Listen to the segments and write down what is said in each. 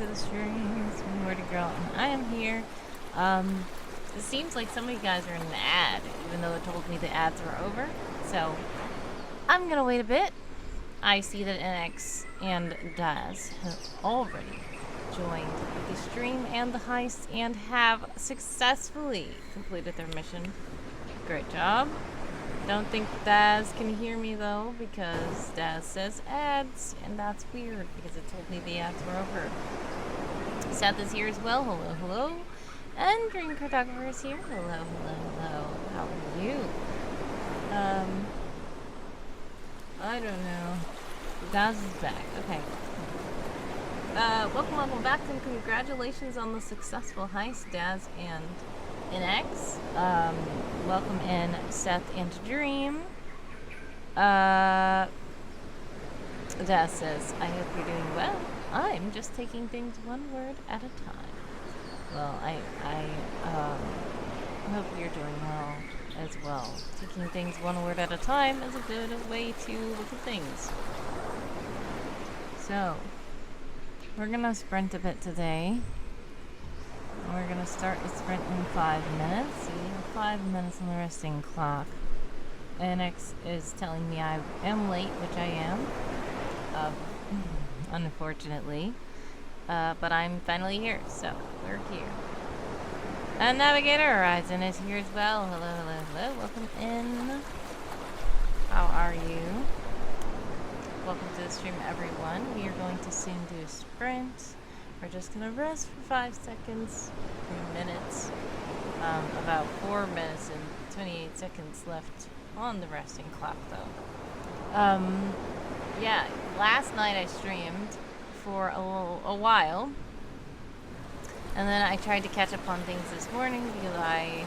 to the stream. It's me, Wordy Girl, and I am here. It seems like some of you guys are in an ad, even though it told me the ads were over. So, I'm gonna wait a bit. I see that NX and Daz have already joined the stream and the heist and have successfully completed their mission. Great job. Don't think Daz can hear me though, because Daz says ads, and that's weird because it told me the ads were over. Seth is here as well. Hello, hello. And Green Cartographer is here. Hello, hello, hello. How are you? I don't know. Daz is back. Okay. Welcome back, and congratulations on the successful heist, Daz and NX. Welcome in Seth and Dream. Daz says, I hope you're doing well. I'm just taking things one word at a time. Well, I hope you're doing well as well. Taking things one word at a time is a good way to look at things. So, we're gonna sprint a bit today. We're gonna start the sprint in 5 minutes. So we have 5 minutes on the resting clock. NX is telling me I am late, which I am. Unfortunately. But I'm finally here, so we're here. And Navigator Horizon is here as well. Hello, hello, hello. Welcome in. How are you? Welcome to the stream, everyone. We are going to soon do a sprint. We're just gonna rest for 5 seconds, 3 minutes. About 4 minutes and 28 seconds left on the resting clock, though. Yeah, last night I streamed for a while, and then I tried to catch up on things this morning because I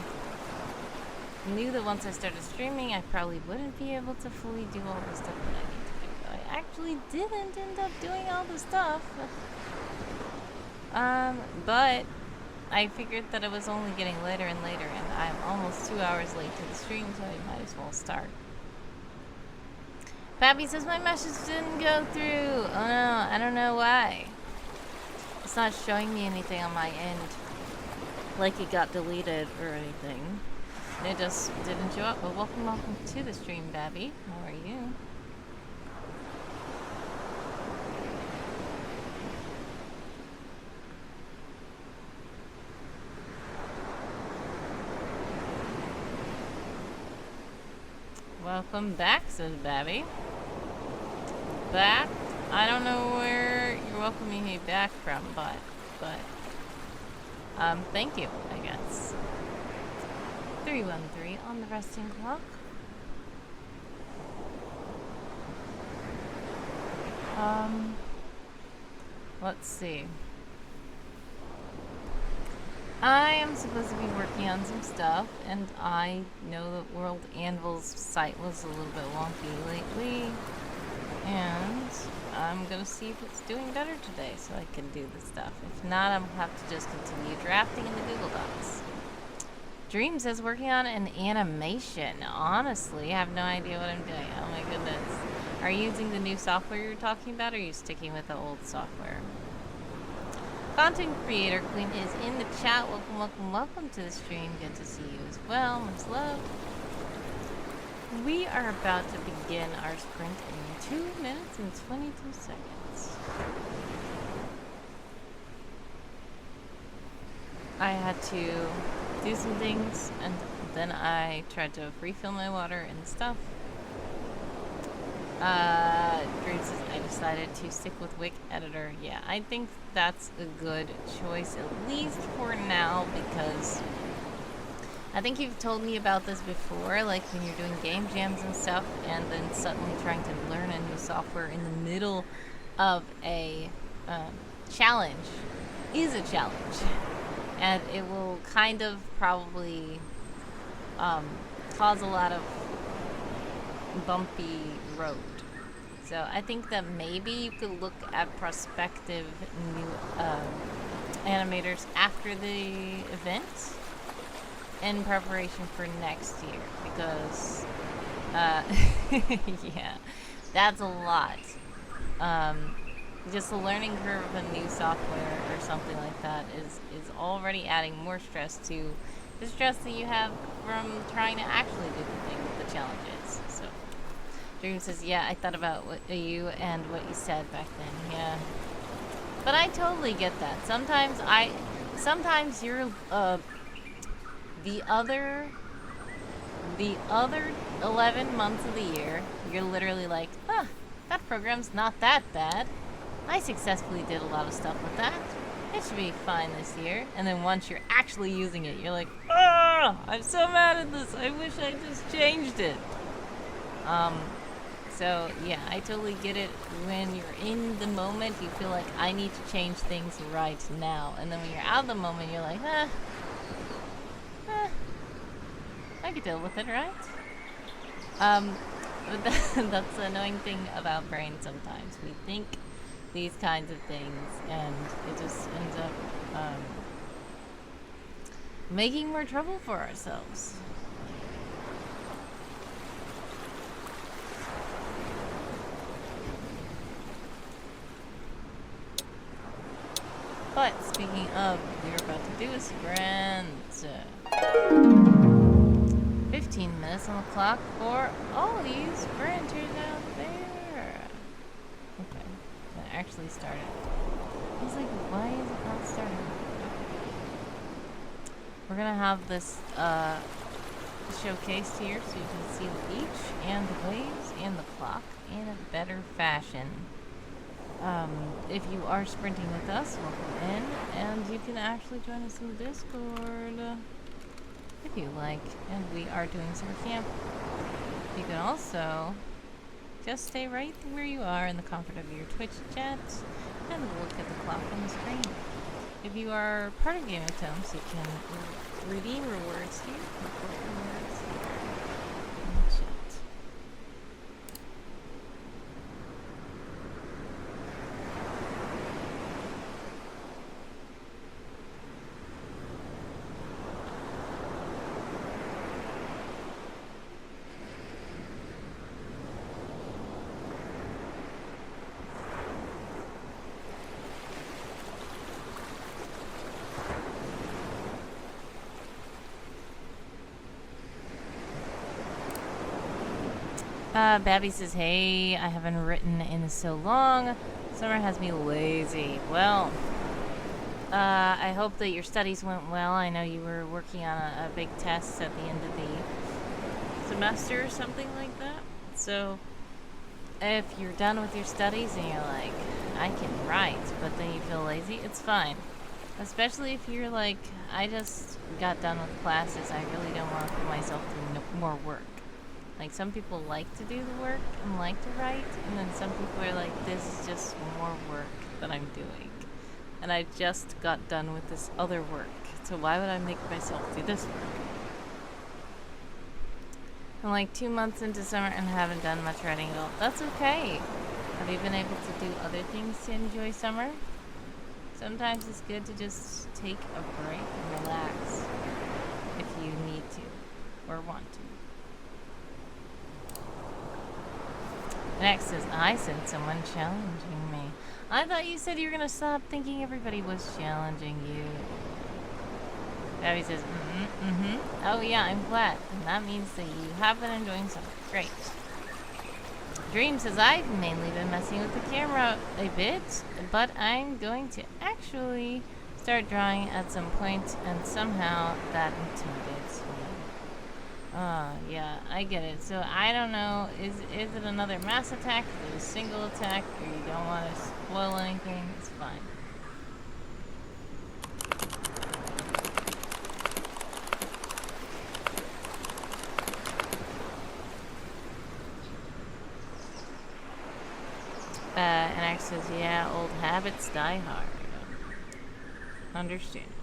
knew that once I started streaming I probably wouldn't be able to fully do all the stuff that I need to do. I actually didn't end up doing all the stuff, but I figured that it was only getting later and later, and I'm almost 2 hours late to the stream, so I might as well start. Pappy says my message didn't go through. Oh no, I don't know why. It's not showing me anything on my end, like it got deleted or anything. It just didn't show up. But welcome to the stream, Babby. How are you? Welcome back, says Babby. Back? I don't know where you're welcoming me back from, but thank you, I guess. 313 on the resting clock. Let's see. I am supposed to be working on some stuff, and I know that World Anvil's site was a little bit wonky lately, and I'm gonna see if it's doing better today so I can do the stuff. If not, I'm gonna have to just continue drafting in the Google Docs. Dream says working on an animation. Honestly, I have no idea what I'm doing. Oh my goodness. Are you using the new software you're talking about, or are you sticking with the old software? Content Creator Queen is in the chat. Welcome, welcome, welcome to the stream. Good to see you as well. Much love. We are about to begin our sprint in 2 minutes and 22 seconds. I had to do some things, and then I tried to refill my water and stuff. Dream says I decided to stick with Wik Editor. Yeah, I think that's a good choice, at least for now, because I think you've told me about this before, like when you're doing game jams and stuff, and then suddenly trying to learn a new software in the middle of a challenge is a challenge, and it will kind of probably cause a lot of bumpy road. So I think that maybe you could look at prospective new animators after the event in preparation for next year, because yeah, that's a lot. Just the learning curve of a new software or or something like that is already adding more stress to the stress that you have from trying to actually do the thing with the challenges. So, Dream says, yeah, I thought about what you and what you said back then. Yeah, but I totally get that. Sometimes you're the other 11 months of the year, you're literally like, huh, that program's not that bad. I successfully did a lot of stuff with that. It should be fine this year. And then once you're actually using it, you're like, oh, I'm so mad at this. I wish I just changed it. So yeah, I totally get it. When you're in the moment, you feel like I need to change things right now. And then when you're out of the moment, you're like, I can deal with it, right? But that's the annoying thing about brain sometimes. We think these kinds of things, and it just ends up making more trouble for ourselves. But speaking of, we're about to do a sprint. 15 minutes on the clock for all these sprinters out there. Okay, that actually started. I was like, why is it not starting? We're gonna have this showcased here so you can see the beach and the waves and the clock in a better fashion. If you are sprinting with us, welcome in, and you can actually join us in the Discord if you like, and we are doing summer camp. You can also just stay right where you are in the comfort of your Twitch chat and look at the clock on the screen. If you are part of Game of Tomes, you can redeem rewards here. Report rewards here in the chat. Babby says, hey, I haven't written in so long. Summer has me lazy. Well, I hope that your studies went well. I know you were working on a big test at the end of the semester or something like that. So, if you're done with your studies and you're like, I can write, but then you feel lazy, it's fine. Especially if you're like, I just got done with classes. I really don't want to put myself through more work. Like, some people like to do the work and like to write, and then some people are like, this is just more work that I'm doing. And I just got done with this other work, so why would I make myself do this work? I'm like 2 months into summer and haven't done much writing at all. That's okay. Have you been able to do other things to enjoy summer? Sometimes it's good to just take a break and relax if you need to or want to. Next says, I said someone challenging me. I thought you said you were gonna stop thinking everybody was challenging you. Babby says, Oh yeah, I'm glad. And that means that you have been enjoying summer. Great. Dream says, I've mainly been messing with the camera a bit, but I'm going to actually start drawing at some point, and somehow that intimidates me. Yeah, I get it. So I don't know, is it another mass attack? Is it a single attack? Or you don't want to spoil anything? It's fine. And X says, yeah, old habits die hard. Understandable.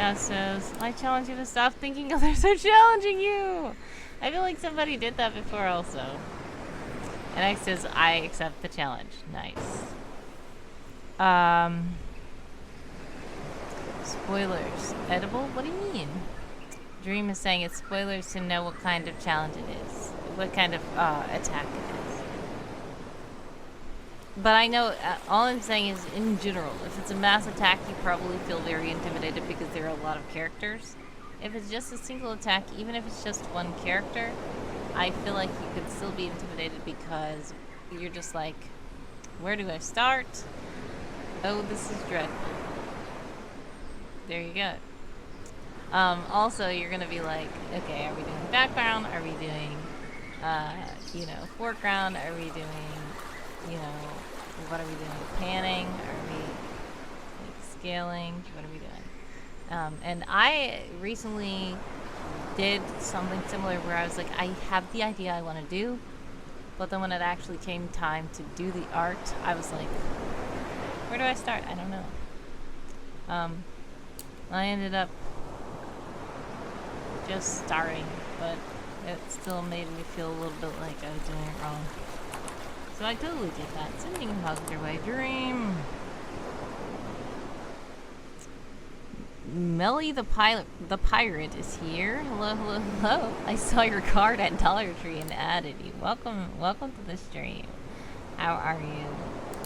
Gas says, I challenge you to stop thinking others are challenging you. I feel like somebody did that before also. And X says, I accept the challenge. Nice. Spoilers. Edible? What do you mean? Dream is saying it's spoilers to know what kind of challenge it is. What kind of attack it is. But I know, all I'm saying is in general, if it's a mass attack, you probably feel very intimidated because there are a lot of characters. If it's just a single attack, even if it's just one character, I feel like you could still be intimidated because you're just like, where do I start? Oh, this is dreadful. There you go. Also, you're going to be like, okay, are we doing background? Are we doing, you know, foreground? Are we doing, you know, what are we doing? Panning? Are we like scaling? What are we doing? And I recently did something similar where I was like, I have the idea I want to do, but then when it actually came time to do the art, I was like, where do I start? I don't know. I ended up just starting, but it still made me feel a little bit like I was doing it wrong. So I totally did that. Sending hugs your way. Dream. Melly the pirate is here. Hello, hello, hello. I saw your card at Dollar Tree and added you. Welcome to the stream. How are you?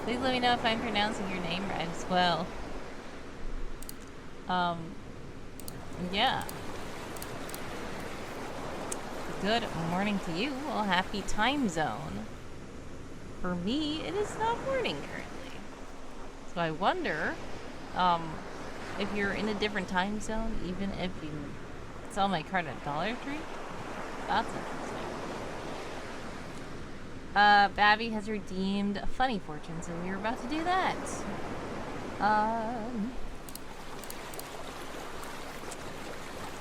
Please let me know if I'm pronouncing your name right as well. Yeah. Good morning to you. Well, happy time zone. For me, it is not morning currently. So I wonder, if you're in a different time zone, even if you saw my card at Dollar Tree. That's interesting. Babby has redeemed a funny fortune, so we were about to do that.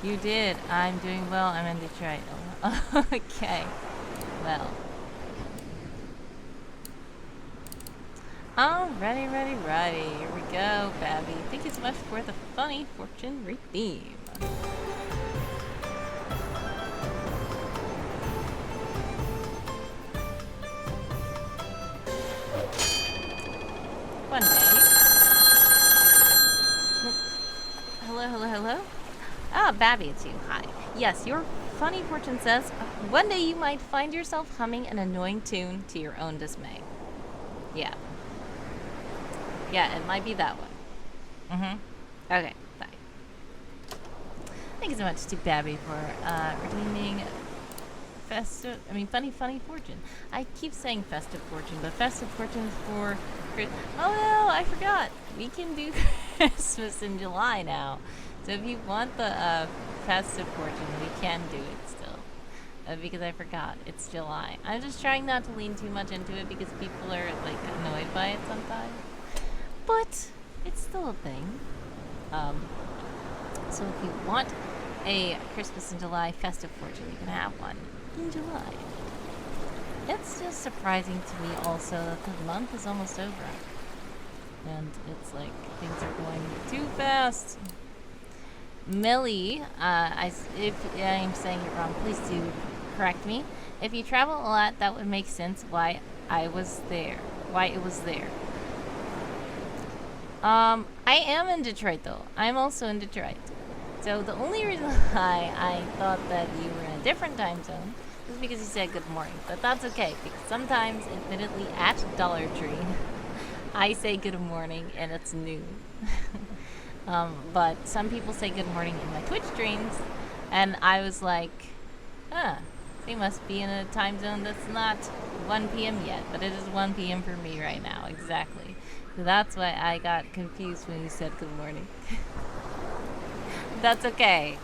You did. I'm doing well. I'm in Detroit. Okay. Well. Ready. Here we go, Babby. Thank you so much for the funny fortune redeem. One day. Hello? Ah, Babby, it's you. Hi. Yes, your funny fortune says, one day you might find yourself humming an annoying tune to your own dismay. Yeah. Yeah, it might be that one. Okay, bye. Thank you so much to Babby for redeeming funny fortune. I keep saying festive fortune, but festive fortune is for... Oh no, I forgot. We can do Christmas in July now. So if you want the festive fortune, we can do it still. Because I forgot. It's July. I'm just trying not to lean too much into it because people are like annoyed by it sometimes. But it's still a thing. So if you want a Christmas in July festive fortune, you can have one in July. It's just surprising to me also that the month is almost over. And it's like things are going too fast. Millie, if I'm saying it wrong, please do correct me. If you travel a lot, that would make sense why it was there. I am in Detroit though. I'm also in Detroit. So the only reason why I thought that you were in a different time zone is because you said good morning. But that's okay, because sometimes, admittedly, at Dollar Tree, I say good morning and it's noon. But some people say good morning in my Twitch streams, and I was like, they must be in a time zone that's not 1 p.m. yet, but it is 1 p.m. for me right now, exactly. So that's why I got confused when you said good morning. That's okay.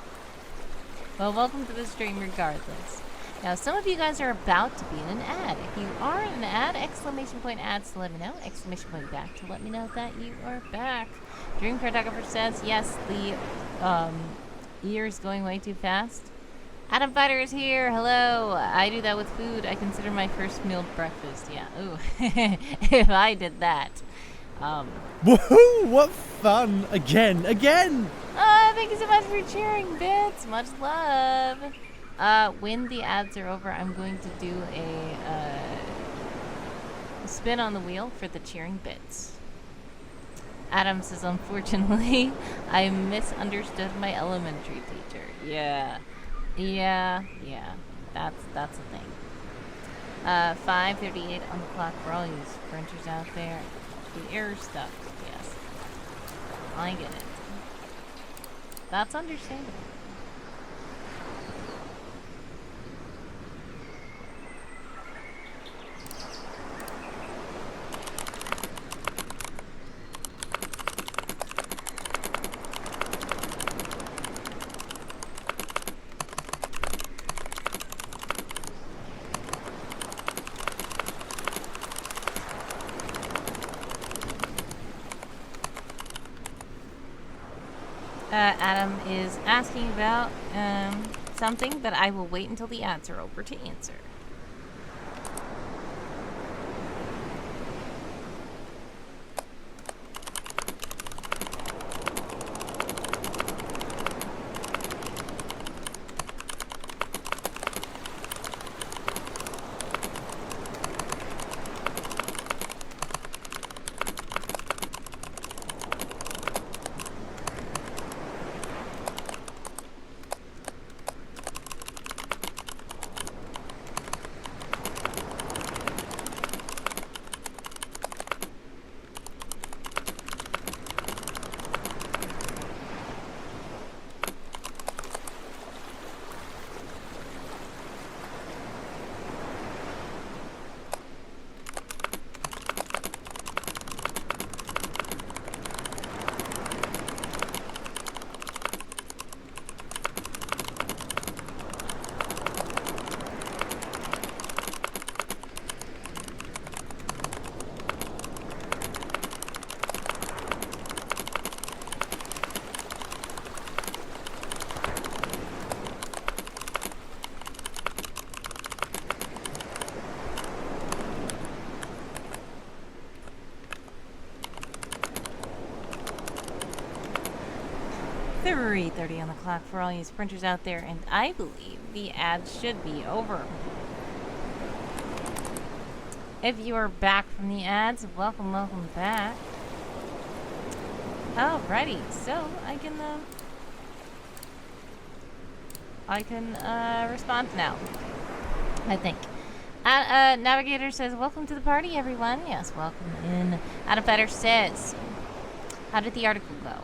Well, welcome to the stream regardless. Now, some of you guys are about to be in an ad. If you are in an ad, exclamation point ads to let me know, exclamation point back to let me know that you are back. Dream Cartographer says, yes, the year is going way too fast. Adam Fighter is here. Hello. I do that with food. I consider my first meal breakfast. Yeah. Ooh. If I did that. Woohoo! What fun! Again! Thank you so much for cheering, Bits. Much love. When the ads are over, I'm going to do a spin on the wheel for the cheering Bits. Adam says, unfortunately, I misunderstood my elementary teacher. Yeah. That's a thing. 5:38 on the clock for all you sprinters out there. The error stuff, yes. I get it. That's understandable. Adam is asking about something that I will wait until the ads are over to answer. .30 on the clock for all you sprinters out there, and I believe the ads should be over. If you are back from the ads, welcome back. Alrighty, so I can respond now, I think. Navigator says, welcome to the party, everyone. Yes, welcome in. Adam Fetter says, how did the article go?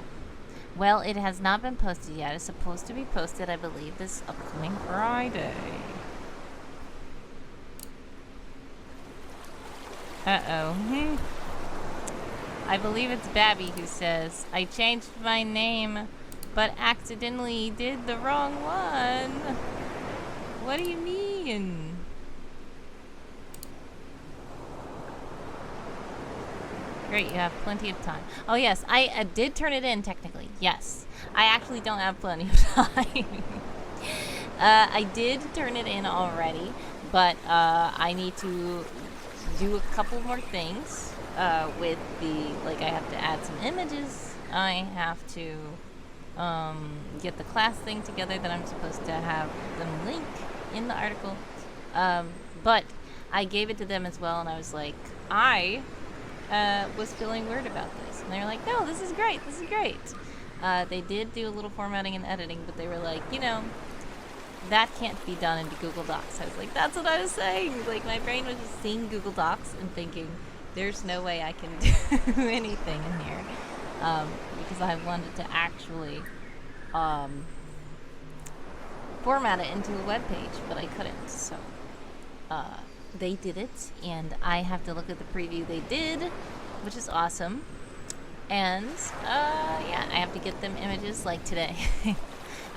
Well, it has not been posted yet. It's supposed to be posted, I believe, this upcoming Friday. Uh-oh. I believe it's Babby who says, I changed my name, but accidentally did the wrong one. What do you mean? Great, you have plenty of time. Oh, yes, I did turn it in, technically. Yes. I actually don't have plenty of time. I did turn it in already, but I need to do a couple more things with the, like, I have to add some images. I have to get the class thing together that I'm supposed to have them link in the article. But I gave it to them as well, and I was like, I was feeling weird about this. And they were like, no, this is great. This is great. They did do a little formatting and editing, but they were like, you know, that can't be done into Google Docs. I was like, that's what I was saying. Like, my brain was just seeing Google Docs and thinking, there's no way I can do anything in here. Because I wanted to actually format it into a web page, but I couldn't. So they did it, and I have to look at the preview they did, which is awesome. And yeah, I have to get them images like today.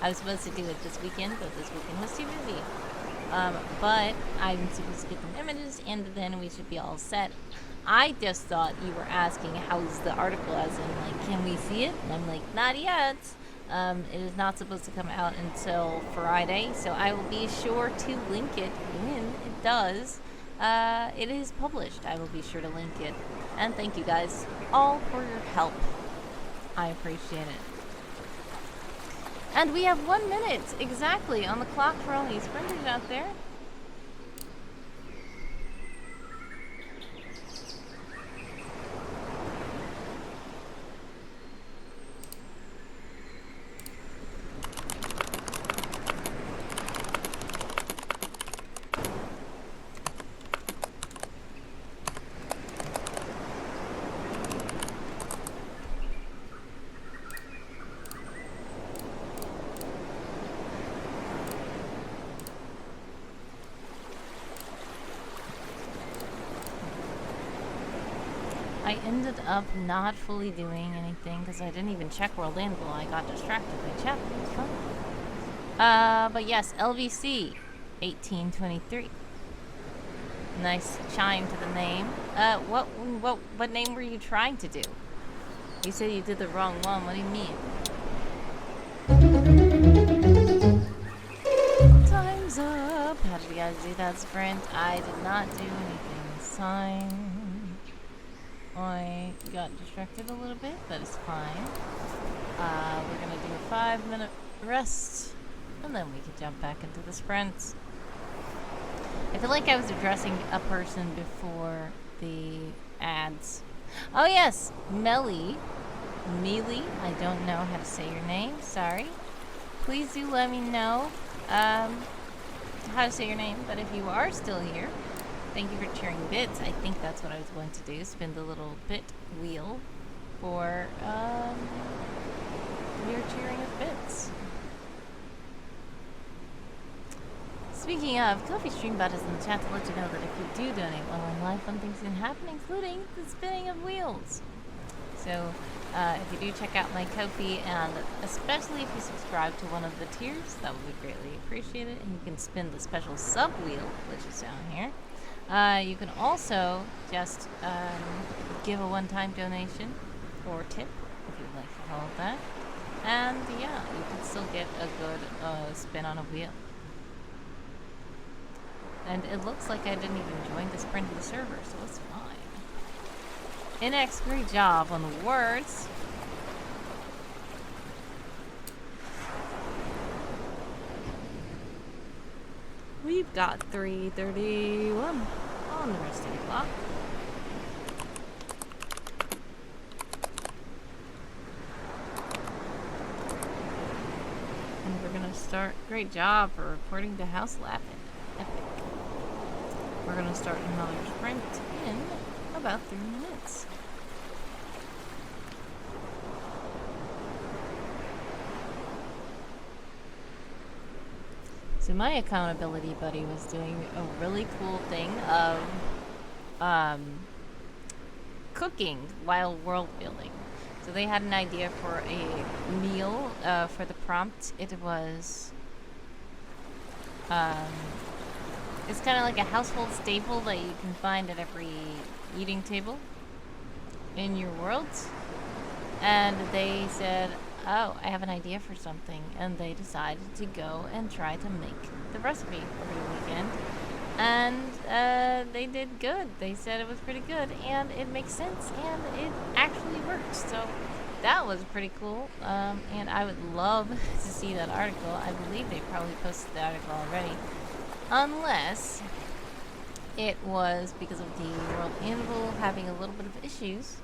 I was supposed to do it this weekend, but this weekend was too busy. But I'm supposed to get them images, and then we should be all set. I just thought you were asking how's the article, as in, like, can we see it? And I'm like, not yet. It is not supposed to come out until Friday, so I will be sure to link it when it does. It is published. I will be sure to link it And thank you guys all for your help. I appreciate it. And we have 1 minute exactly on the clock for all these sprinters out there. I ended up not fully doing anything because I didn't even check World Anvil. I got distracted by chat. It was fun. But yes, LVC 1823. Nice chime to the name. What name were you trying to do? You said you did the wrong one. What do you mean? Time's up. How did you guys do that sprint? I did not do anything. Sign. I got distracted a little bit, but it's fine. We're gonna do a 5-minute rest, and then we can jump back into the sprints. I feel like I was addressing a person before the ads. Oh yes, Mealy, I don't know how to say your name, sorry. Please do let me know how to say your name, but if you are still here, thank you for cheering bits. I think that's what I was going to do. Spin the little bit wheel for your cheering of bits. Speaking of, Coffee Streambot is in the chat to let you know that if you do donate while on live, fun things can happen, including the spinning of wheels. So if you do check out my Ko-fi, and especially if you subscribe to one of the tiers, that would be greatly appreciated. And you can spin the special sub wheel, which is down here. You can also just give a one-time donation or tip if you'd like to call it that. And yeah, you can still get a good spin on a wheel. And it looks like I didn't even join the sprint of the server, so it's fine. Inex, great job on the words. We've got 3:31 on the rest of the clock. And we're gonna start. Great job for reporting to House Lapin. Epic. We're gonna start another sprint in about 3 minutes. So my accountability buddy was doing a really cool thing of cooking while world building. So they had an idea for a meal for the prompt. It was it's kind of like a household staple that you can find at every eating table in your world. And they said, oh, I have an idea for something. And they decided to go and try to make the recipe over the weekend. And they did good. They said it was pretty good. And it makes sense. And it actually worked. So that was pretty cool. And I would love to see that article. I believe they probably posted the article already. Unless it was because of the World Anvil having a little bit of issues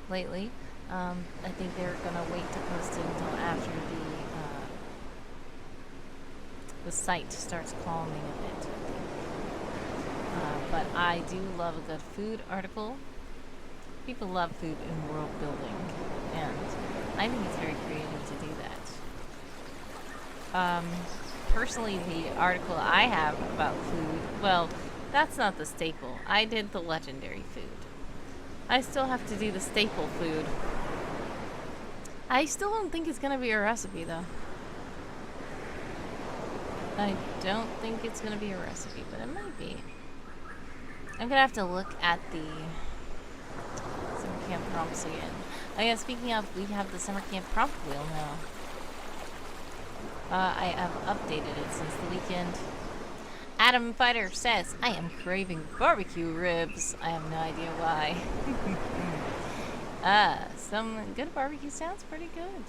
lately. I think they're gonna wait to post it until after the site starts calming a bit. But I do love a good food article. People love food in world building, and I think it's very creative to do that. Personally, the article I have about food, well, that's not the staple. I did the legendary food. I still have to do the staple food. I still don't think it's gonna be a recipe, though. I don't think it's gonna be a recipe, but it might be. I'm gonna have to look at the summer camp prompts again. Oh yeah, speaking of, we have the summer camp prompt wheel now. I have updated it since the weekend. Adam Fighter says, I am craving barbecue ribs. I have no idea why. Some good barbecue sounds pretty good.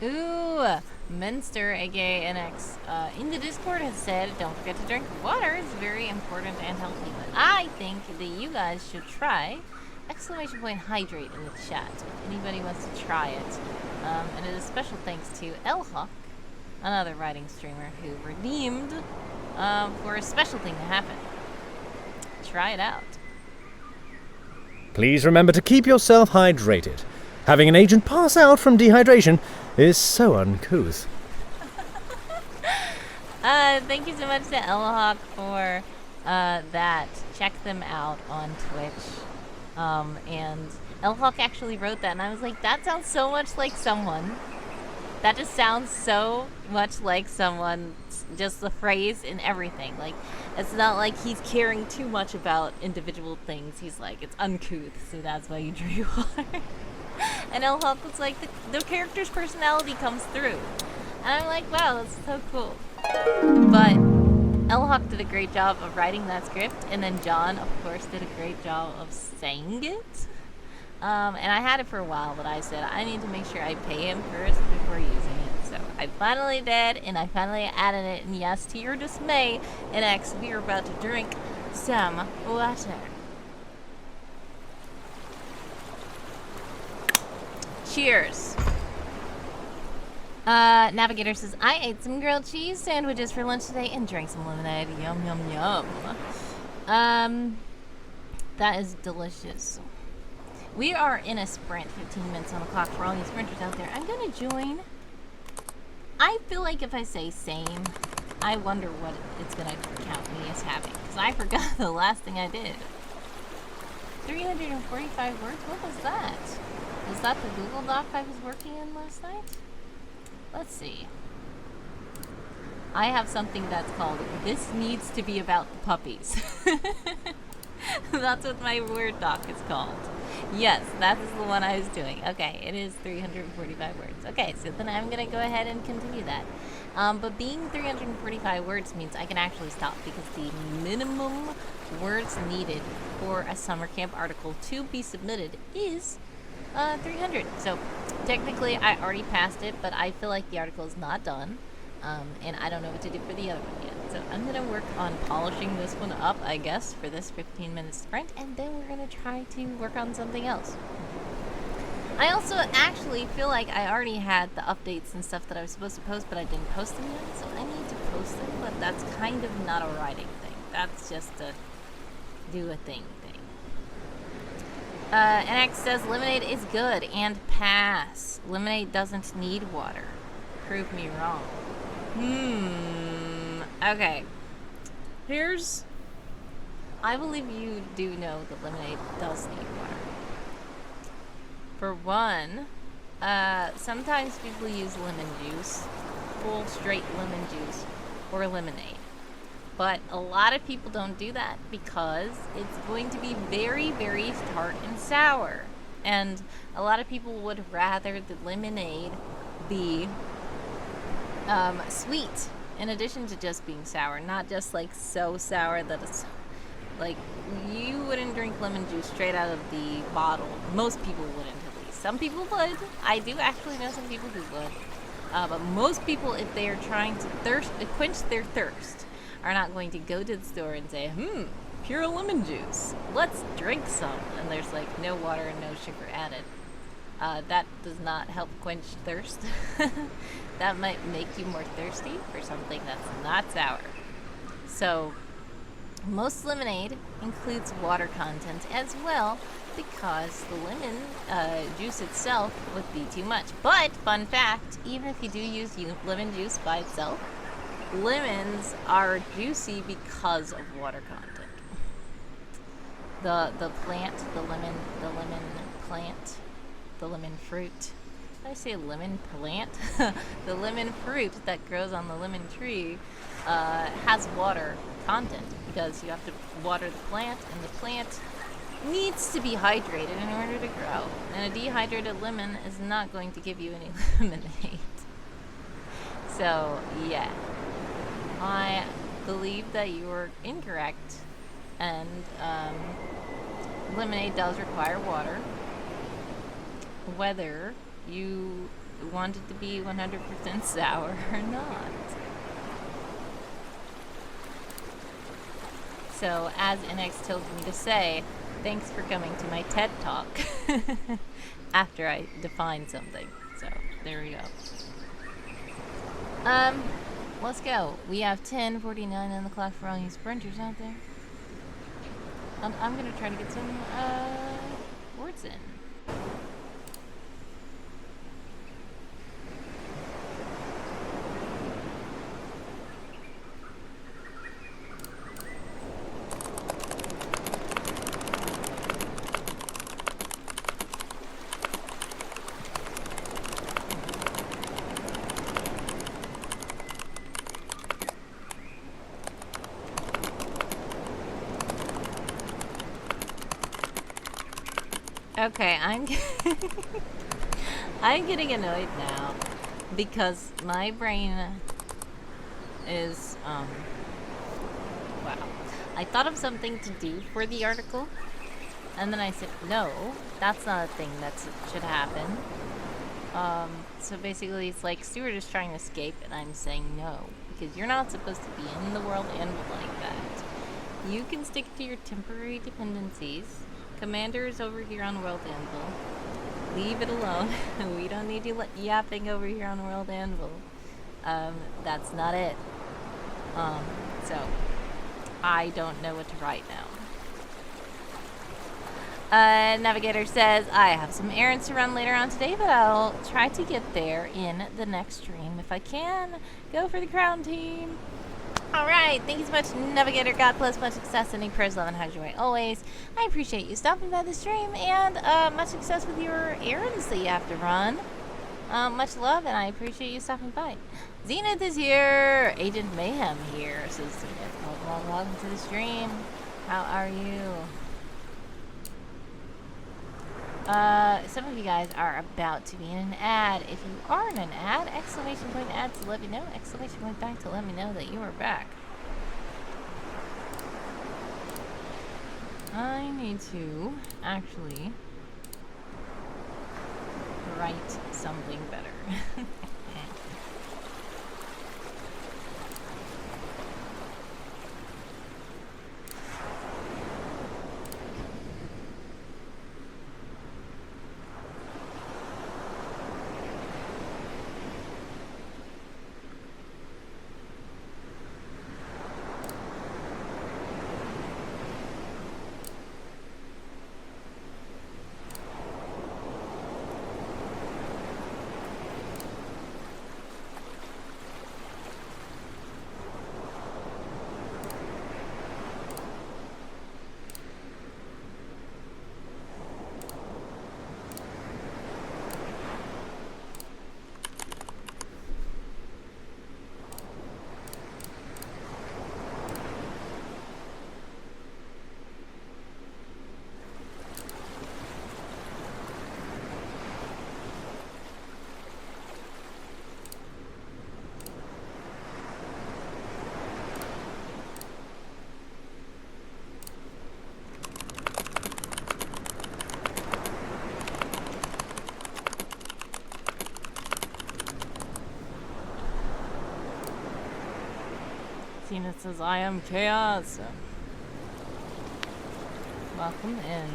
Ooh, Minster, aka NX, in the Discord has said, don't forget to drink water. It's very important and healthy. But I think that you guys should try exclamation point hydrate in the chat if anybody wants to try it. And it is special thanks to Elhawk, another writing streamer who redeemed for a special thing to happen. Try it out. Please remember to keep yourself hydrated. Having an agent pass out from dehydration is so uncouth. Thank you so much to Elhawk for that. Check them out on Twitch. And Elhawk actually wrote that, and I was like, that sounds so much like someone. That just sounds so much like someone, just the phrase and everything. Like, it's not like he's caring too much about individual things. He's like, it's uncouth, so that's why you drink water. And Elhawk was like, the character's personality comes through. And I'm like, wow, that's so cool. But Elhawk did a great job of writing that script, and then John, of course, did a great job of saying it. And I had it for a while, but I said I need to make sure I pay him first before using it. So I finally did, and I finally added it. And yes, to your dismay, NX, we are about to drink some water. Cheers. Navigator says, I ate some grilled cheese sandwiches for lunch today and drank some lemonade. Yum, yum, yum. That is delicious. We are in a sprint, 15 minutes on the clock for all you sprinters out there. I'm gonna join. I feel like if I say same, I wonder what it's gonna count me as having. Because I forgot the last thing I did. 345 words? What was that? Was that the Google Doc I was working in last night? Let's see. I have something that's called, this needs to be about the puppies. That's what my Word doc is called. Yes, that is the one I was doing. Okay, it is 345 words. Okay, so then I'm going to go ahead and continue that. But being 345 words means I can actually stop because the minimum words needed for a summer camp article to be submitted is 300. So technically I already passed it, but I feel like the article is not done. And I don't know what to do for the other one yet. So I'm going to work on polishing this one up, I guess, for this 15-minute sprint, and then we're going to try to work on something else. I also actually feel like I already had the updates and stuff that I was supposed to post, but I didn't post them yet, so I need to post them, but that's kind of not a writing thing. That's just a do a thing. NX says lemonade is good and pass. Lemonade doesn't need water. Prove me wrong. Okay. I believe you do know that lemonade does need water. For one, sometimes people use lemon juice, full straight lemon juice, or lemonade. But a lot of people don't do that because it's going to be very, very tart and sour. And a lot of people would rather the lemonade be sweet, in addition to just being sour, not just like so sour that it's like you wouldn't drink lemon juice straight out of the bottle. Most people wouldn't, at least. Some people would. I do actually know some people who would. But most people, if they are trying to quench their thirst, are not going to go to the store and say, pure lemon juice. Let's drink some. And there's like no water and no sugar added. That does not help quench thirst. That might make you more thirsty for something that's not sour. So, most lemonade includes water content as well because the lemon juice itself would be too much. But, fun fact, even if you do use lemon juice by itself, lemons are juicy because of water content. The plant, the lemon plant, the lemon fruit. Did I say lemon plant? The lemon fruit that grows on the lemon tree has water content because you have to water the plant, and the plant needs to be hydrated in order to grow. And a dehydrated lemon is not going to give you any lemonade. So, yeah. I believe that you were incorrect, and lemonade does require water. Whether you want it to be 100% sour or not. So, as NX tells me to say, thanks for coming to my TED Talk after I define something. So, there we go. Let's go. We have 10:49 on the clock for all you sprinters out there. I'm gonna try to get some, words in. Okay, I'm getting annoyed now because my brain is, wow. I thought of something to do for the article, and then I said, no, that's not a thing that should happen. So basically it's like Stuart is trying to escape, and I'm saying no, because you're not supposed to be in the world anvil like that. You can stick to your temporary dependencies. Commander is over here on World Anvil. Leave it alone. We don't need you yapping over here on World Anvil. That's not it. So, I don't know what to write now. Navigator says, I have some errands to run later on today, but I'll try to get there in the next stream if I can. Go for the crown team. Alright, thank you so much, Navigator. God bless, much success, sending prayers, love, and how's your way always. I appreciate you stopping by the stream, and much success with your errands that you have to run. Much love, and I appreciate you stopping by. Zenith is here. Agent Mayhem here. So Zenith, welcome to the stream. How are you? Some of you guys are about to be in an ad. If you are in an ad, exclamation point ad to let me know, exclamation point back to let me know that you are back. I need to actually write something better. Tina says, I am chaos. Welcome in.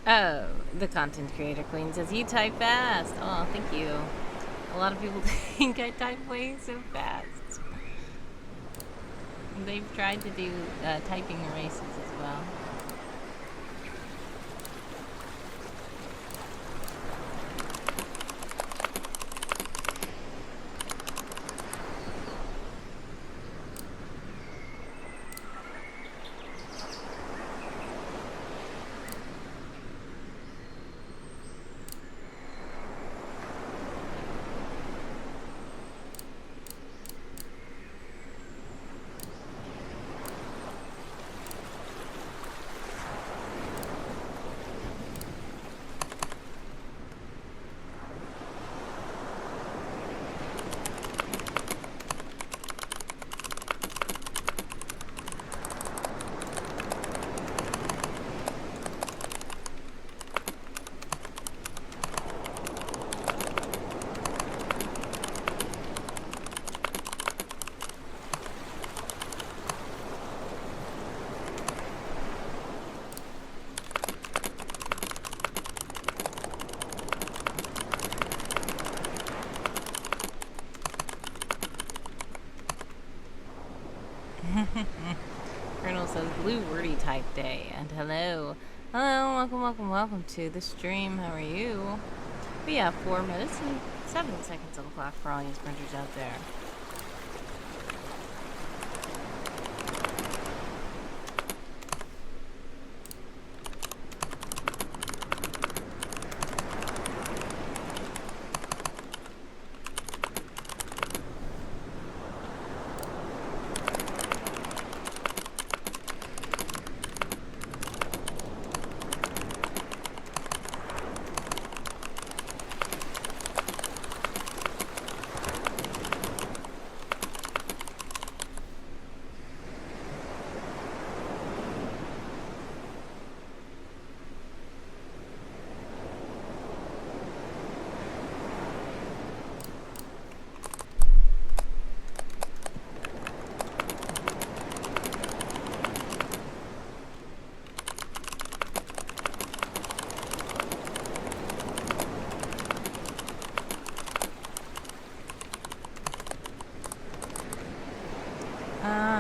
Oh, the content creator queen says you type fast. Oh, thank you. A lot of people think I type way so fast. They've tried to do typing races as well. Colonel says blue wordy type day. And hello. Hello, welcome to the stream. How are you? We have 4 minutes and 7 seconds on the clock for all you sprinters out there.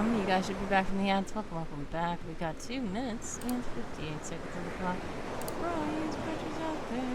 You guys should be back from the ads. Welcome back. We got 2 minutes and 58 seconds on the clock. Brian's pressures out there.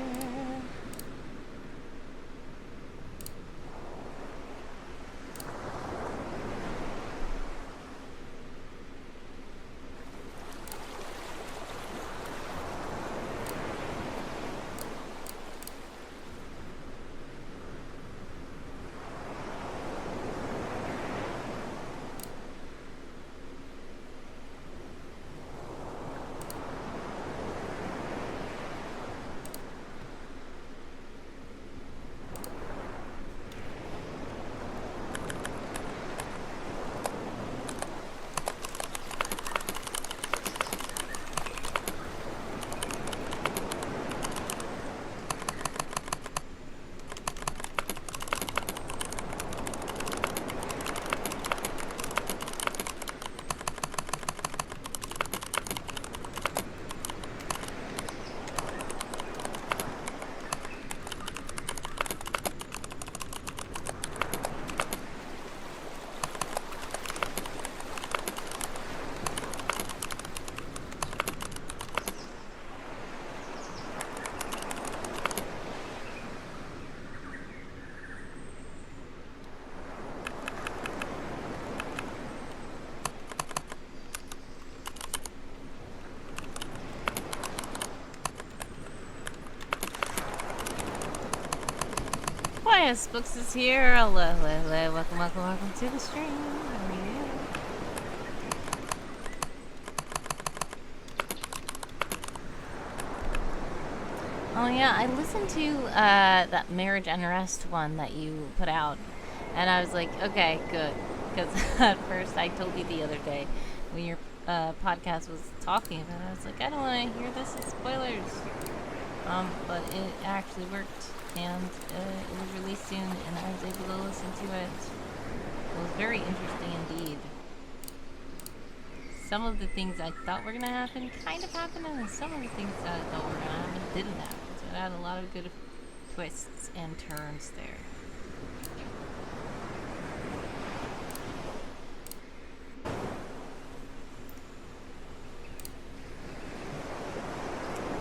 Yes, Books is here. Hello. Welcome to the stream. How are you? Oh yeah, I listened to that Marriage Unrest one that you put out, and I was like, okay, good, because at first I told you the other day when your podcast was talking about it, I was like, I don't want to hear this as spoilers, but it actually worked, and it was released soon, and I was able to listen to it. It was very interesting indeed. some of the things I thought were gonna happen kind of happened, and some of the things that I thought were gonna happen didn't happen. So it had a lot of good twists and turns there.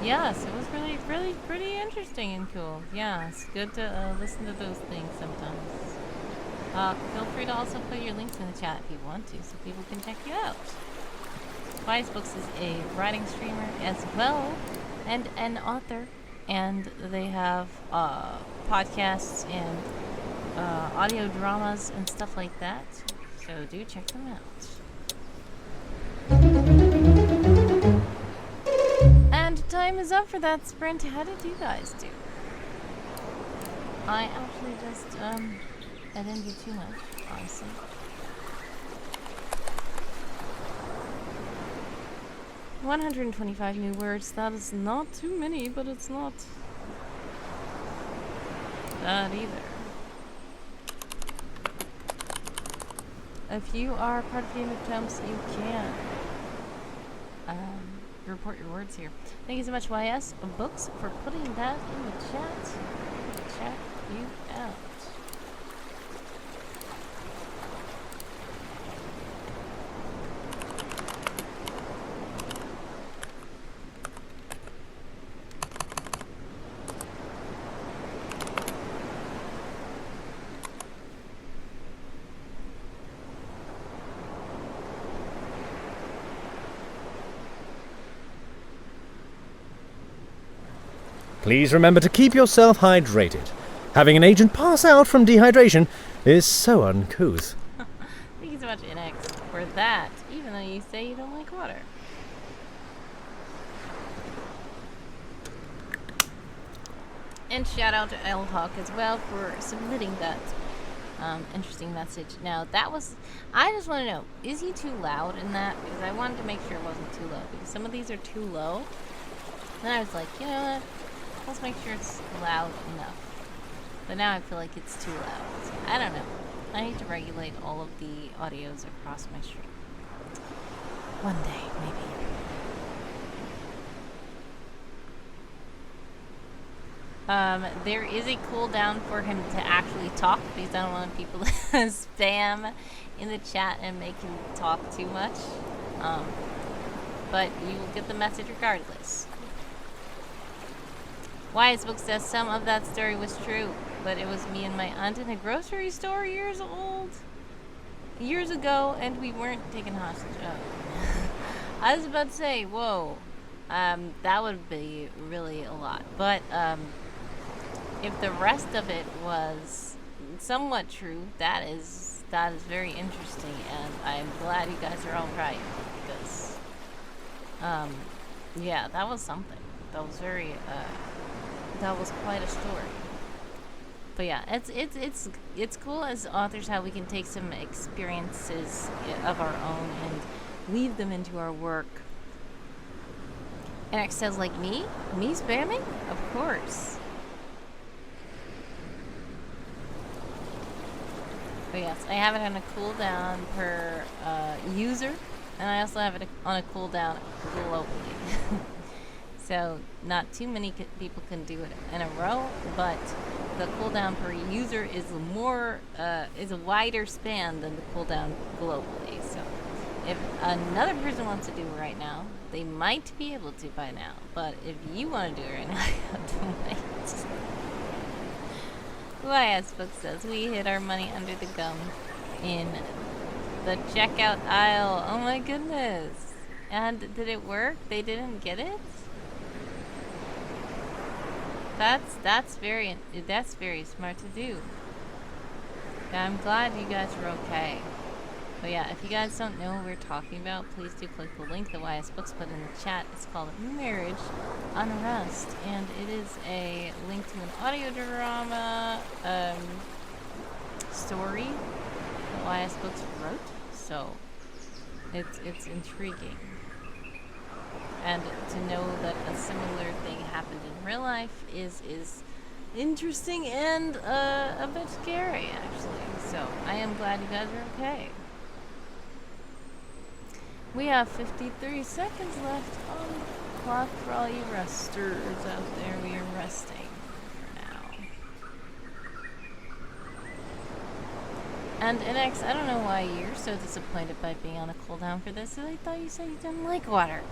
Yes, it was really pretty interesting and cool. Yeah, it's good to listen to those things sometimes. Feel free to also put your links in the chat if you want to, so people can check you out. Wise Books is a writing streamer as well, and an author, and they have podcasts and audio dramas and stuff like that. So do check them out. And time is up for that sprint. How did you guys do? I actually just I didn't do too much, honestly. $125 new words. That is not too many, but it's not bad either. If you are part of Game of Jumps, you can report your words here. Thank you so much, YS Books, for putting that in the chat. Check you out. Please remember to keep yourself hydrated. Having an agent pass out from dehydration is so uncouth. Thank you so much, NX, for that, even though you say you don't like water. And shout out to L Hawk as well for submitting that interesting message. Now, that was... I just want to know, is he too loud in that? Because I wanted to make sure it wasn't too low. Because some of these are too low. And I was like, you know what? Let's make sure it's loud enough. But now I feel like it's too loud. So I don't know. I need to regulate all of the audios across my stream. One day, maybe. There is a cooldown for him to actually talk because I don't want people to spam in the chat and make him talk too much. But you will get the message regardless. Wise Book says some of that story was true, but it was me and my aunt in a grocery store years ago, and we weren't taken hostage. Oh. I was about to say, whoa, that would be really a lot. But if the rest of it was somewhat true, that is very interesting, and I'm glad you guys are all right because, yeah, that was something. That was very. That was quite a story. But yeah, it's cool as authors how we can take some experiences of our own and weave them into our work. Eric says, like me spamming? Of course. But yes, I have it on a cooldown per user, and I also have it on a cooldown globally. So not too many people can do it in a row, but the cooldown per user is is a wider span than the cooldown globally. So if another person wants to do it right now, they might be able to by now. But if you want to do it right now, you have to wait. YS Book says we hid our money under the gum in the checkout aisle. Oh my goodness! And did it work? They didn't get it? That's very smart to do. I'm glad you guys are okay. But yeah, if you guys don't know what we're talking about, please do click the link that YS Books put in the chat. It's called Marriage Unrest, and it is a link to an audio drama story that YS Books wrote. So it's intriguing. And to know that a similar thing happened in real life is interesting and a bit scary, actually. So I am glad you guys are okay. We have 53 seconds left on the clock for all you resters out there. We are resting for now. And NX, I don't know why you're so disappointed by being on a cooldown for this. I thought you said you didn't like water.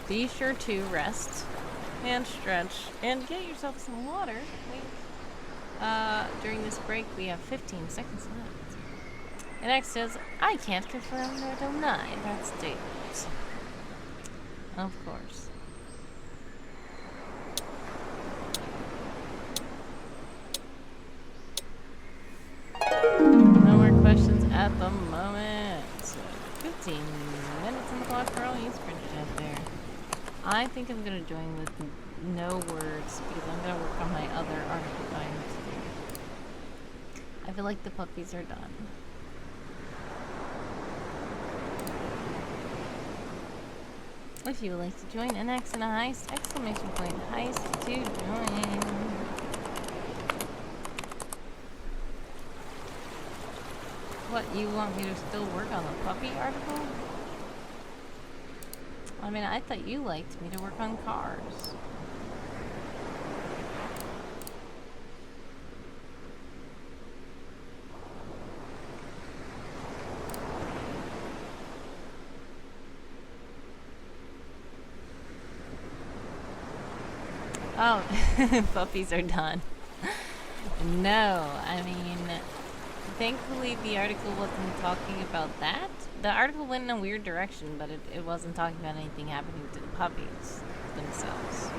Be sure to rest and stretch and get yourself some water. During this break, we have 15 seconds left. And X says, I can't confirm nor deny that statement. Of course. No more questions at the moment. 15 minutes on the clock for all you sprinters out there. I think I'm going to join with no words because I'm going to work on my other article I'm to do. I feel like the puppies are done. If you would like to join NX in a heist, exclamation point heist to join. What, you want me to still work on the puppy article? I mean, I thought you liked me to work on cars. Oh, puppies are done. No, I mean, thankfully the article wasn't talking about that. The article went in a weird direction, but it wasn't talking about anything happening to the puppies themselves.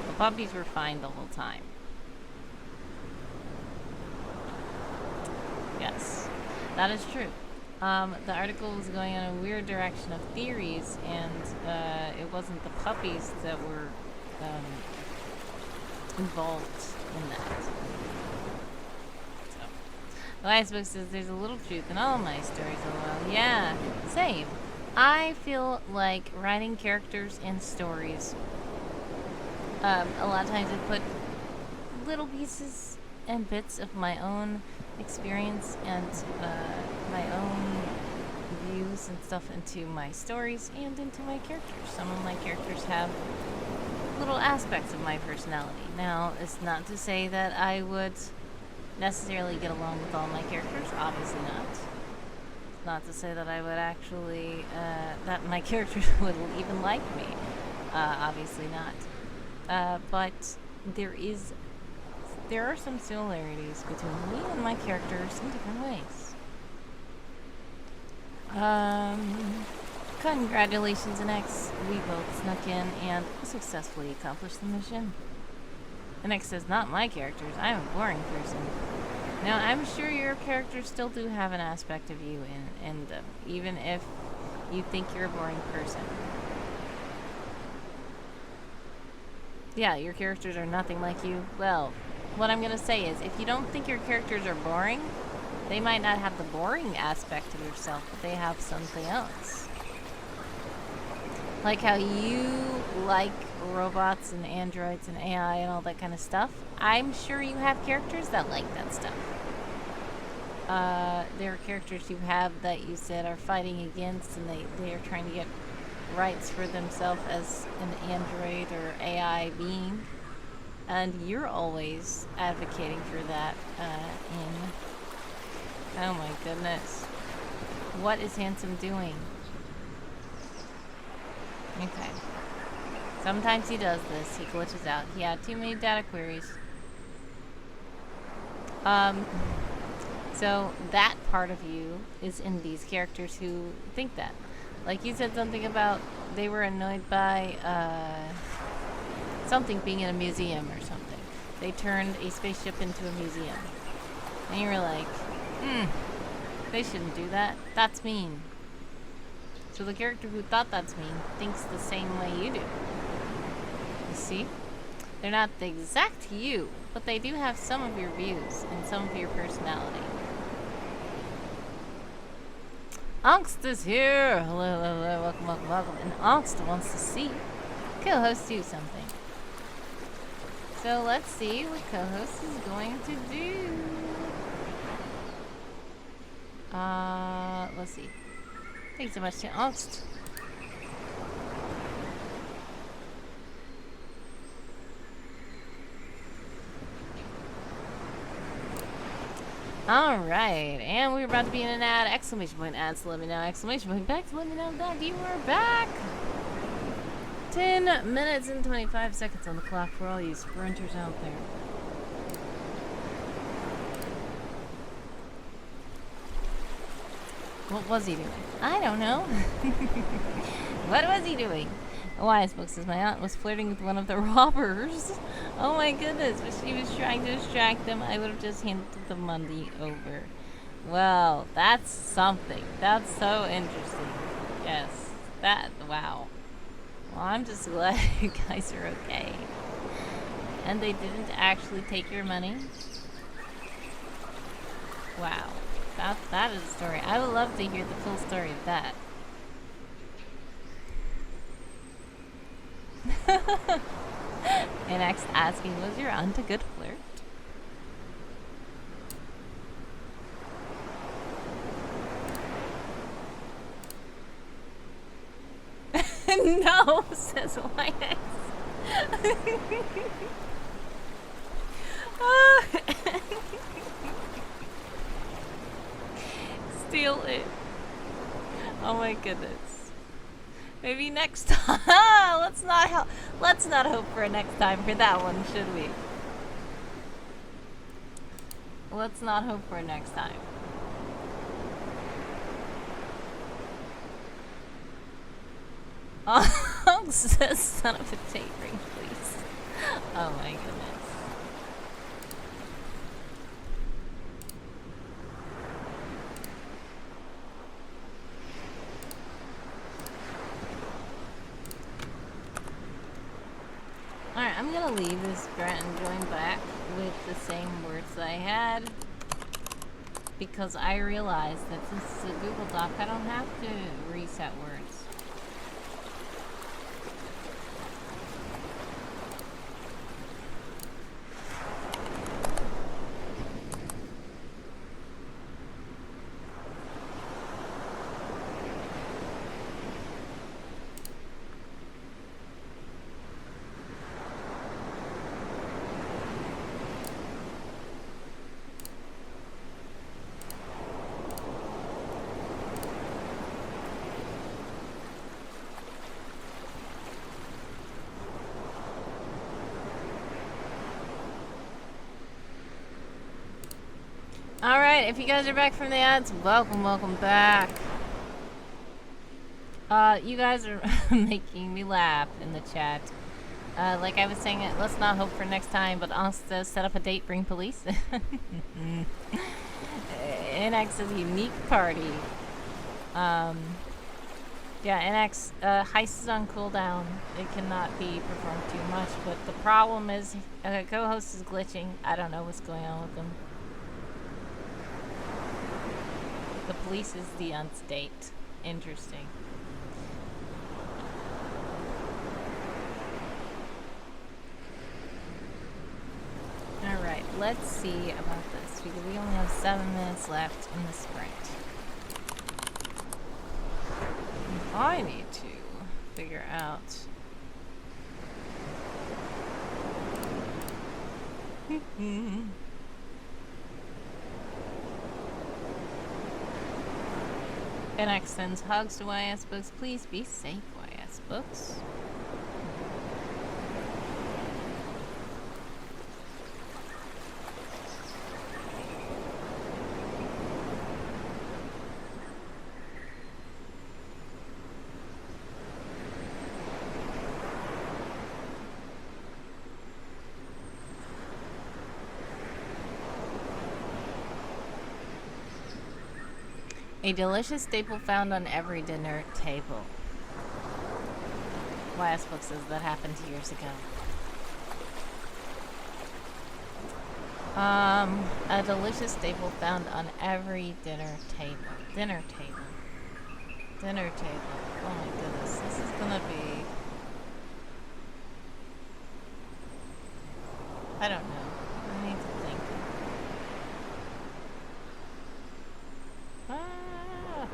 The puppies were fine the whole time. Yes, that is true. The article was going in a weird direction of theories, and it wasn't the puppies that were involved in that. The last book says there's a little truth in all of my stories. LOL. Yeah, same. I feel like writing characters and stories. A lot of times I put little pieces and bits of my own experience and my own views and stuff into my stories and into my characters. Some of my characters have little aspects of my personality. Now, it's not to say that I would necessarily get along with all my characters, obviously not. It's not to say that I would actually, that my characters would even like me, obviously not. But there are some similarities between me and my characters in different ways. Congratulations, NX. We both snuck in and successfully accomplished the mission. NX says, not my characters. I'm a boring person. Now, I'm sure your characters still do have an aspect of you in them, even if you think you're a boring person. Yeah, your characters are nothing like you. Well, what I'm going to say is, if you don't think your characters are boring, they might not have the boring aspect of yourself, but they have something else. Like how you like robots and androids and AI and all that kind of stuff. I'm sure you have characters that like that stuff. There are characters you have that you said are fighting against, and they are trying to get rights for themselves as an android or AI being. And you're always advocating for that oh my goodness. What is Handsome doing? Okay. Sometimes he does this. He glitches out. He had too many data queries. So that part of you is in these characters who think that. Like you said something about they were annoyed by something being in a museum or something. They turned a spaceship into a museum. And you were like, they shouldn't do that. That's mean. So the character who thought that's mean thinks the same way you do. You see? They're not the exact you, but they do have some of your views and some of your personality. Angst is here! Hello, hello, hello, welcome, welcome, welcome. And Angst wants to see co-host do something. So let's see what co-host is going to do. Let's see. Thanks so much to Angst. Alright, and we're about to be in an ad. Exclamation point ad, so let me know. Exclamation point back to let me know that you are back. 10 minutes and 25 seconds on the clock for all you sprinters out there. What was he doing? I don't know. What was he doing? Wise Book says my aunt was flirting with one of the robbers. Oh my goodness, but she was trying to distract them. I would have just handed the money over. Well, that's something. That's so interesting. Yes. Wow. Well, I'm just glad you guys are okay. And they didn't actually take your money? Wow. That is a story. I would love to hear the full story of that. And X asking, was your aunt a good flirt? No, says Linux. Steal it. Oh my goodness. Maybe next time. Let's not hope for a next time for that one, should we? Let's not hope for next time. Oh, says son of a tape ring, please. Oh my goodness. Alright, I'm gonna leave this grant and join back with the same words that I had, because I realized that since it's a Google Doc, I don't have to reset words. Alright, if you guys are back from the ads, welcome back. You guys are making me laugh in the chat. Like I was saying, let's not hope for next time, but also set up a date, bring police. NX is a unique party. Yeah, NX, heist is on cooldown. It cannot be performed too much, but the problem is, co-host is glitching. I don't know what's going on with them. The police is the unstate. Interesting. Alright, let's see about this, because we only have 7 minutes left in the sprint. I need to figure out... NX sends hugs to YS Books. Please be safe, YS Books. A delicious staple found on every dinner table. YS Book says that happened years ago. A delicious staple found on every dinner table. Dinner table. Dinner table. Oh my goodness. gonna be... I don't know. I need to think. Ah.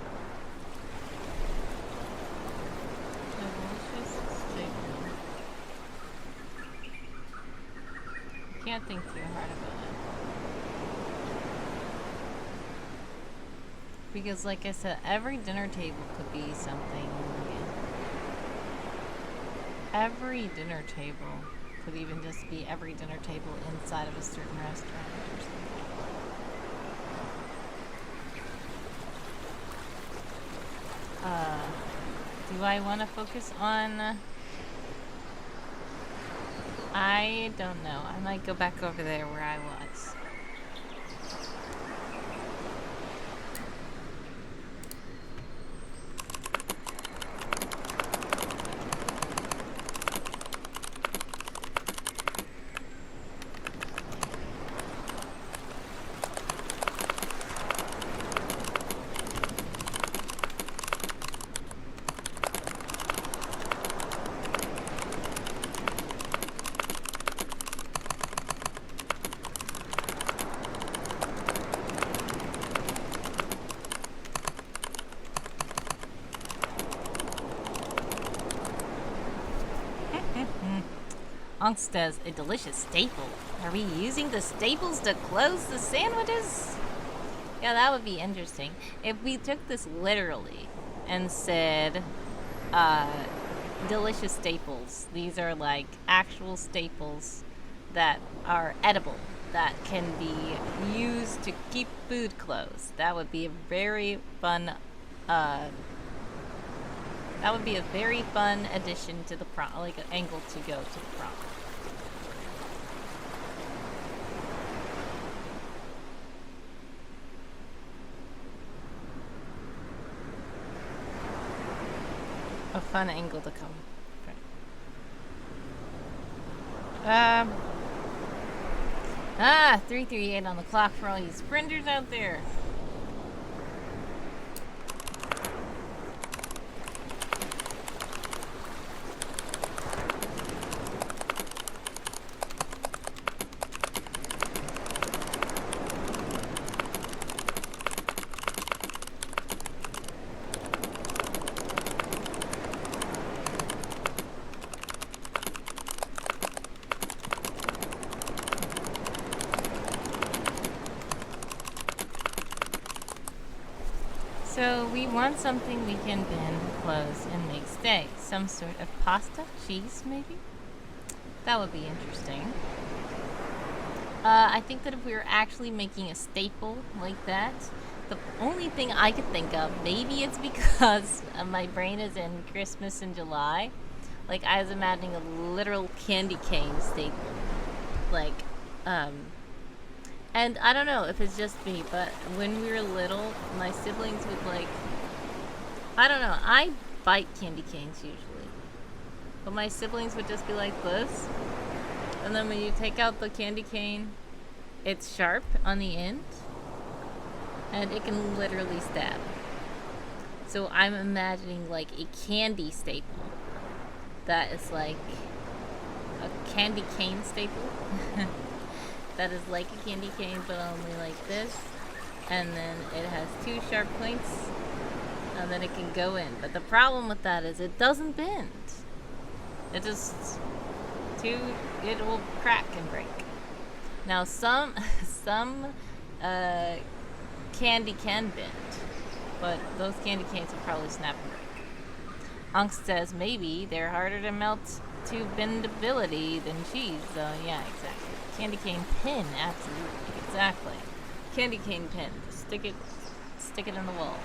Delicious staple. Can't think too hard about it. Because like I said, every dinner table could be something. Every dinner table could even just be every dinner table inside of a certain restaurant or something. Do I want to focus on... I don't know. I might go back over there where I was. Says a delicious staple. Are we using the staples to close the sandwiches? Yeah, that would be interesting. If we took this literally and said, delicious staples. These are like actual staples that are edible, that can be used to keep food closed. That would be a very fun, addition to the prompt, like an angle to go to the prompt. A fun angle to come. Okay. 3:38 on the clock for all you sprinters out there. So we want something we can then close and make stay. Some sort of pasta, cheese maybe? That would be interesting. I think that if we were actually making a staple like that, the only thing I could think of, maybe it's because my brain is in Christmas in July. Like I was imagining a literal candy cane staple. Like, and I don't know if it's just me, but when we were little, my siblings would like... I don't know, I bite candy canes usually. But my siblings would just be like this. And then when you take out the candy cane, it's sharp on the end. And it can literally stab. So I'm imagining like a candy staple. That is like a candy cane staple. That is like a candy cane, but only like this. And then it has two sharp points, and then it can go in. But the problem with that is it doesn't bend. It just, it will crack and break. Now some candy can bend, but those candy canes will probably snap and break. Angst says maybe they're harder to melt to bendability than cheese. So yeah, exactly. Candy cane pin, absolutely, exactly. Candy cane pin, stick it in the wall.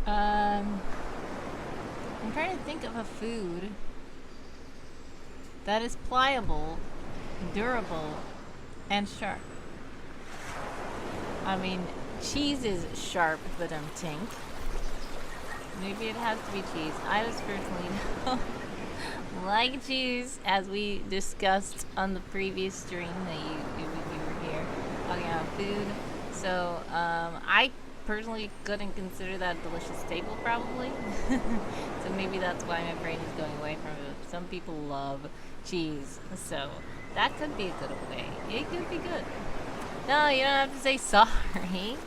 I'm trying to think of a food that is pliable, durable, and sharp. I mean, cheese is sharp, but I'm tink. Maybe it has to be cheese. I just personally don't like cheese, as we discussed on the previous stream that you were here talking about food. So I personally couldn't consider that a delicious staple, probably. So maybe that's why my brain is going away from it. Some people love cheese, so that could be a good way. It could be good. No, you don't have to say sorry.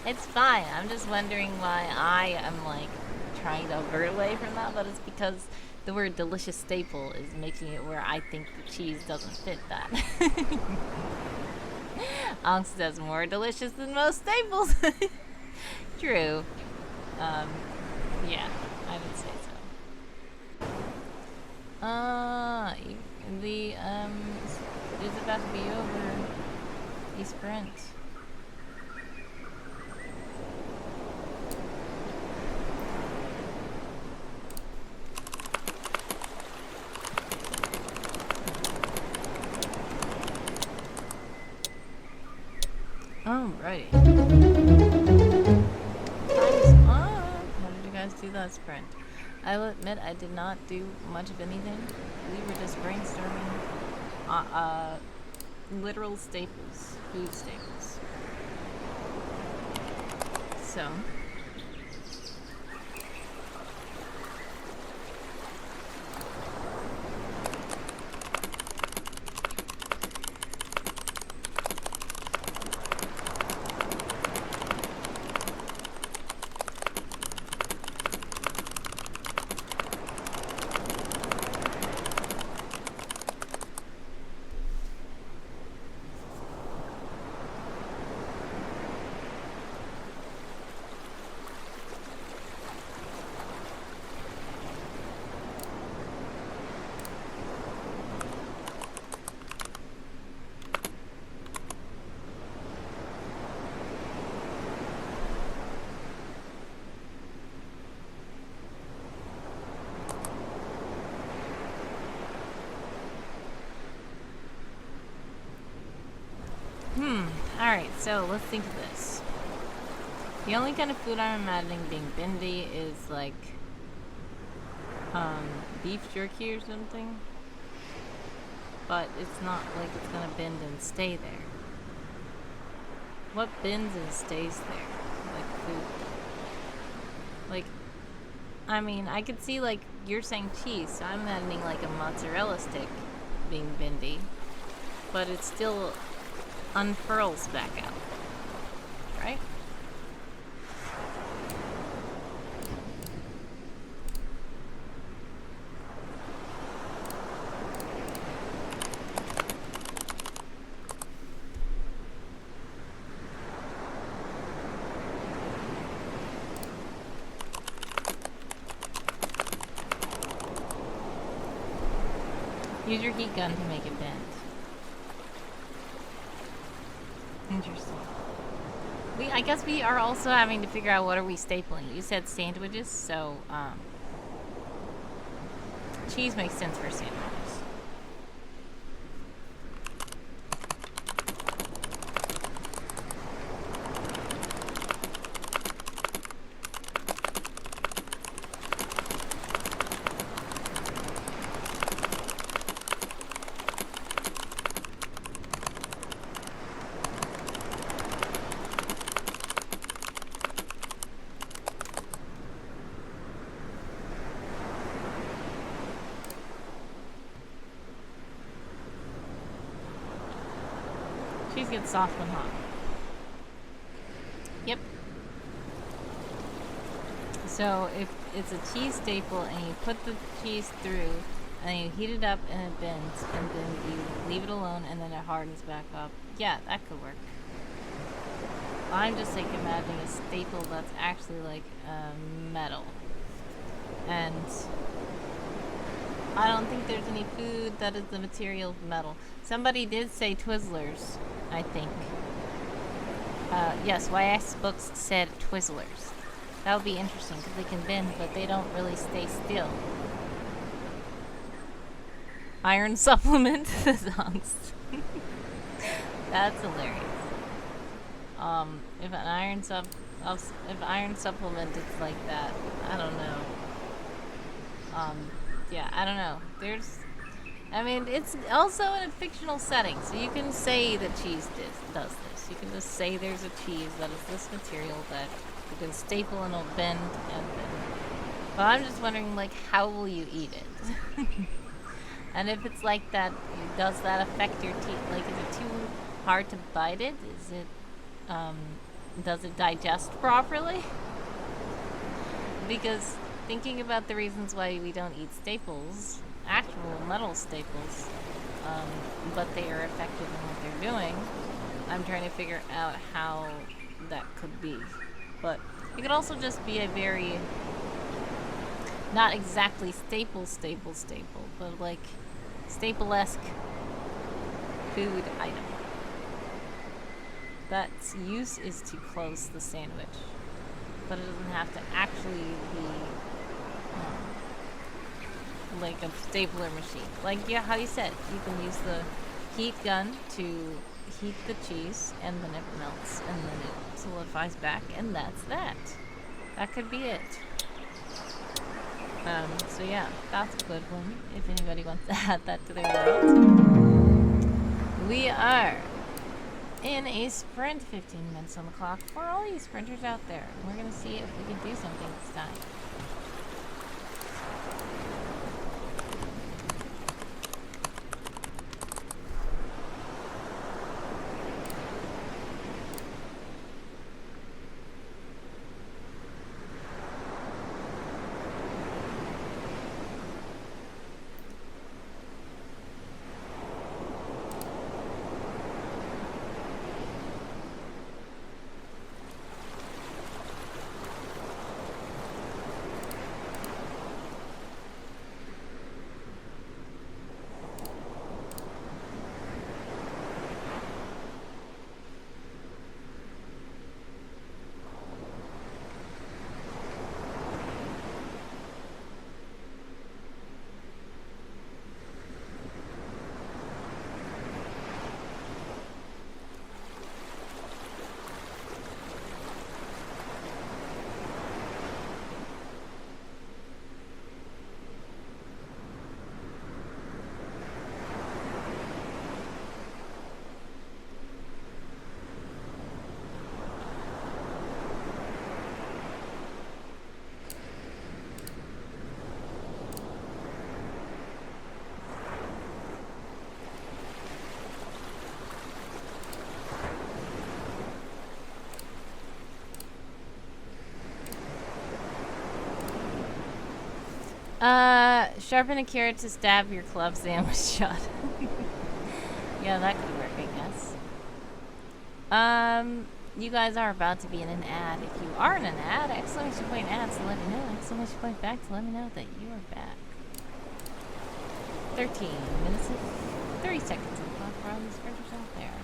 It's fine. I'm just wondering why I am, like, trying to avert away from that, but it's because the word delicious staple is making it where I think the cheese doesn't fit that. Angst is more delicious than most staples. True. Yeah, I would say so. It's about to be over. The sprint. Alrighty. Time's up. How did you guys do that sprint? I will admit I did not do much of anything. We were just brainstorming literal staples, food staples. So alright, so let's think of this. The only kind of food I'm imagining being bendy is like beef jerky or something. But it's not like it's gonna bend and stay there. What bends and stays there? Like food. Like, I mean, I could see, like, you're saying cheese, so I'm imagining like a mozzarella stick being bendy. But it still unfurls back out. Right? Use your heat gun to make it bend. Interesting. I guess we are also having to figure out what are we stapling. You said sandwiches, so cheese makes sense for sandwiches. Cheese gets soft when hot. Yep. So if it's a cheese staple and you put the cheese through and you heat it up and it bends and then you leave it alone and then it hardens back up, yeah, that could work. I'm just like imagining a staple that's actually like metal. And I don't think there's any food that is the material of metal. Somebody did say Twizzlers, I think. Yes, YS Books said Twizzlers. That would be interesting because they can bend, but they don't really stay still. Iron supplement, says Angst. That's hilarious. If iron supplement is like that, I don't know. Yeah, I don't know. I mean, it's also in a fictional setting, so you can say that cheese does this. You can just say there's a cheese that is this material that you can staple and it'll bend and bend. But I'm just wondering, like, how will you eat it? And if it's like that, does that affect your teeth? Like, is it too hard to bite it? Is it, does it digest properly? Because thinking about the reasons why we don't eat staples, actual metal staples, but they are effective in what they're doing, I'm trying to figure out how that could be. But it could also just be a very, not exactly staple, but like staple-esque food item. That's use is to close the sandwich, but it doesn't have to actually be like a stapler machine. Like, yeah, how you said, you can use the heat gun to heat the cheese, and then it melts, and then it solidifies back, and that's that. That could be it. So yeah, that's a good one, if anybody wants to add that to their world. We are in a sprint, 15 minutes on the clock for all you sprinters out there. We're gonna see if we can do something this time. Sharpen a carrot to stab your club sandwich shot. Yeah, that could work, I guess. You guys are about to be in an ad. If you are in an ad, exclamation point ad to let me know. Exclamation point back to let me know that you are back. 13 minutes and 30 seconds on the clock for all these sprinters out there.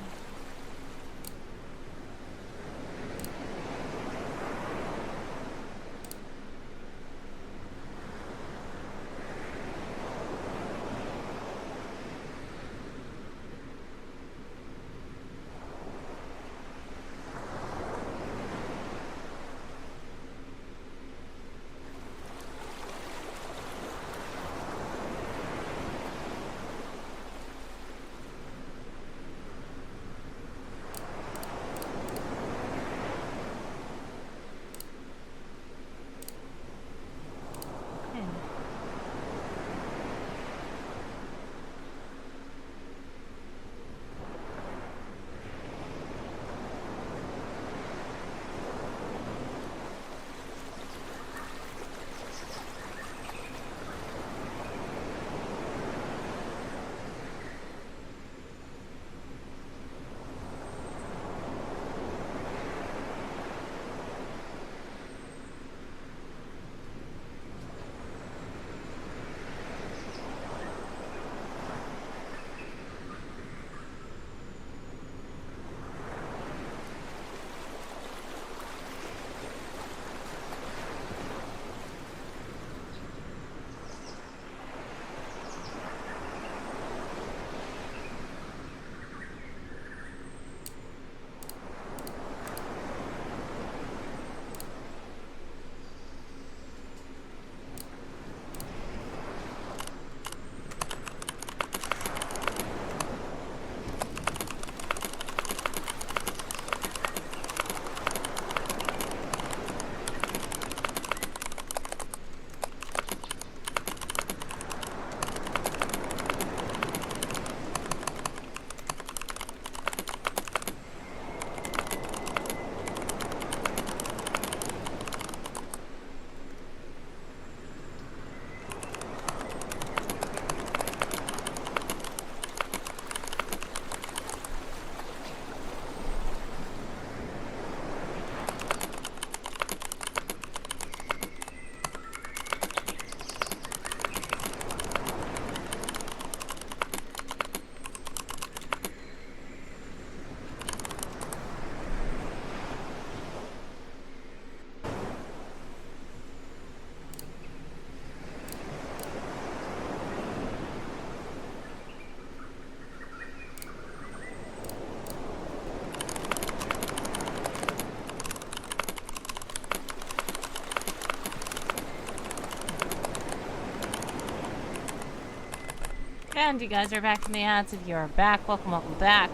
And you guys are back from the ads. If you are back, welcome back.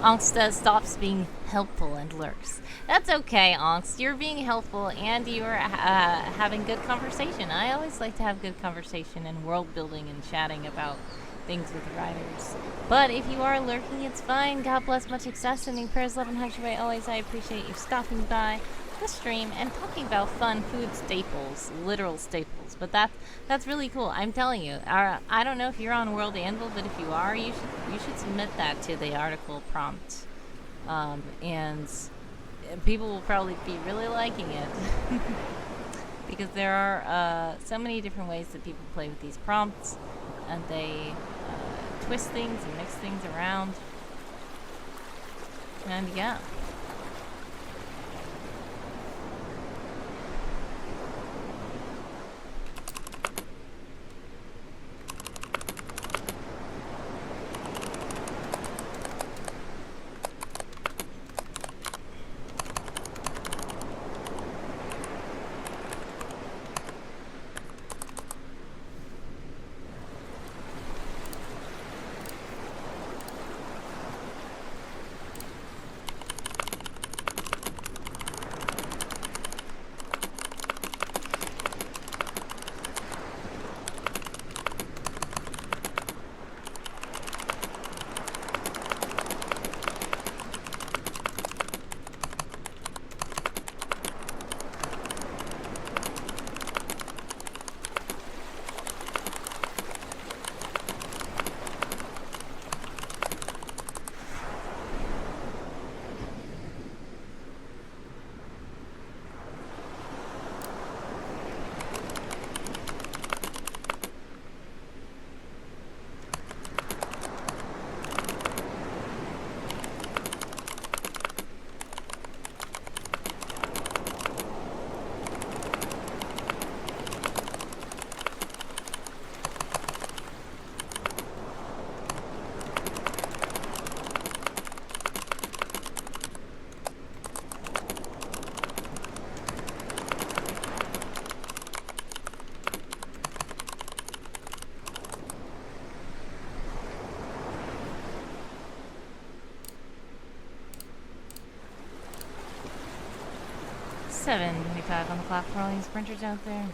Angst stops being helpful and lurks. That's okay, Angst. You're being helpful and you're having good conversation. I always like to have good conversation and world building and chatting about things with riders. But if you are lurking, it's fine. God bless, much success, sending prayers, love, and hugs your way. Always, I appreciate you stopping by the stream and talking about fun food staples, literal staples. But that's really cool. I'm telling you. I don't know if you're on World Anvil, but if you are, you should submit that to the article prompt, and people will probably be really liking it because there are so many different ways that people play with these prompts, and they twist things and mix things around, and yeah. $7:25 on the clock for all you sprinters out there.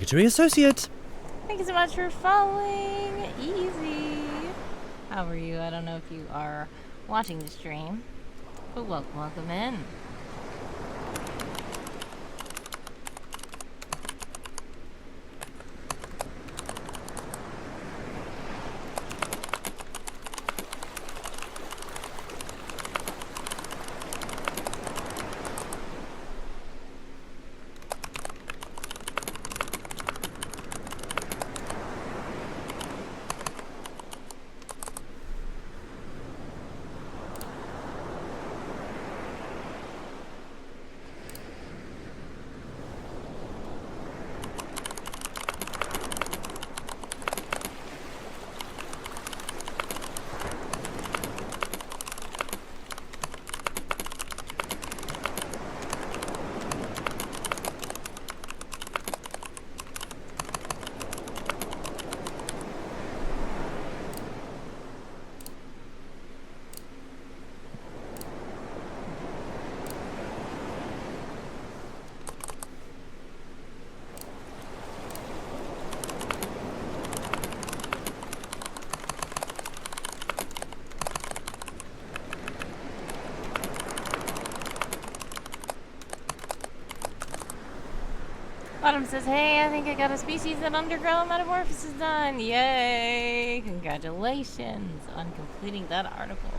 Obligatory associate. Thank you so much for following. Easy. How are you? I don't know if you are watching the stream, but welcome in. Autumn says, hey, I think I got a species that underground metamorphosis done. Yay! Congratulations on completing that article.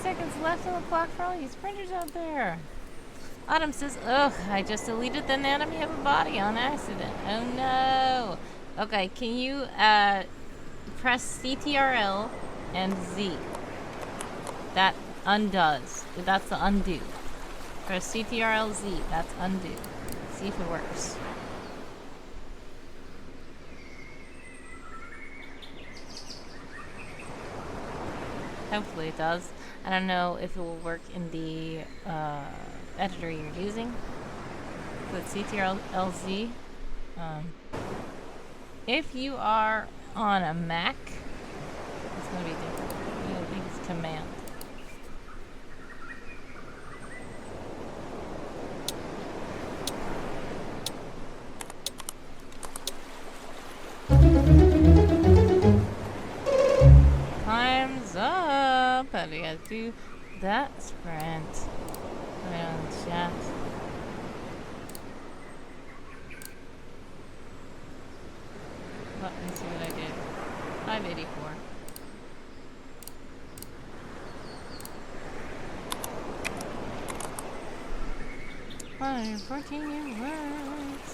Seconds left on the clock for all you sprinters out there. Autumn says, ugh, I just deleted the anatomy of a body on accident. Oh no. Okay, can you press CTRL and Z? That undoes. That's the undo. Press CTRL Z. That's undo. See if it works. Hopefully it does. I don't know if it will work in the editor you're using. Put CTRL-Z. If you are on a Mac, it's going to be different. I think it's Command. Time's up. How do you guys do that sprint? Put it on the chat. Let me see what I did. 584. Fire 14 words.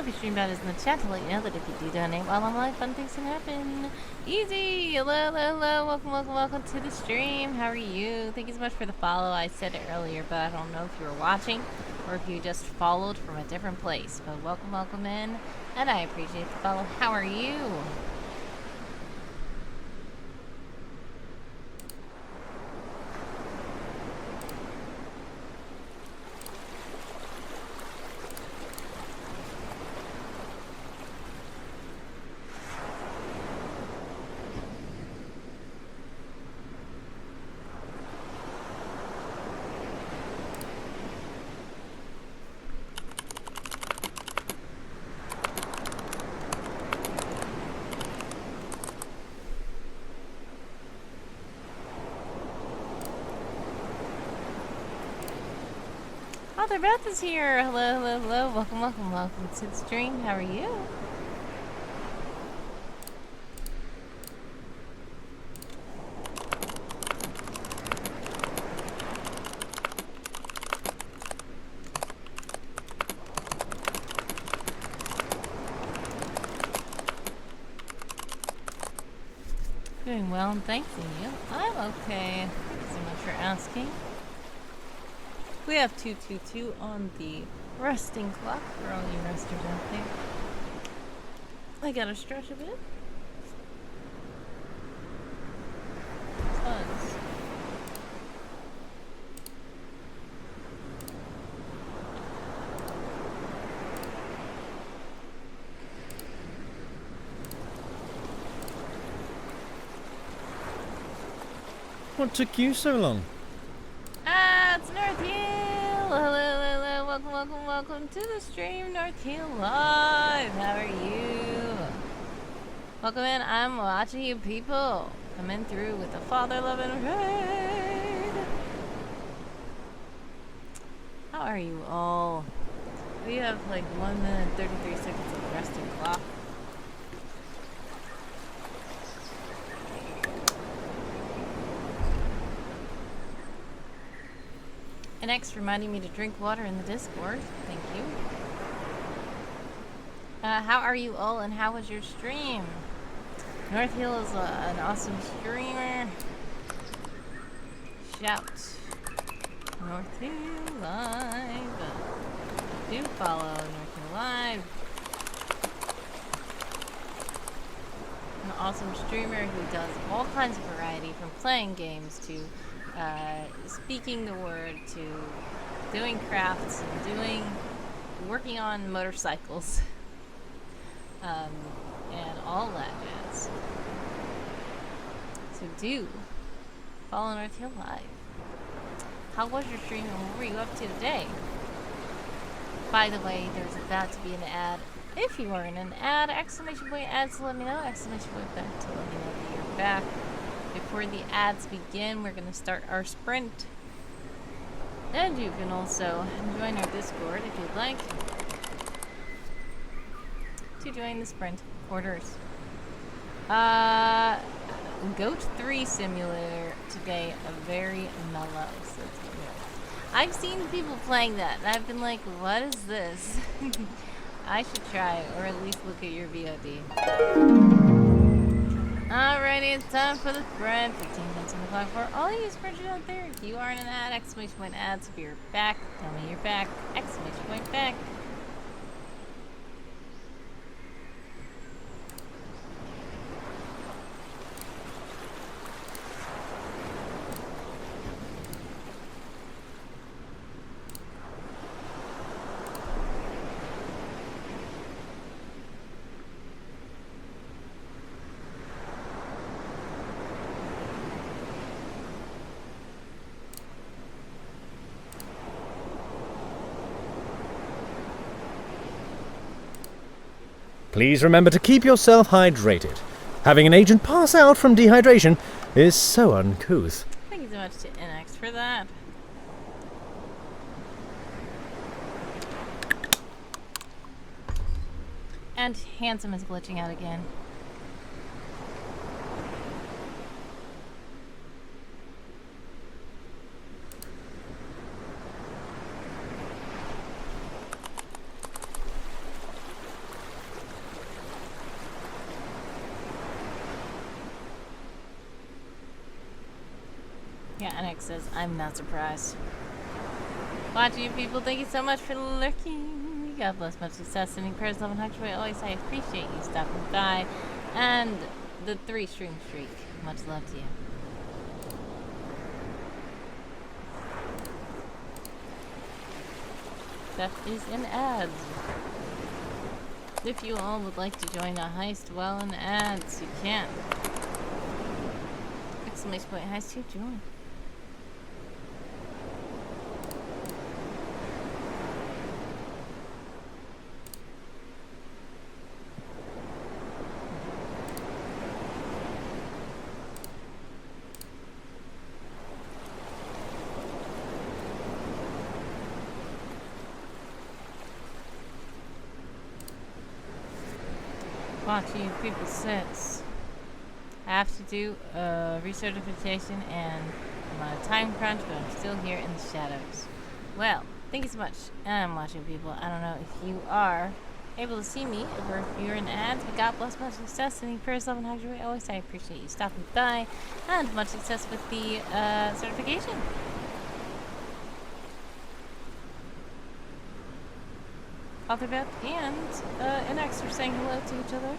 Trophy stream bot is in the chat to let you know that if you do donate while I'm live, fun things can happen. Easy! Hello, hello, hello. Welcome, welcome, welcome to the stream. How are you? Thank you so much for the follow. I said it earlier, but I don't know if you were watching or if you just followed from a different place. But welcome, welcome in. And I appreciate the follow. How are you? Father Beth is here. Hello, hello, hello. Welcome, welcome, welcome to the stream. How are you? Doing well, and thanks to you. I'm okay. Thank you so much for asking. We have 222 on the resting clock for all you resters out there. I gotta stretch a bit. Tons. What took you so long? It's North Hill! Hello, hello, hello. Welcome, welcome, welcome to the stream, North Hill Live. How are you? Welcome in. I'm watching you people coming through with the Father Loving Raid. How are you all? We have like 1 minute and 33 seconds of resting clock. And X reminding me to drink water in the Discord. Thank you. How are you all and how was your stream? North Hill is an awesome streamer. Shout. North Hill Live. Do follow North Hill Live. An awesome streamer who does all kinds of variety, from playing games to speaking the word to doing crafts and working on motorcycles and all that jazz. So do follow North Hill Live. How was your stream and what were you up to today? By the way, there's about to be an ad. If you are in an ad, exclamation point ads to let me know, exclamation point back to let me know that you're back. Before the ads begin, we're going to start our sprint. And you can also join our Discord if you'd like to join the sprint orders. Goat 3 Simulator today, a very mellow. So it's good. I've seen people playing that, and I've been like, what is this? I should try it, or at least look at your VOD. Alrighty, it's time for the sprint. 15 minutes on the clock for all you sprinters out there. If you are in an ad, exclamation point ads. If you're back, tell me you're back. Exclamation point back. Please remember to keep yourself hydrated. Having an agent pass out from dehydration is so uncouth. Thank you so much to NX for that. And Handsome is glitching out again. NX says, I'm not surprised. Watching you people, thank you so much for lurking. God bless, much success, sending prayers, love, and hugs your way. Always, I appreciate you stopping by. And the 3 stream streak. Much love to you. That is in ads. If you all would like to join a heist while in ads, you can. Exclamation point heist to join. Watching you people since I have to do a recertification and I'm on a time crunch, but I'm still here in the shadows. Well, thank you so much. I'm watching people. I don't know if you are able to see me or if you're in ads, but God bless, much success, and prayers, love, and hugs your way. Always, I appreciate you stopping by, and much success with the certification. Author Beth and NX are saying hello to each other.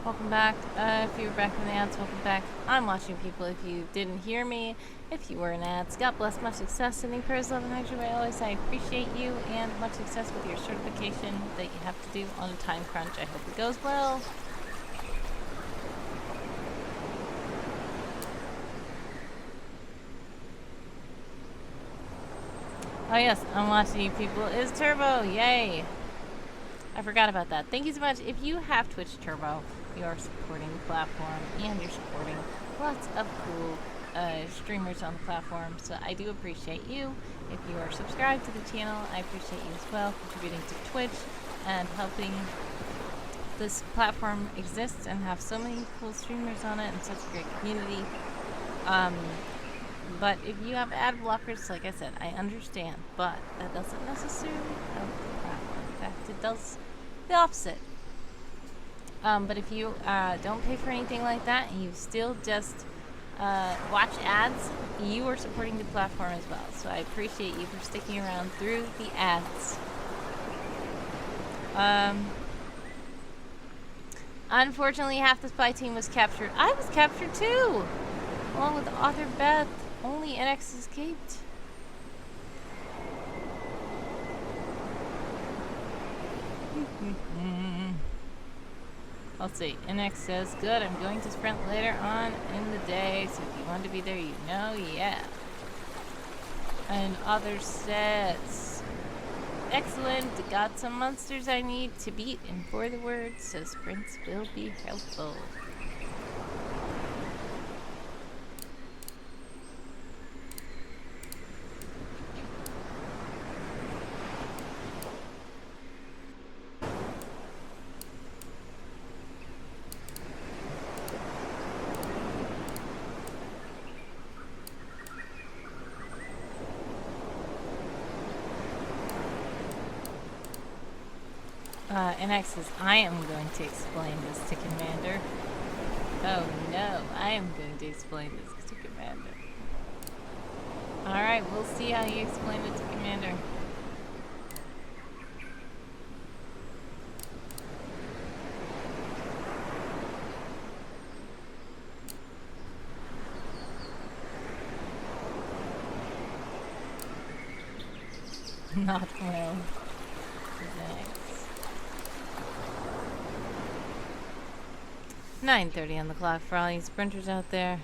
Welcome back. If you were back from the ads, welcome back. I'm watching people. If you didn't hear me, if you were in ads, God bless, much success, sending prayers, love, and hugs your way. Always, I appreciate you, and much success with your certification that you have to do on a time crunch. I hope it goes well. Oh yes, I'm watching you people. Is Turbo, yay! I forgot about that. Thank you so much. If you have Twitch Turbo, you are supporting the platform and you're supporting lots of cool streamers on the platform. So I do appreciate you. If you are subscribed to the channel, I appreciate you as well, contributing to Twitch and helping this platform exist and have so many cool streamers on it and such a great community. But if you have ad blockers, like I said, I understand, but that doesn't necessarily help the platform. In fact, it does the opposite. But if you don't pay for anything like that and you still just watch ads, you are supporting the platform as well. So I appreciate you for sticking around through the ads. Unfortunately, half the spy team was captured. I was captured too, along with author Beth. Only NX escaped. Let's see. NX says, good, I'm going to sprint later on in the day, so if you want to be there, you know, yeah. And author says, excellent, got some monsters I need to beat in for the word, so sprints will be helpful. NX says, I am going to explain this to Commander. Oh no, I am going to explain this to Commander. Alright, we'll see how you explain it to Commander. Not well. Next. 9:30 on the clock for all you sprinters out there.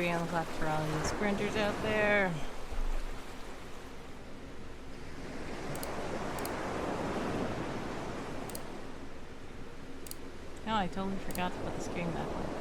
3 on the clock for all you sprinters out there. No, I totally forgot to put the screen back on.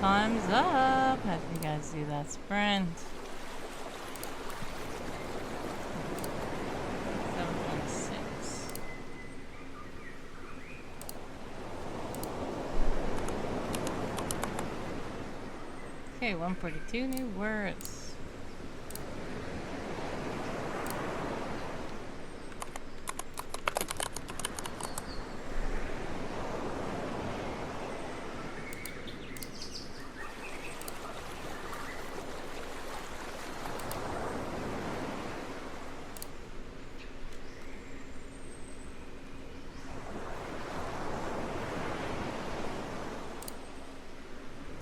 Time's up. How do you guys do that sprint? 7.6. Okay, 142 new words.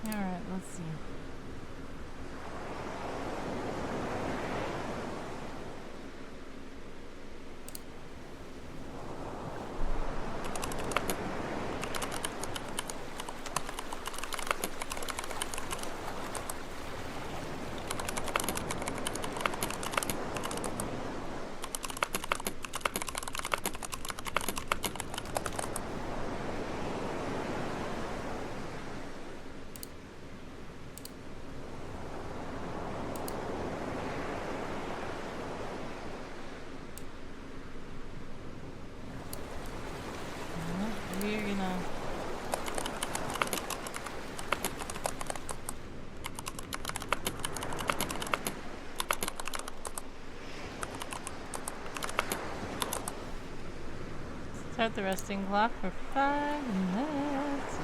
Alright, let's see. We're gonna start the resting clock for 5 minutes.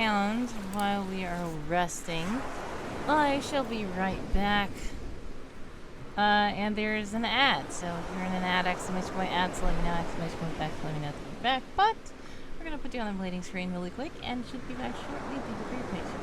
around while we are resting. I shall be right back. And there's an ad, so if you're in an ad, exclamation point ad, so let me know, exclamation point back, let me know that you're back. But we're gonna put you on the waiting screen really quick and should be back shortly. Thank you for your patience.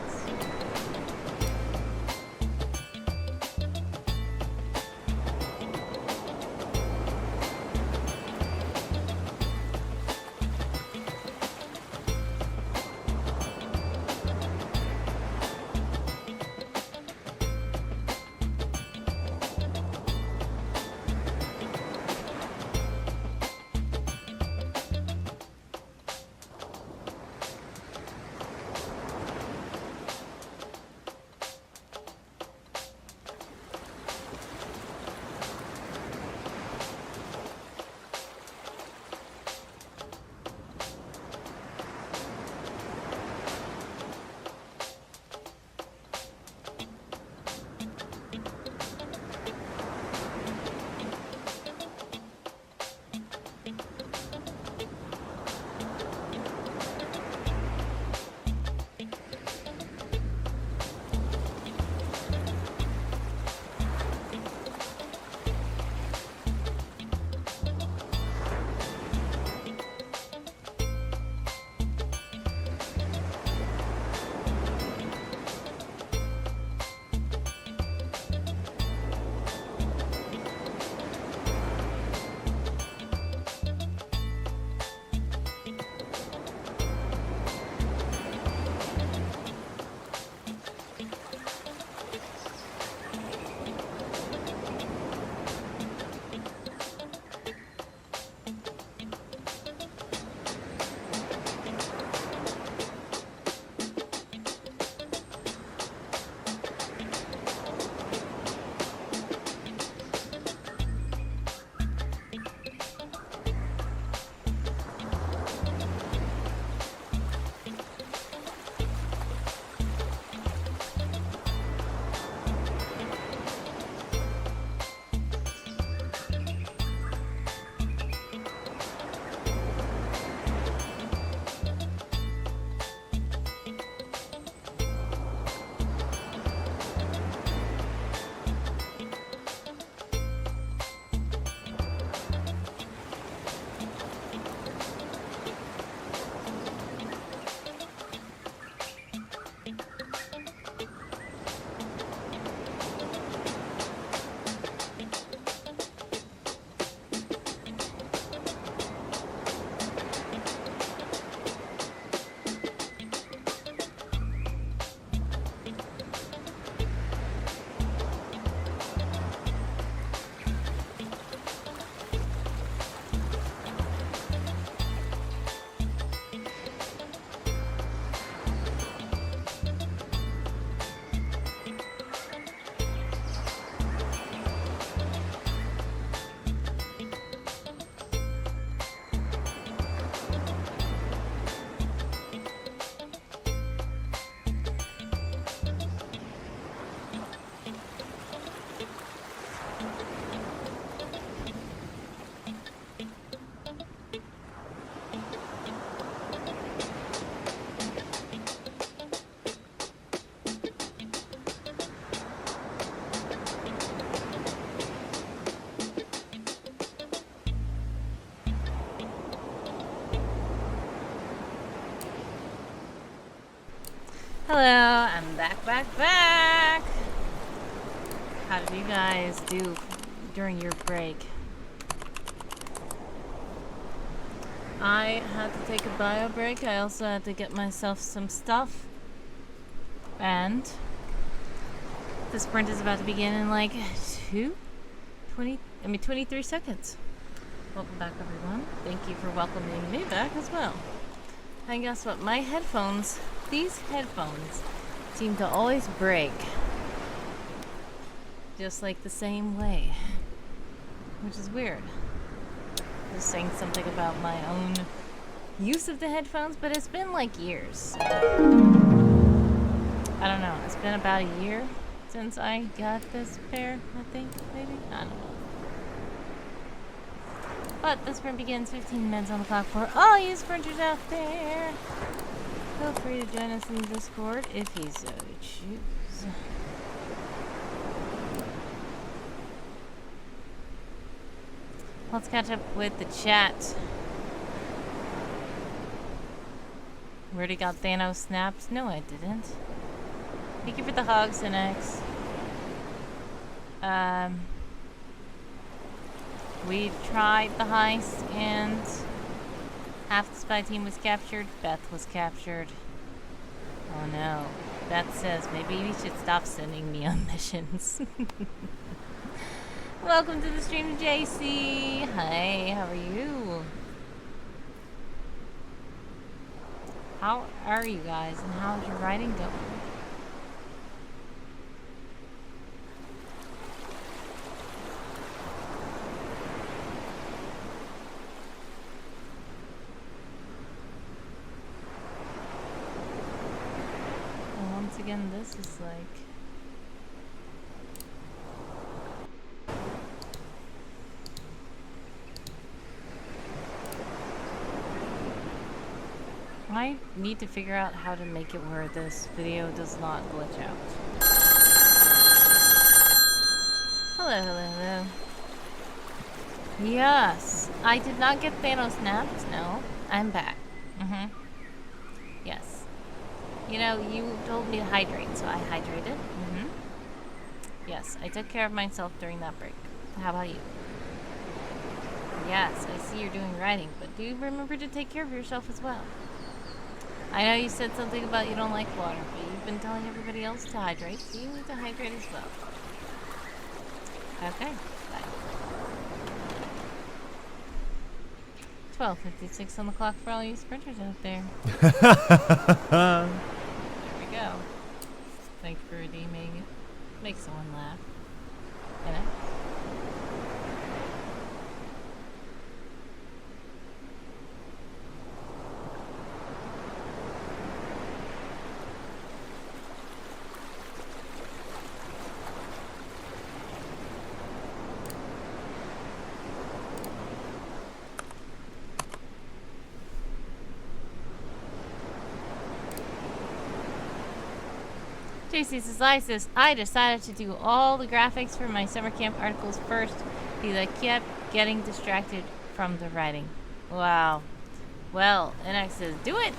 Hello, I'm back. How did you guys do during your break? I had to take a bio break. I also had to get myself some stuff. And the sprint is about to begin in like 23 seconds. Welcome back, everyone. Thank you for welcoming me back as well. And guess what? My headphones, these headphones, seem to always break. Just like the same way. Which is weird. Just saying something about my own use of the headphones, but it's been like years. So I don't know. It's been about a year since I got this pair, I think, maybe? I don't know. But the sprint begins 15 minutes on the clock for all you sprinters out there. Feel free to join us in Discord if you so choose. Let's catch up with the chat. Already got Thanos snaps? No, I didn't. Thank you for the hugs, NX. We tried the heist and half the spy team was captured. Beth was captured. Oh no. Beth says maybe we should stop sending me on missions. Welcome to the stream, JC. Hi, how are you? How are you guys and how's your writing going? And once again, this is like... I need to figure out how to make it where this video does not glitch out. Hello, hello, hello. Yes, I did not get Thanos snapped. No, I'm back. Yes. You know, you told me to hydrate, so I hydrated. Yes, I took care of myself during that break. How about you? Yes, I see you're doing writing, but do remember to take care of yourself as well. I know you said something about you don't like water, but you've been telling everybody else to hydrate, so you need to hydrate as well. Okay, bye. 12:56 on the clock for all you sprinters out there. There we go. Thanks for redeeming it. Make someone laugh. You know? JC says, I decided to do all the graphics for my summer camp articles first because I kept getting distracted from the writing. Wow. Well, NX says, do it!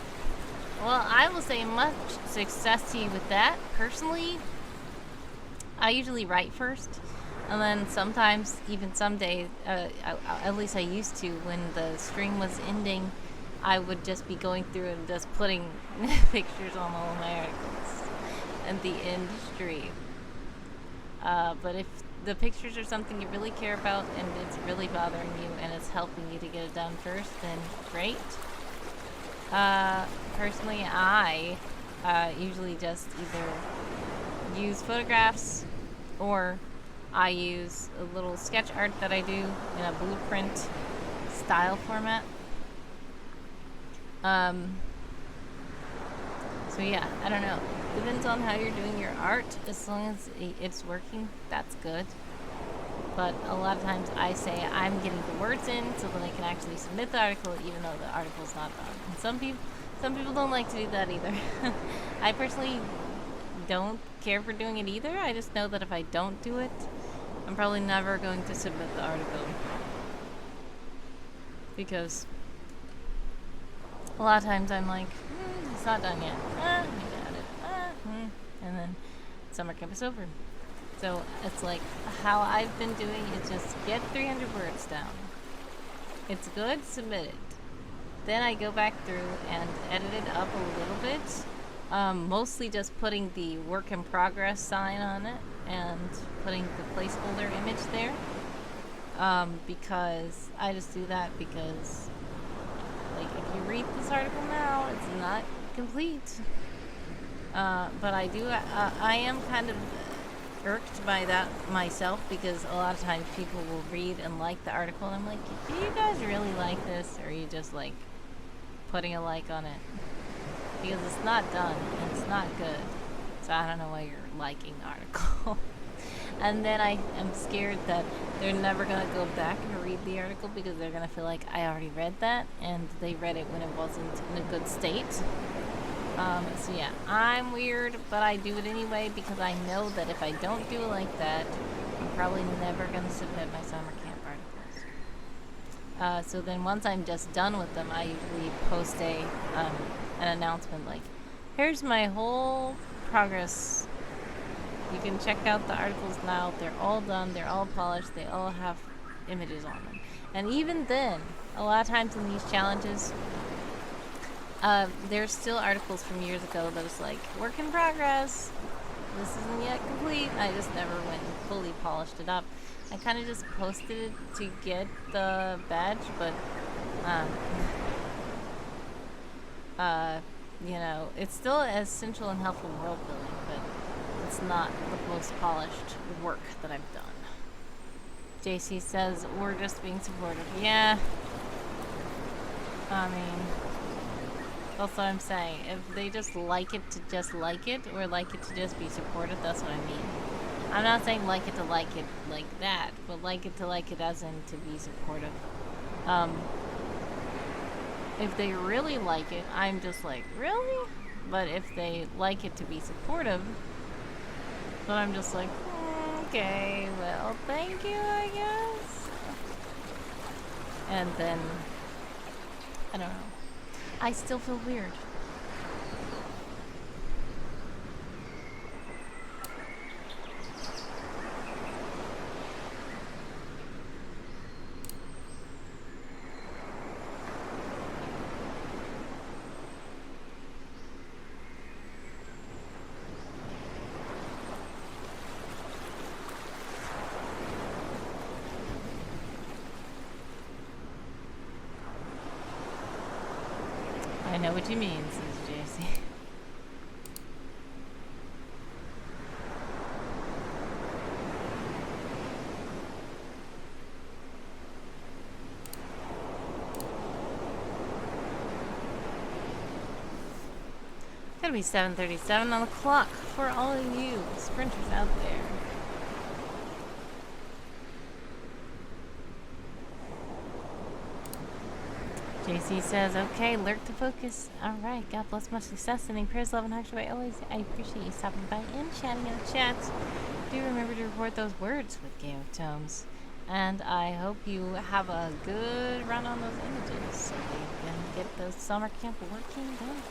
Well, I will say much success to you with that. Personally, I usually write first. And then sometimes, even some days, at least I used to, when the stream was ending, I would just be going through and just putting pictures on all of my articles. And the end stream. But if the pictures are something you really care about and it's really bothering you and it's helping you to get it done first, then great. Personally, I usually just either use photographs or I use a little sketch art that I do in a blueprint style format. So yeah, I don't know. Depends on how you're doing your art. As long as it's working, that's good. But a lot of times I say I'm getting the words in so that I can actually submit the article even though the article's not done. And some people don't like to do that either. I personally don't care for doing it either. I just know that if I don't do it, I'm probably never going to submit the article. Because a lot of times I'm like, it's not done yet. I got it. And then summer camp is over. So it's like how I've been doing is just get 300 words down. It's good, submit it. Then I go back through and edit it up a little bit. Mostly just putting the work in progress sign on it and putting the placeholder image there. Because I just do that because like if you read this article now, it's not complete. But I am kind of irked by that myself because a lot of times people will read and like the article and I'm like, do you guys really like this? Or are you just like putting a like on it? Because it's not done and it's not good. So I don't know why you're liking the article. And then I am scared that they're never going to go back and read the article because they're going to feel like I already read that and they read it when it wasn't in a good state. So yeah, I'm weird, but I do it anyway because I know that if I don't do it like that, I'm probably never going to submit my summer camp articles. So then once I'm just done with them, I usually post an announcement like, here's my whole progress. You can check out the articles now. They're all done. They're all polished. They all have images on them. And even then, a lot of times in these challenges, there's still articles from years ago that was like, work in progress. This isn't yet complete. I just never went and fully polished it up. I kind of just posted it to get the badge, but, you know, it's still essential and helpful world building, but it's not the most polished work that I've done. JC says, we're just being supportive. Yeah. I mean, that's what I'm saying. If they just like it to just like it, or like it to just be supportive, that's what I mean. I'm not saying like it to like it like that, but like it to like it as in to be supportive. If they really like it, I'm just like, really? But if they like it to be supportive, then I'm just like, okay, well, thank you, I guess. And then, I don't know. I still feel weird. I know what you mean, says JC. Gotta be 7:37 on the clock for all of you sprinters out there. JC says, okay, lurk to focus. Alright, God bless, much success, sending prayers, love, and action by always. I appreciate you stopping by and chatting in the chats. Do remember to report those words with Game of Tomes. And I hope you have a good run on those images so we can get the summer camp working done.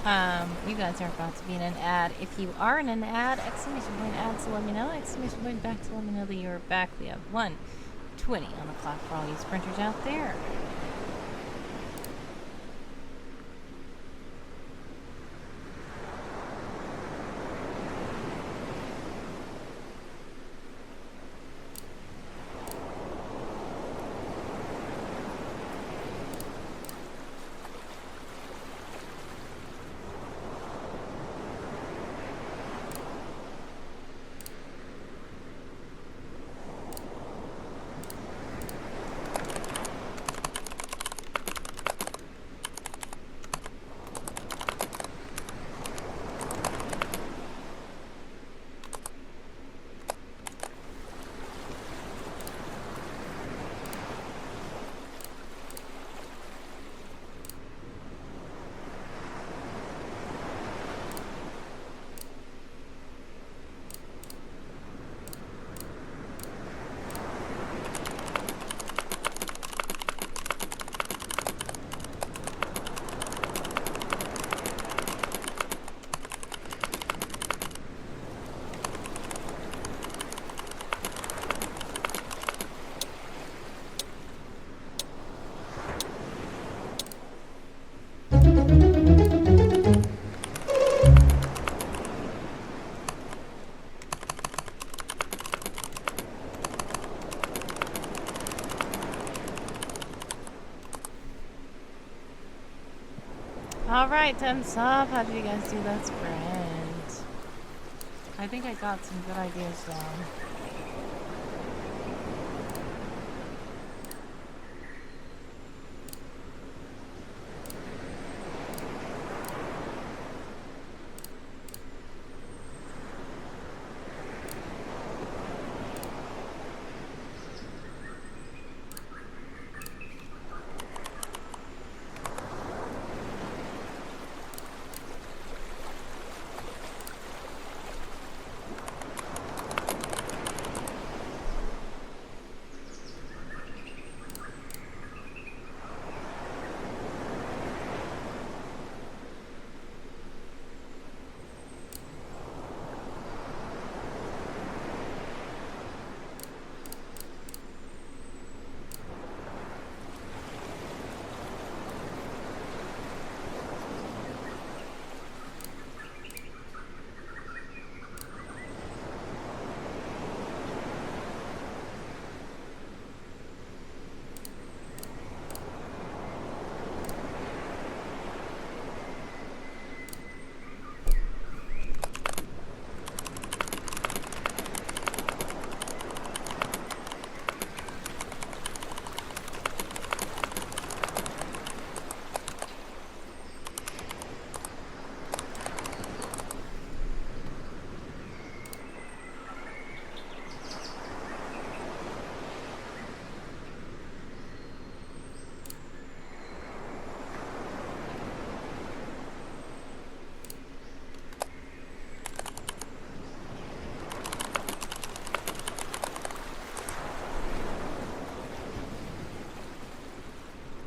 You guys are about to be in an ad. If you are in an ad, exclamation point ad to let me know. Exclamation point back to let me know that you're back. We have 1:20 on the clock for all you sprinters out there. Alright, time's up. How did you guys do that sprint? I think I got some good ideas down.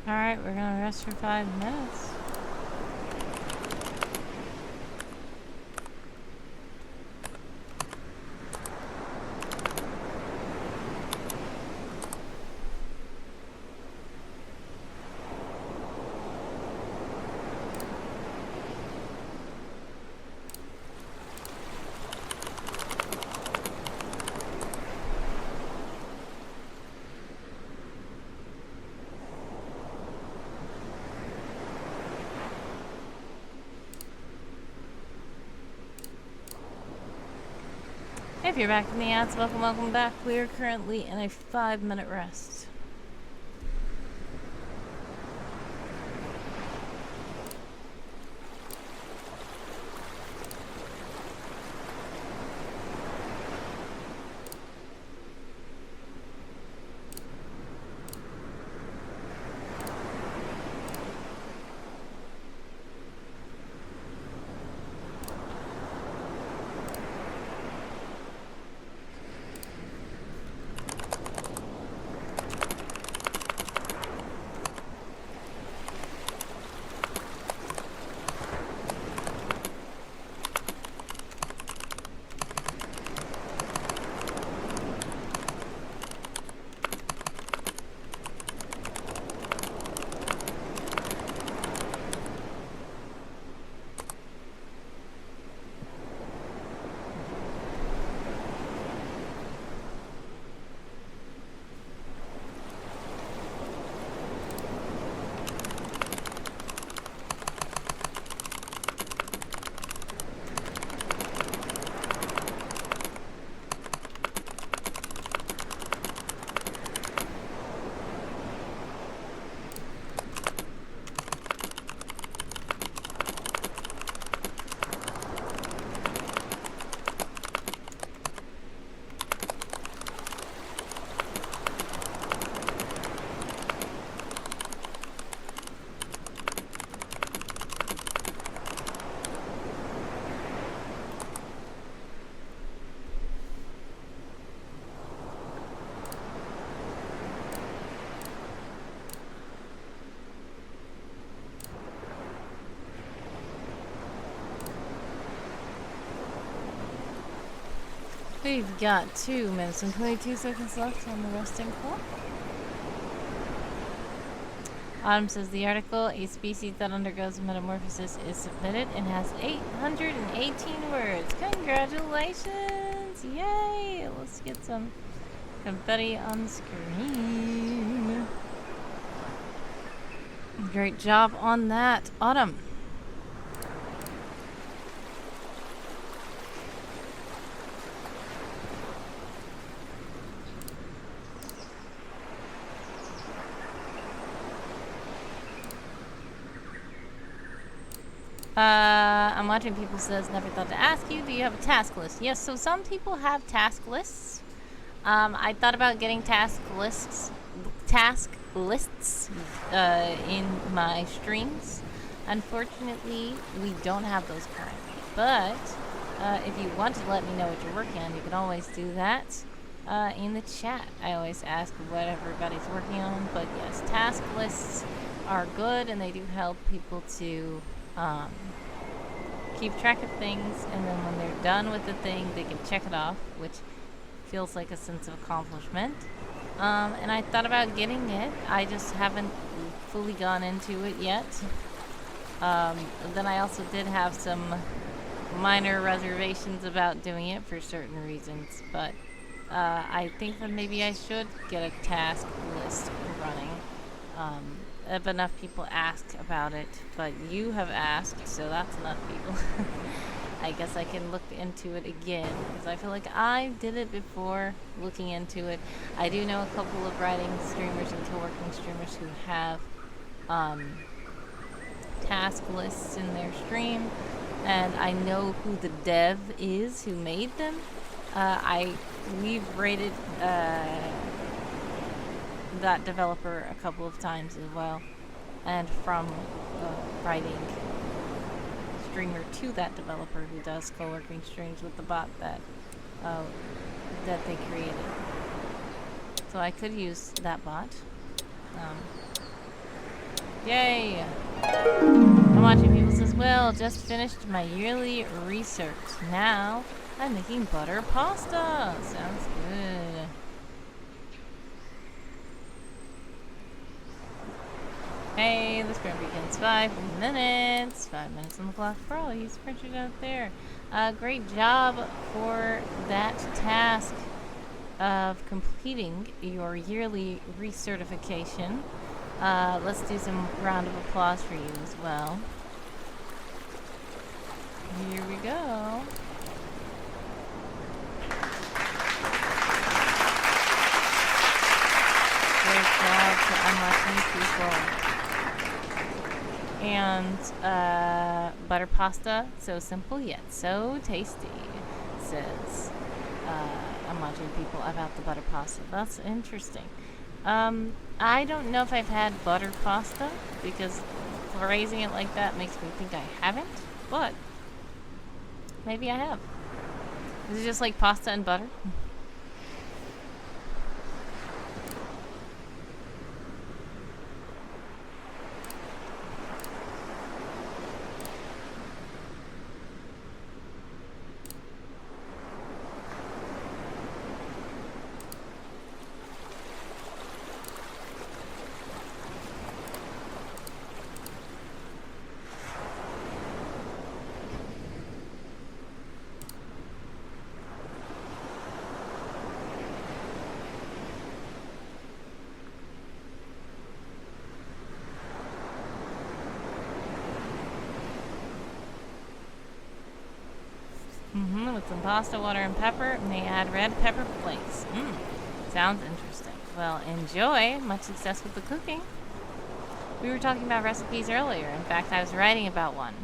Alright, we're gonna rest for 5 minutes. If you're back from the ads, welcome back. We are currently in a 5-minute rest. We've got 2 minutes and 22 seconds left on the resting clock. Autumn says the article, a species that undergoes metamorphosis, is submitted and has 818 words. Congratulations! Yay! Let's get some confetti on the screen. Great job on that, Autumn. I'm watching people says, never thought to ask you, do you have a task list? Yes, so some people have task lists. I thought about getting task lists in my streams. Unfortunately, we don't have those currently. But if you want to let me know what you're working on, you can always do that in the chat. I always ask what everybody's working on. But yes, task lists are good, and they do help people to keep track of things, and then when they're done with the thing, they can check it off, which feels like a sense of accomplishment. And I thought about getting it. I just haven't fully gone into it yet. Then I also did have some minor reservations about doing it for certain reasons, but I think that maybe I should get a task list running. If enough people ask about it, but you have asked, so that's enough people. I guess I can look into it again, because I feel like I did it before looking into it. I do know a couple of writing streamers and co-working streamers who have task lists in their stream, and I know who the dev is who made them. We've rated that developer a couple of times as well, and from writing streamer to that developer who does co-working streams with the bot that they created. So I could use that bot. Yay! I'm watching people says, well, just finished my yearly research. Now I'm making butter pasta. Sounds good. Hey, the sprint begins 5 minutes. 5 minutes on the clock for all you sprinters out there. Great job for that task of completing your yearly recertification. Let's do some round of applause for you as well. Here we go. Great job to unlocking people. And butter pasta, so simple yet so tasty, says I'm watching people about the butter pasta. That's interesting. I don't know if I've had butter pasta, because phrasing it like that makes me think I haven't, but maybe I have. Is it just like pasta and butter? With some pasta, water, and pepper, and they add red pepper flakes. Sounds interesting. Well, enjoy. Much success with the cooking. We were talking about recipes earlier. In fact, I was writing about one.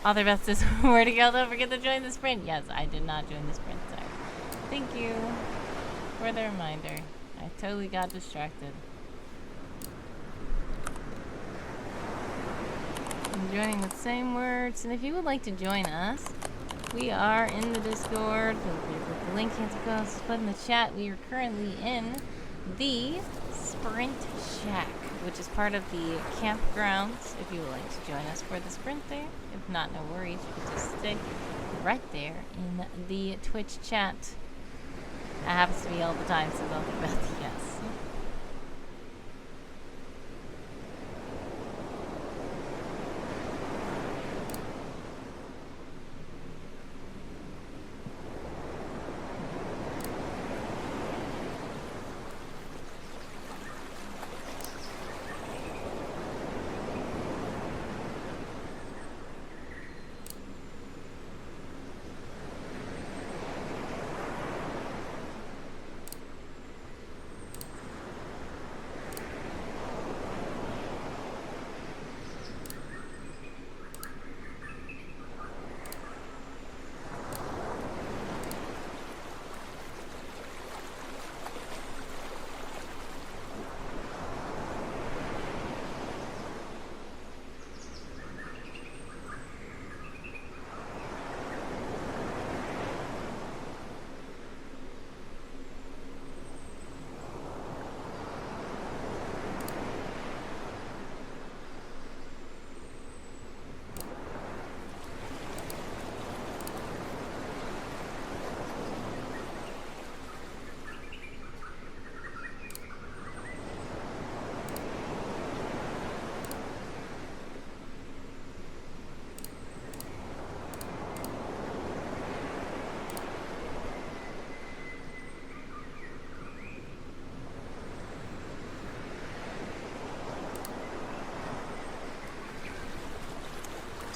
All the best is where to go. Don't forget to join the sprint. Yes, I did not join the sprint. Sorry. Thank you for the reminder. I totally got distracted. I'm joining with same words. And if you would like to join us, we are in the Discord. Feel free to click the link to put in the chat. We are currently in the Sprint Shack, which is part of the campgrounds. If you would like to join us for the sprint there. If not, no worries. You can just stay right there in the Twitch chat. That happens to me all the time, so don't think about the yes.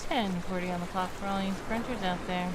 10:40 on the clock for all you sprinters out there.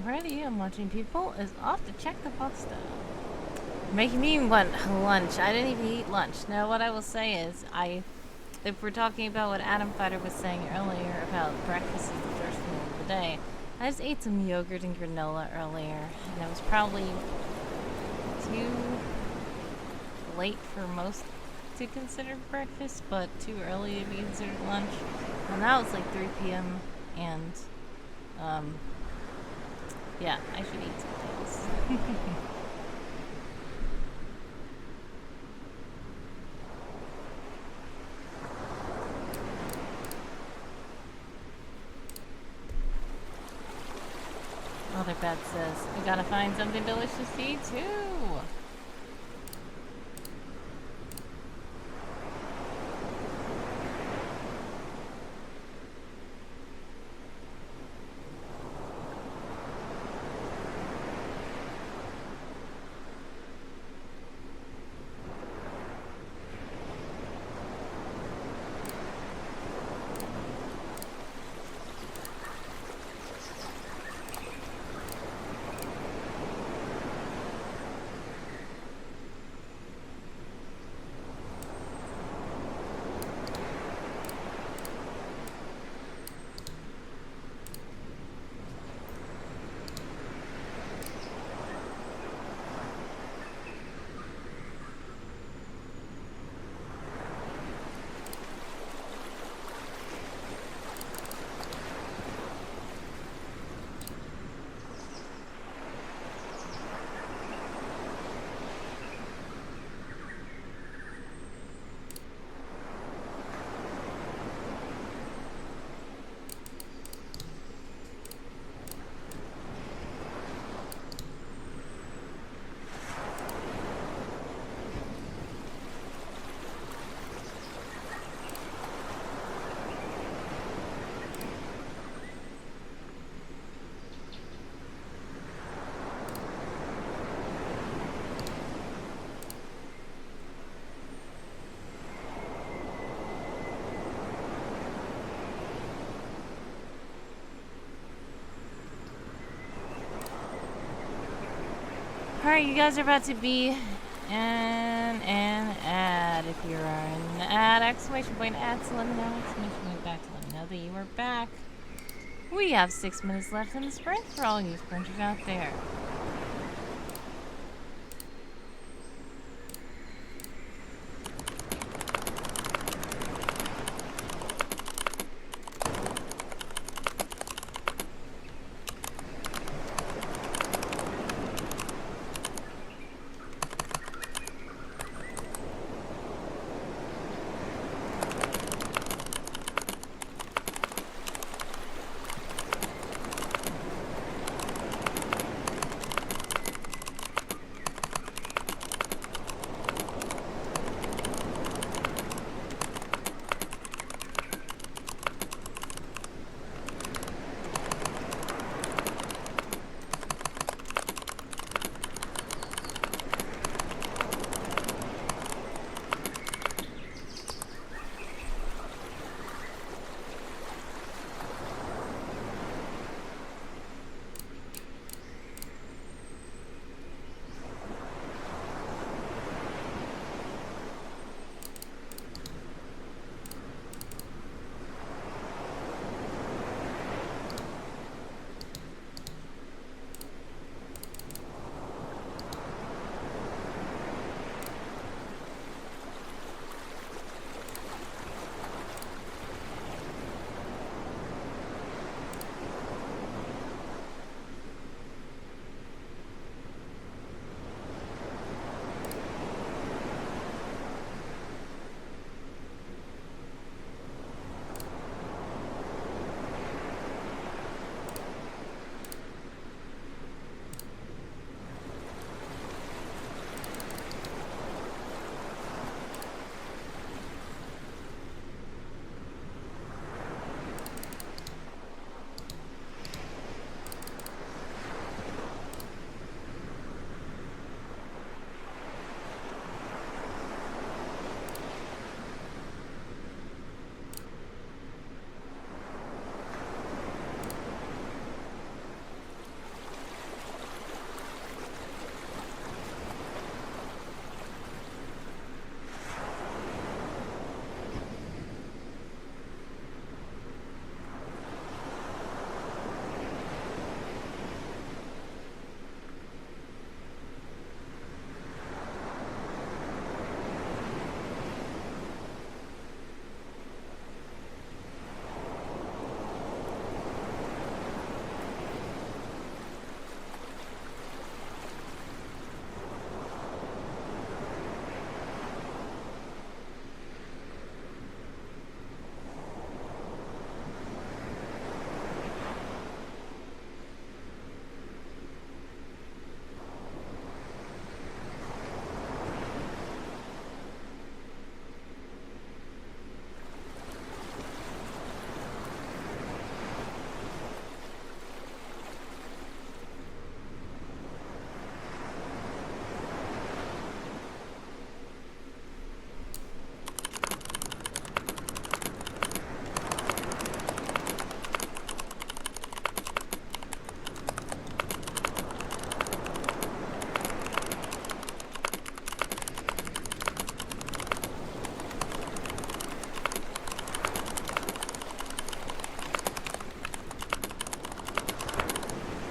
Alrighty, I'm watching people is off to check the pasta. Making me want lunch. I didn't even eat lunch. Now, what I will say is, if we're talking about what Adam Fighter was saying earlier about breakfast is the first meal of the day, I just ate some yogurt and granola earlier, and it was probably too late for most to consider breakfast, but too early to be considered lunch. And now it's like 3 p.m. and yeah, I should eat some things. Other Beth says, we gotta find something delicious to eat too. Alright, you guys are about to be an ad. If you're an ad, exclamation point ad to let me know, exclamation point back to let me know that you are back. We have 6 minutes left in the sprint for all you sprinters out there.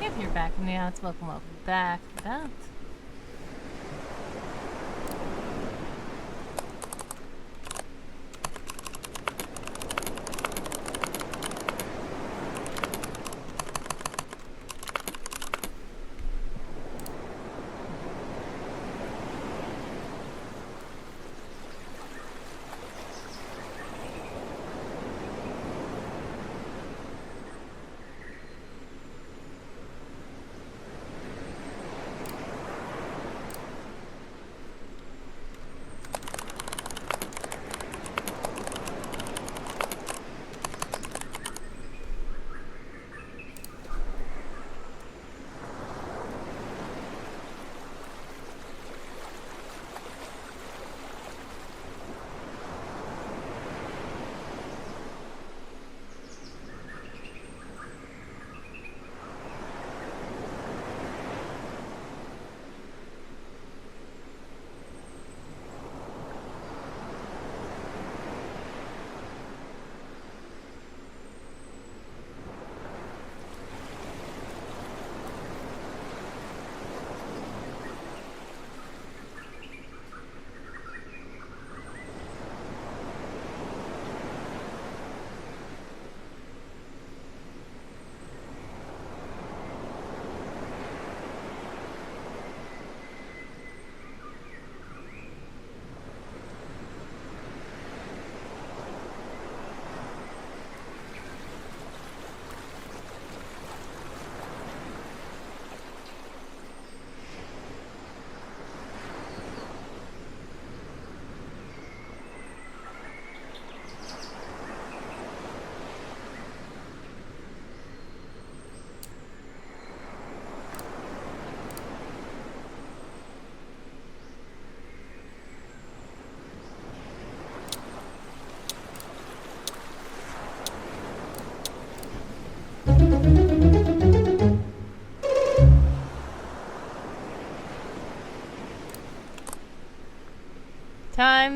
If you're back from the outs, welcome back. That.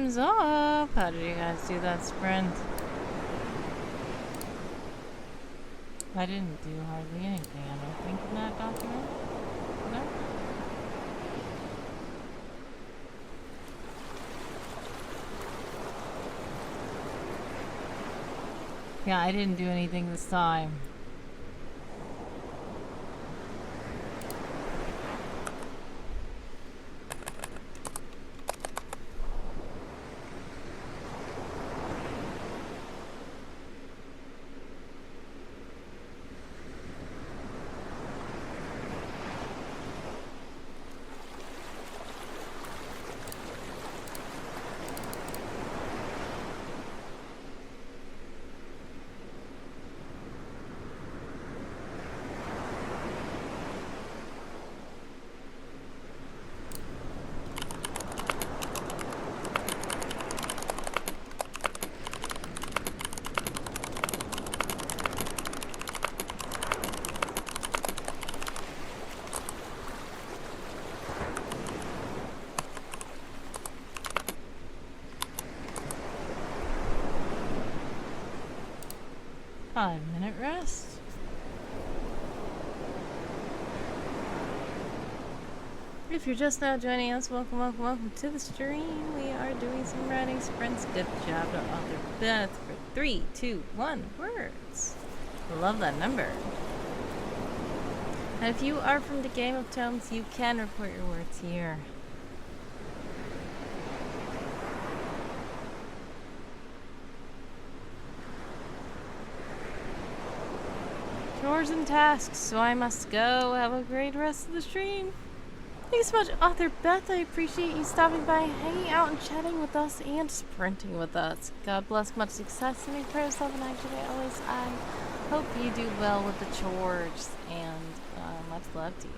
Time's up. How did you guys do that sprint? I didn't do hardly anything, I don't think, in that document. No? Yeah, I didn't do anything this time. Five-minute rest. If you're just now joining us, welcome, welcome, welcome to the stream. We are doing some writing sprints. Good job to author Beth for 3, 2, 1 words. Love that number. And if you are from the Game of Tomes, you can report your words here. Chores and tasks, so I must go. Have a great rest of the stream. Thanks so much, Author Beth. I appreciate you stopping by, hanging out and chatting with us, and sprinting with us. God bless, much success, and prayers, love, and actually always. I hope you do well with the chores, and much love to you.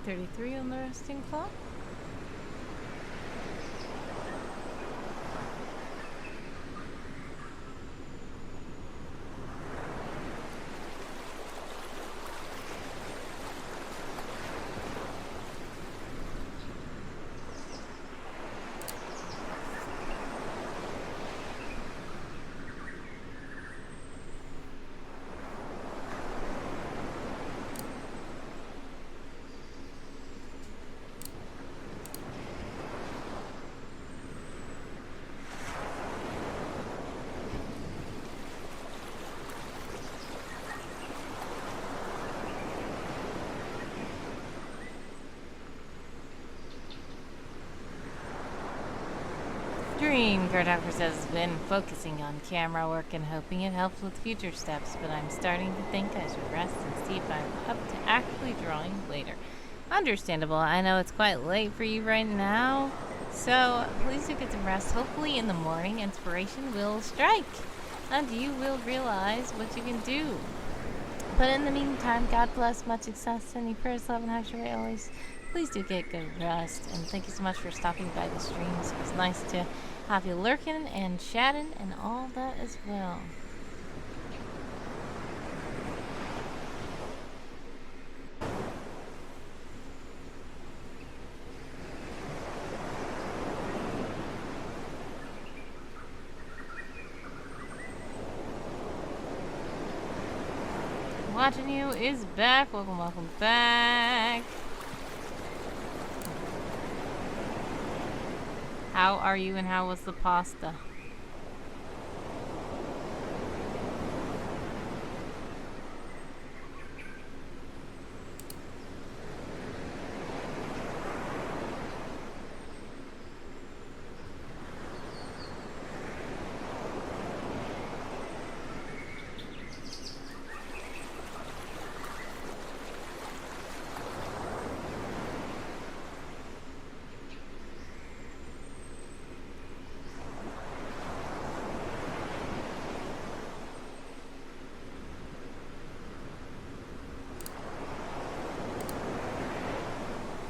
.33 on the resting clock. Dream, Gardoctor says, has been focusing on camera work and hoping it helps with future steps, but I'm starting to think I should rest and see if I'm up to actually drawing later. Understandable. I know it's quite late for you right now, so please do get some rest. Hopefully in the morning, inspiration will strike, and you will realize what you can do. But in the meantime, God bless, much success, any prayers, love, and actually always. Please do get good rest, and thank you so much for stopping by the streams. It's nice to have you lurking and chatting and all that as well. Watching you is back. Welcome, welcome back. How are you and how was the pasta?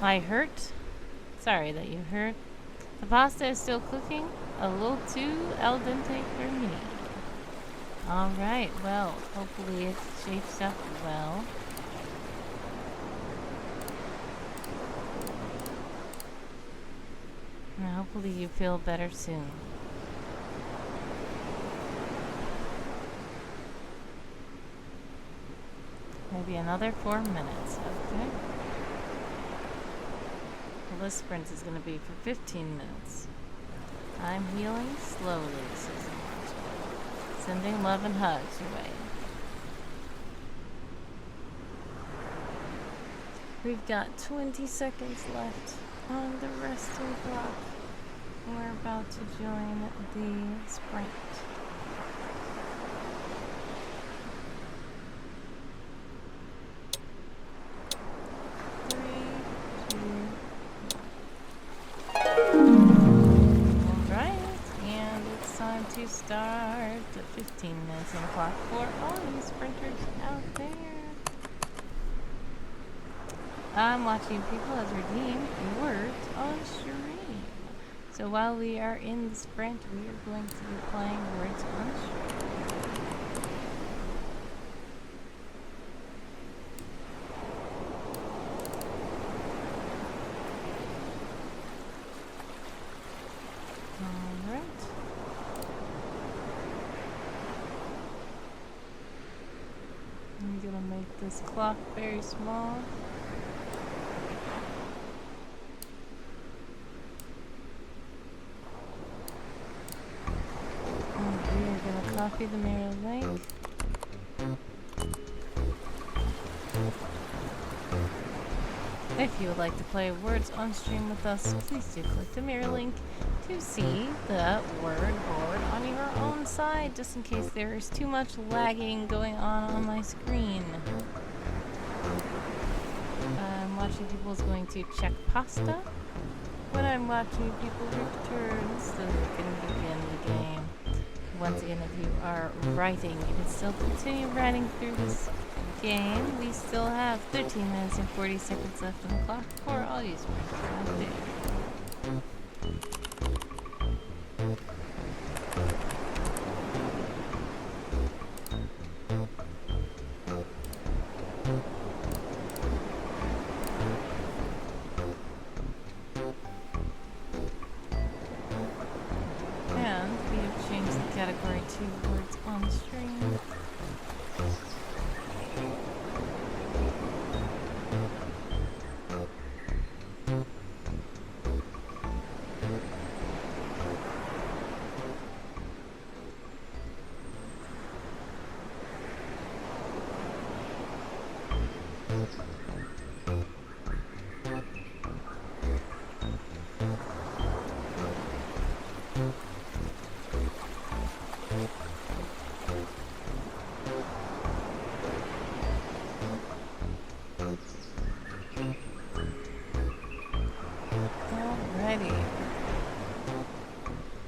I hurt? Sorry that you hurt. The pasta is still cooking, a little too al dente for me. Alright, well, hopefully it shapes up well. And hopefully you feel better soon. Maybe another 4 minutes, okay? Well, this sprint is going to be for 15 minutes. I'm healing slowly, Susan. Sending love and hugs your way. We've got 20 seconds left on the resting clock. We're about to join the sprint. To start at 15 minutes on the clock for all you sprinters out there. I'm watching people as redeem words on stream. So while we are in the sprint, we are going to be playing words on stream. I'm gonna make this clock very small. And we are gonna copy the mirror link. If you would like to play words on stream with us, please do click the mirror link to see the word board on your own side, just in case there is too much lagging going on my screen. I'm watching people is going to check pasta when I'm watching people return so they can begin the game. Once again, if you are writing, you can still continue writing through this game. We still have 13 minutes and 40 seconds left on the clock for all you sprinters out there. And we have changed the category to words on the stream.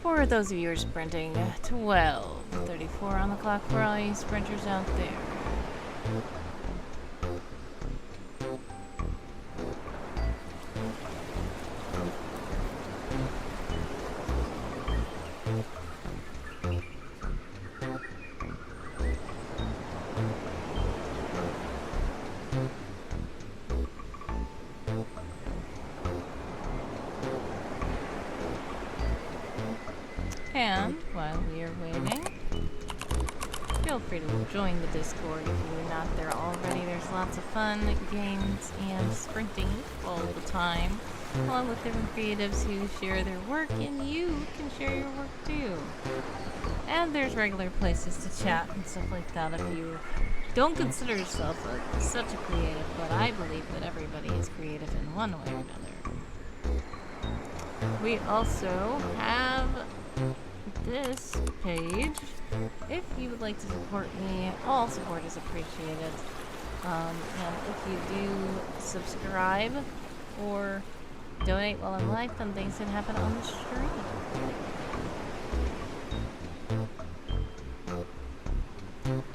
For those of you who are sprinting, 12:34 on the clock for all you sprinters out there. And while we are waiting, feel free to join the Discord if you're not there already. There's lots of fun games and sprinting all the time, along with different creatives who share their work, and you can share your work too. And there's regular places to chat and stuff like that if you don't consider yourself such a creative, but I believe that everybody is creative in one way or another. We also have this page. If you would like to support me, all support is appreciated. And if you do subscribe or donate while I'm live, then things can happen on the stream.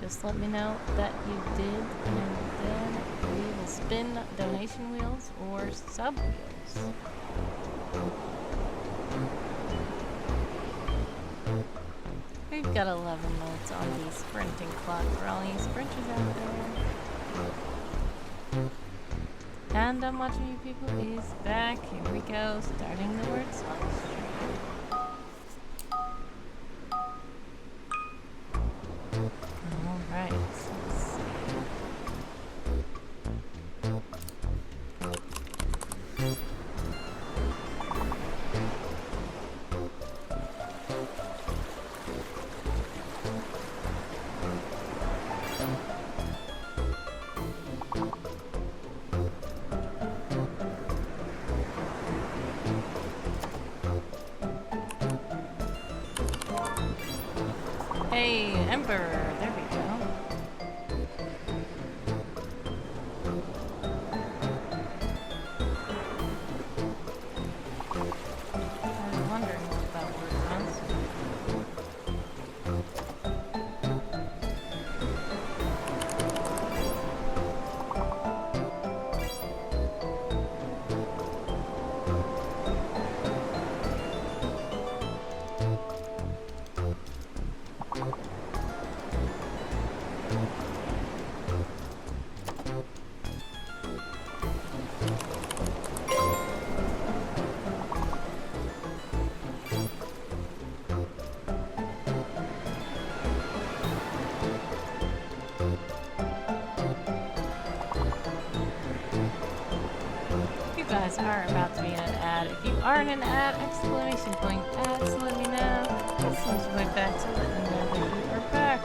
just let me know that you did, and then we will spin donation wheels or sub wheels. We've got 11 minutes on the sprinting clock for all you sprinters out there. And I'm watching you people is back. Here we go, starting the word song stream. Alright, so let's see. Hey, Emperor, there we go. I was wondering what that word was. You guys are about to be in an ad. If you are in an ad, exclamation point ads, let me know. This seems way back to let me know that you are back.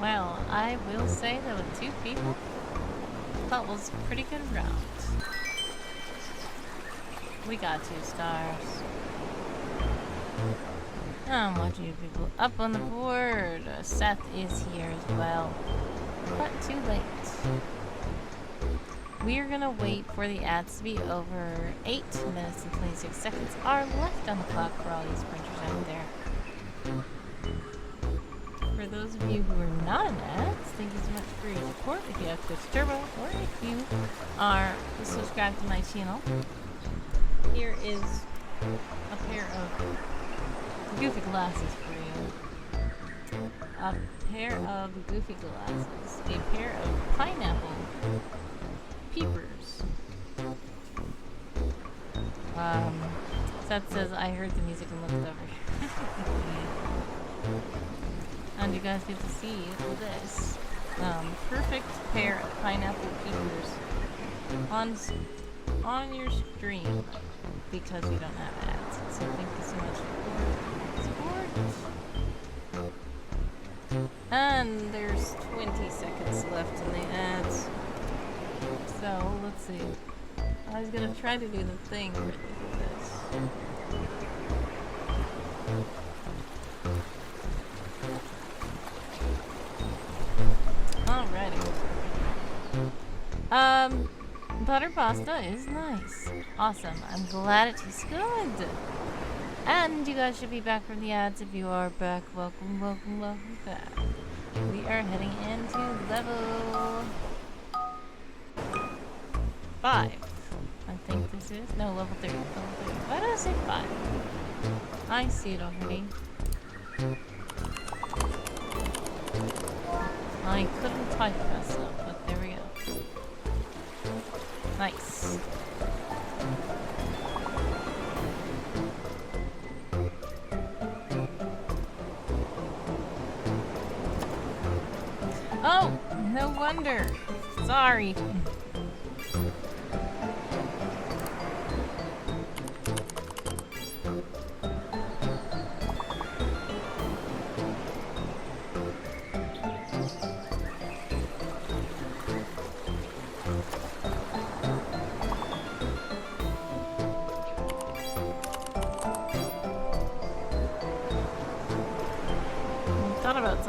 Well, I will say that with 2 people, that was a pretty good round. We got 2 stars. I'm watching you people up on the board. Seth is here as well, but too late. We are gonna wait for the ads to be over. 8 minutes and 26 seconds are left on the clock for all you sprinters out there. For those of you who are not in ads, thank you so much for your support. If you have Twitch Turbo, or if you are subscribed to my channel, here is a pair of goofy glasses for you. A pair of goofy glasses. A pair of pineapple peepers. Seth says, I heard the music and looked over. And you guys get to see this perfect pair of pineapple peepers on your stream because you don't have ads. So thank you so much for support. And there's 20 seconds left in the ads. So let's see. I was gonna try to do the thing where they do this. Alrighty. Butter pasta is nice. Awesome. I'm glad it tastes good. And you guys should be back from the ads. If you are back, welcome, welcome, welcome back. We are heading into level 5. I think this is. No, level 3. Level 3. Why did I say 5? I see it already. I couldn't type fast enough, but there we go. Nice. Oh, no wonder. Sorry.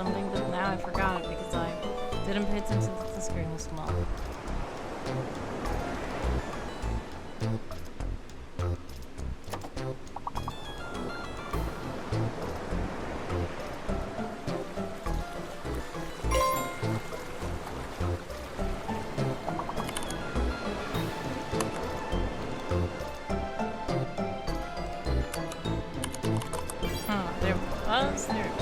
something, but now I forgot it because I didn't pay attention that the screen was small. There it was. There it was.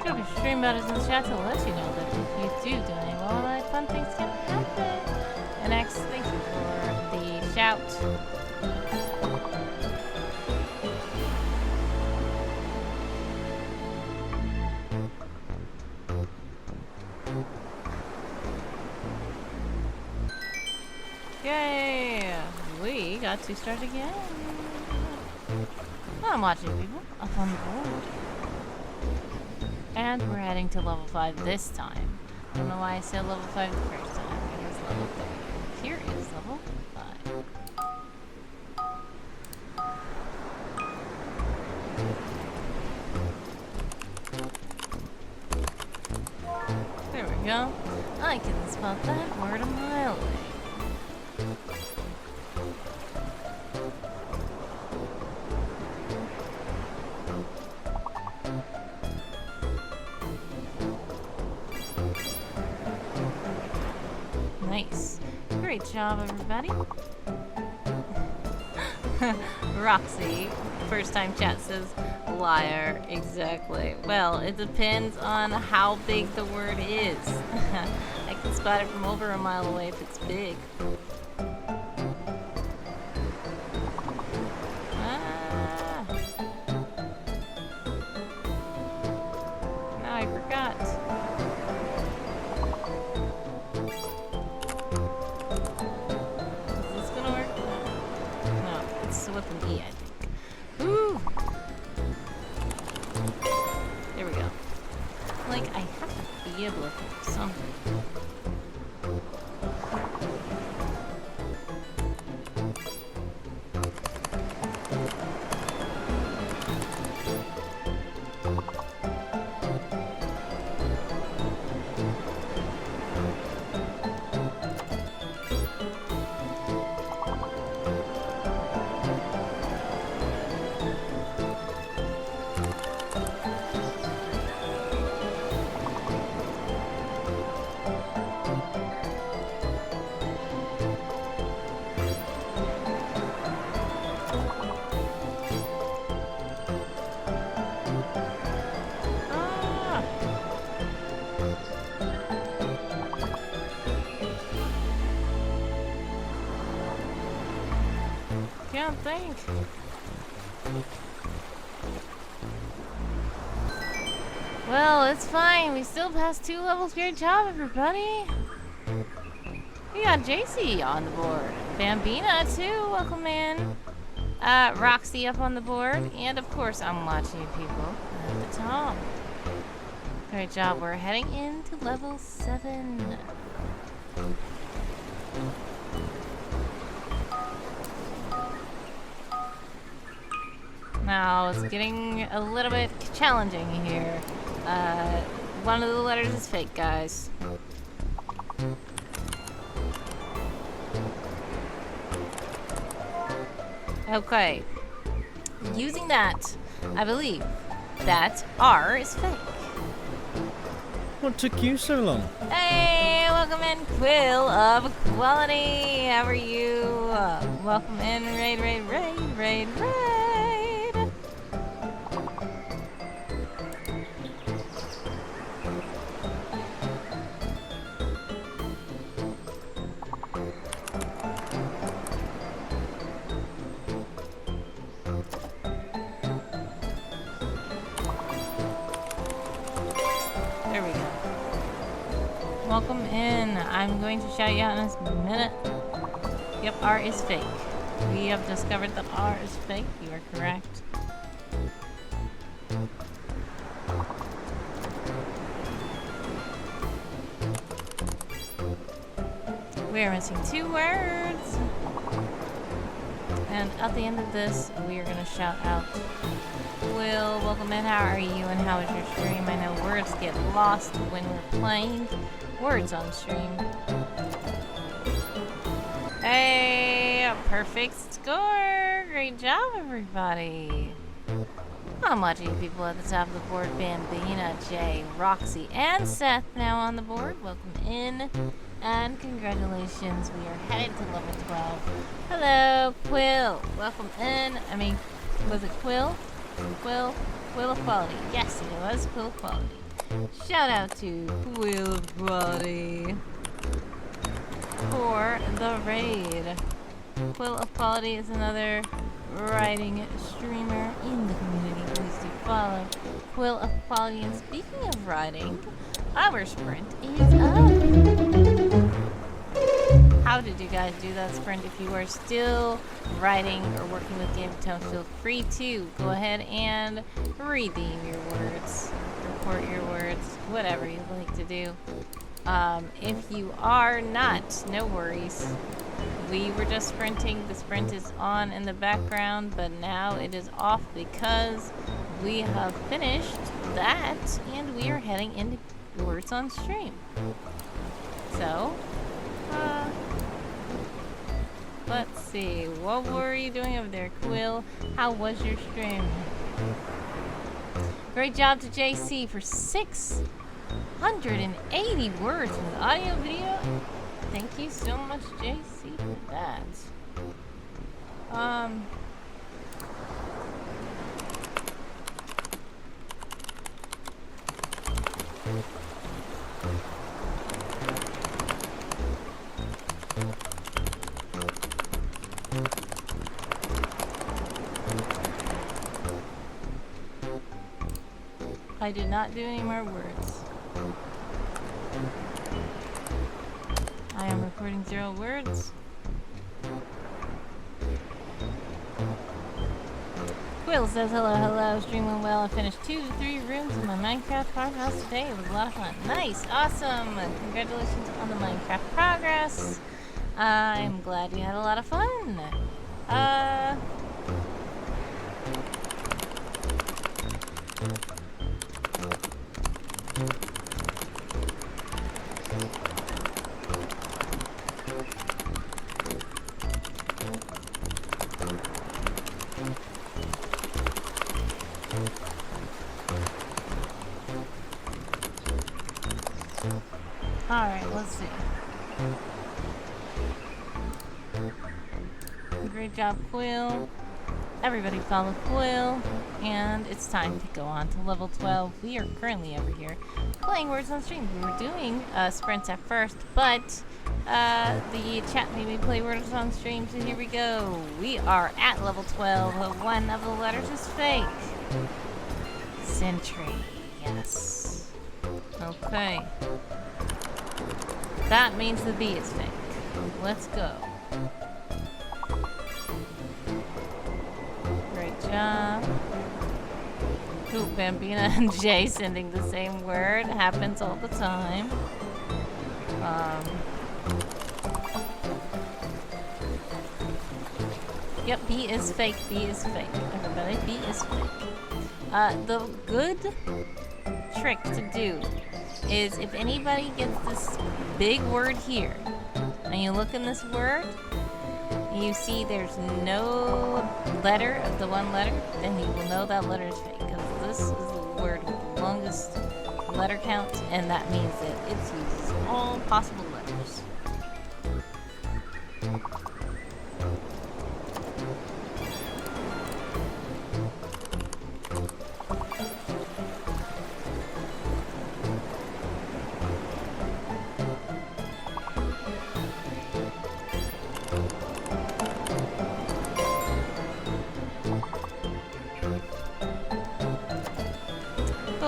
Go to Stream Butters in the chat to let you know that if you do donate, well, like fun things can happen. And X, thank you for the shout. Yay! We got to start again. I'm watching people up on the board. And we're heading to level 5 this time. I don't know why I said level 5 the first time. It was level 3. Here is level 5. There we go. I can spot that word a mile away. Nice. Great job, everybody. Roxy, first time chat says, liar. Exactly. Well, it depends on how big the word is. I can spot it from over a mile away if it's big. Ah. Now I forgot. With an E, I think. Ooh! There we go. Like, I have to be able to think of something. Can't think. Well, it's fine. We still passed 2 levels. Great job, everybody. We got JC on the board. Bambina, too. Welcome in. Roxy up on the board. And, of course, I'm watching people at the top. Great job. We're heading into level 7. Now, it's getting a little bit challenging here. One of the letters is fake, guys. Okay. Using that, I believe that R is fake. What took you so long? Hey, welcome in, Quill of Quality. How are you? Welcome in, raid. There we go. Welcome in. I'm going to shout you out in a minute. Yep, R is fake. We have discovered that R is fake. You are correct. We are missing 2 words. And at the end of this, we are going to shout out, Will, welcome in, how are you, and how is your stream? I know words get lost when we're playing words on stream. Hey, a perfect score! Great job, everybody! I'm watching people at the top of the board. Bambina, Jay, Roxy, and Seth now on the board. Welcome in. And congratulations, we are headed to level 12. Hello, Quill. Welcome in. I mean, was it Quill? Quill Equality. Yes, it was Quill Equality. Shout out to Quill Equality for the raid. Quill Equality is another writing streamer in the community. Please do follow Quill Equality. And speaking of writing, our sprint is up. How did you guys do that sprint? If you are still writing or working with Game of Tone, feel free to go ahead and redeem your words, report your words, whatever you'd like to do. If you are not, no worries. We were just sprinting. The sprint is on in the background, but now it is off because we have finished that and we are heading into words on stream. So, let's see. What were you doing over there, Quill? How was your stream? Great job to JC for 680 words with audio video. Thank you so much, JC, for that. I did not do any more words. I am recording 0 words. Quill says hello, hello, stream went well. I finished 2 to 3 rooms in my Minecraft farmhouse today. It was a lot of fun. Nice, awesome. Congratulations on the Minecraft progress. I'm glad you had a lot of fun. Alright, let's see. Great job, Quill. Everybody follow Quill. And it's time to go on to level 12. We are currently over here playing words on stream. We were doing sprints at first, but the chat made me play words on stream, so here we go. We are at level 12. One of the letters is fake. Sentry. Yes. Okay. That means the B is fake. Let's go. Great job. Ooh, Bambina and Jay sending the same word. Happens all the time. Yep, B is fake. B is fake. Everybody, B is fake. The good trick to do is if anybody gets this big word here, and you look in this word, and you see there's no letter of the one letter, then you will know that letter is fake, because this is the word with the longest letter count, and that means that it uses all possible letters.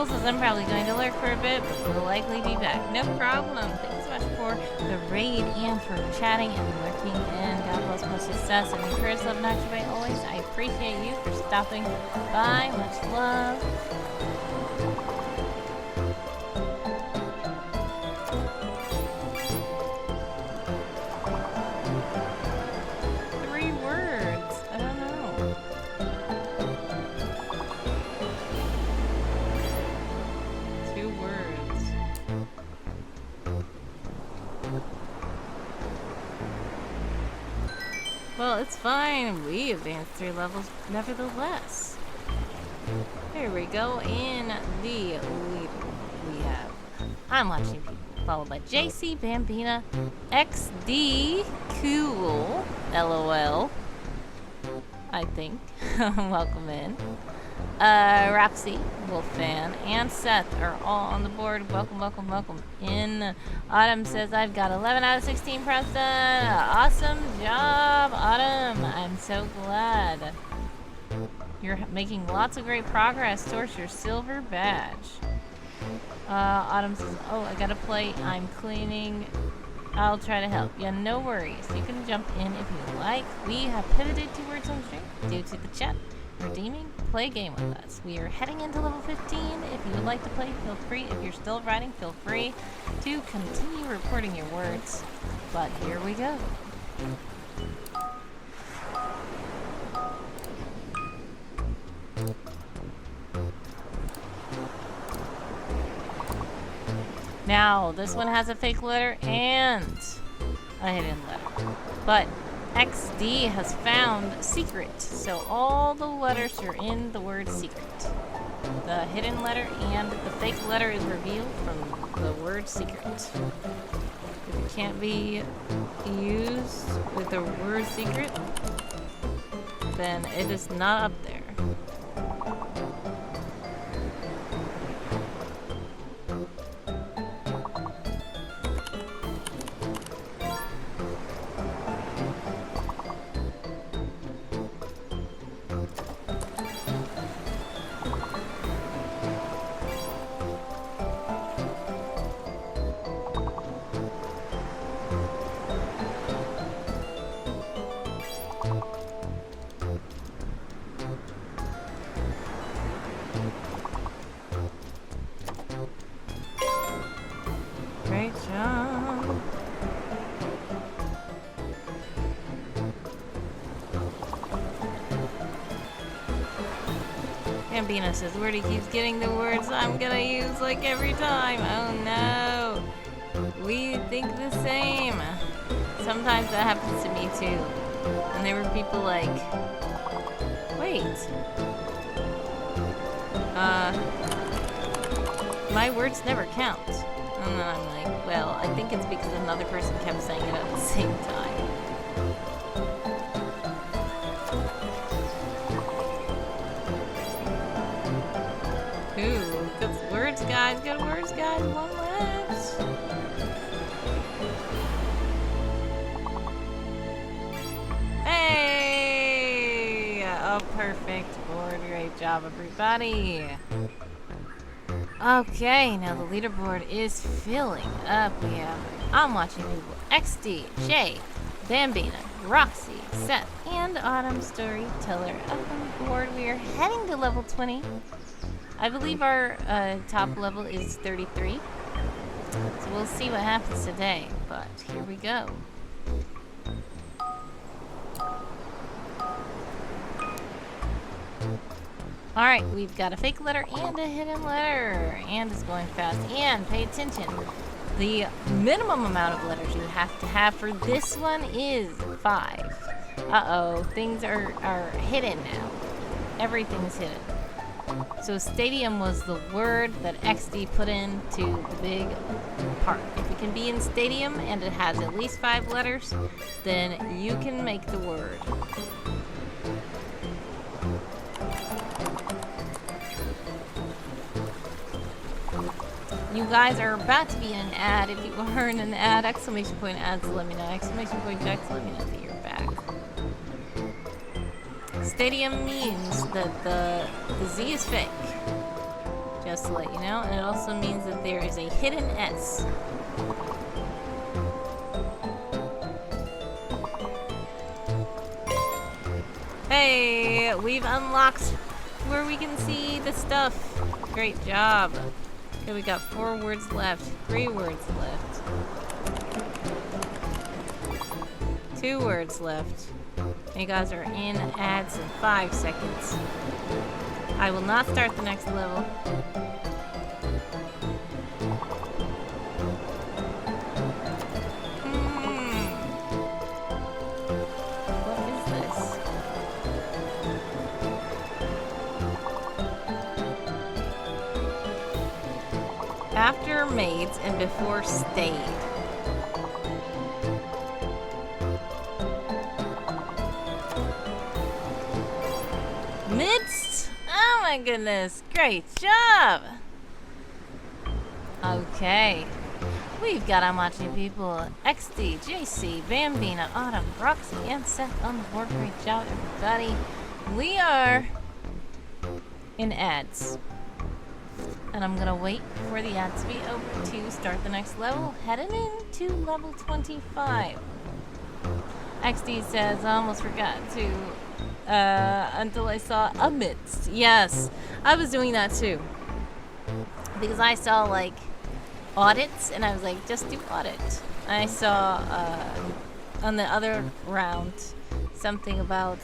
Says I'm probably going to lurk for a bit, but will likely be back. No problem. Thanks so much for the raid and for chatting and lurking, and God bless much success and encourage love and activate always. I appreciate you for stopping by. Much love. Well, it's fine. We advanced 3 levels nevertheless. Here we go. In the lead, we have I'm Watching People, followed by JC, Bambina, XD, Cool, LOL, I think. Welcome in. Roxy, Wolfan, and Seth are all on the board. Welcome, welcome, welcome in. Autumn says, I've got 11 out of 16 prompts done. Awesome job, Autumn. I'm so glad. You're making lots of great progress towards your silver badge. Autumn says, oh, I gotta play. I'm cleaning. I'll try to help. Yeah, no worries. You can jump in if you like. We have pivoted to words on stream due to the chat redeeming. Play a game with us. We are heading into level 15. If you would like to play, feel free. If you're still writing, feel free to continue reporting your words. But here we go. Now, this one has a fake letter and a hidden letter. But XD has found secret. So all the letters are in the word secret. The hidden letter and the fake letter is revealed from the word secret. If it can't be used with the word secret, then it is not up there. Great job. Gambino says, Wordy keeps getting the words I'm gonna use like every time. Oh no. We think the same. Sometimes that happens to me too. And there were people like, wait. My words never count. And then I'm like, well, I think it's because another person kept saying it at the same time. Ooh, good words, guys. Good words, guys. One left. Hey! A perfect board. Great job, everybody. Okay, now the leaderboard is filling up. We have I'm Watching People, XD, Jay, Bambina, Roxy, Seth, and Autumn Storyteller up on the board. We are heading to level 20. I believe our top level is 33. So we'll see what happens today, but here we go. Alright, we've got a fake letter and a hidden letter. And it's going fast. And pay attention. The minimum amount of letters you have to have for this one is 5. Uh-oh, things are hidden now. Everything's hidden. So stadium was the word that XD put into the big part. If it can be in stadium and it has at least 5 letters, then you can make the word. You guys are about to be in an ad. If you are in an ad, exclamation point ads, let me know. Exclamation point Jax, let me know that you're back. Stadium means that the Z is fake. Just to let you know. And it also means that there is a hidden S. Hey, we've unlocked where we can see the stuff. Great job. Okay, we got 4 words left. 3 words left. 2 words left. You guys are in ads in 5 seconds. I will not start the next level. What is after maids and before stayed. Midst? Oh my goodness. Great job. Okay. We've got I'm watching people. XD, JC, Bambina, Autumn, Roxy, and Seth on the board. Great job, everybody. We are in ads. And I'm gonna wait for the ads to be over to start the next level. Heading into level 25. XD says, I almost forgot to, until I saw amidst. Yes, I was doing that too. Because I saw, like, audits, and I was like, just do audit. I saw, on the other round, something about,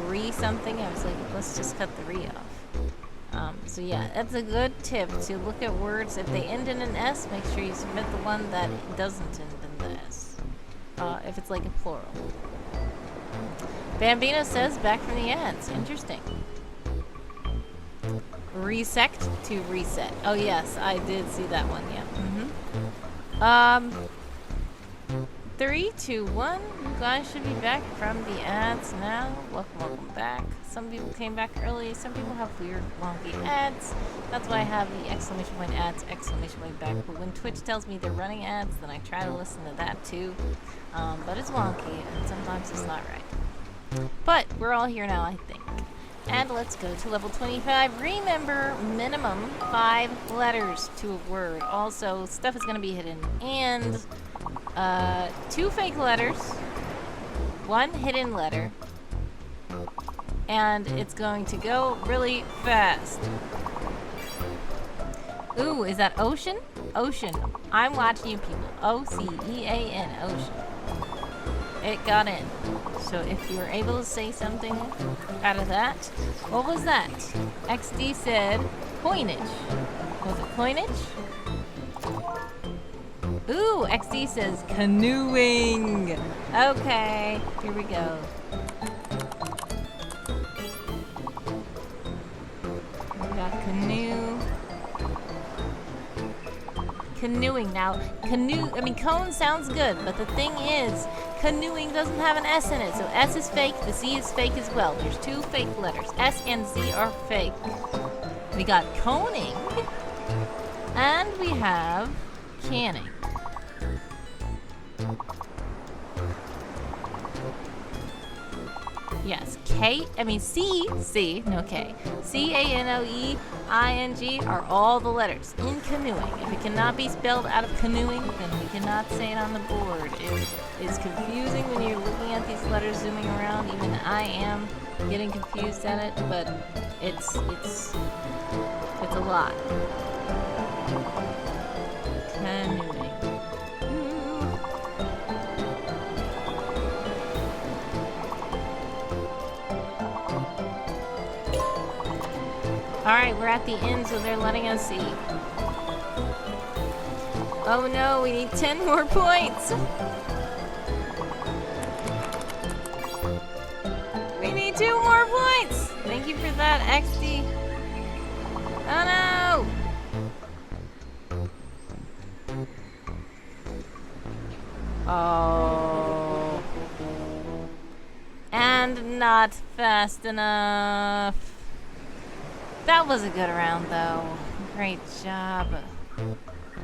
re-something. I was like, let's just cut the re off. So yeah, that's a good tip to look at words. If they end in an S, make sure you submit the one that doesn't end in the S. If it's like a plural. Bambino says back from the ads. Interesting. Resect to reset. Oh yes, I did see that one, yeah. 3, 2, 1. You guys should be back from the ads now. Welcome back. Some people came back early. Some people have weird, wonky ads. That's why I have the exclamation point ads, exclamation point back. But when Twitch tells me they're running ads, then I try to listen to that too. But it's wonky, and sometimes it's not right. But we're all here now, I think. And let's go to level 25. Remember, minimum 5 letters to a word. Also, stuff is going to be hidden. And 2 fake letters, 1 hidden letter, and it's going to go really fast. Ooh, is that ocean? Ocean. I'm watching you people. O-C-E-A-N, ocean. It got in. So if you were able to say something out of that, what was that? XD said coinage. Was it coinage? Ooh, XD says canoeing. Okay, here we go. We got canoe. Canoeing. Now, cone sounds good, but the thing is, canoeing doesn't have an S in it, so S is fake, the Z is fake as well. There's 2 fake letters. S and Z are fake. We got coning, and we have canning. Yes, C, no K. C-A-N-O-E-I-N-G are all the letters in canoeing. If it cannot be spelled out of canoeing, then we cannot say it on the board. It is confusing when you're looking at these letters zooming around. Even I am getting confused at it, but it's a lot. Canoeing. Alright, we're at the end, so they're letting us see. Oh no, we need 10 more points! We need 2 more points! Thank you for that, XD. Oh no! Oh. And not fast enough. That was a good round, though. Great job.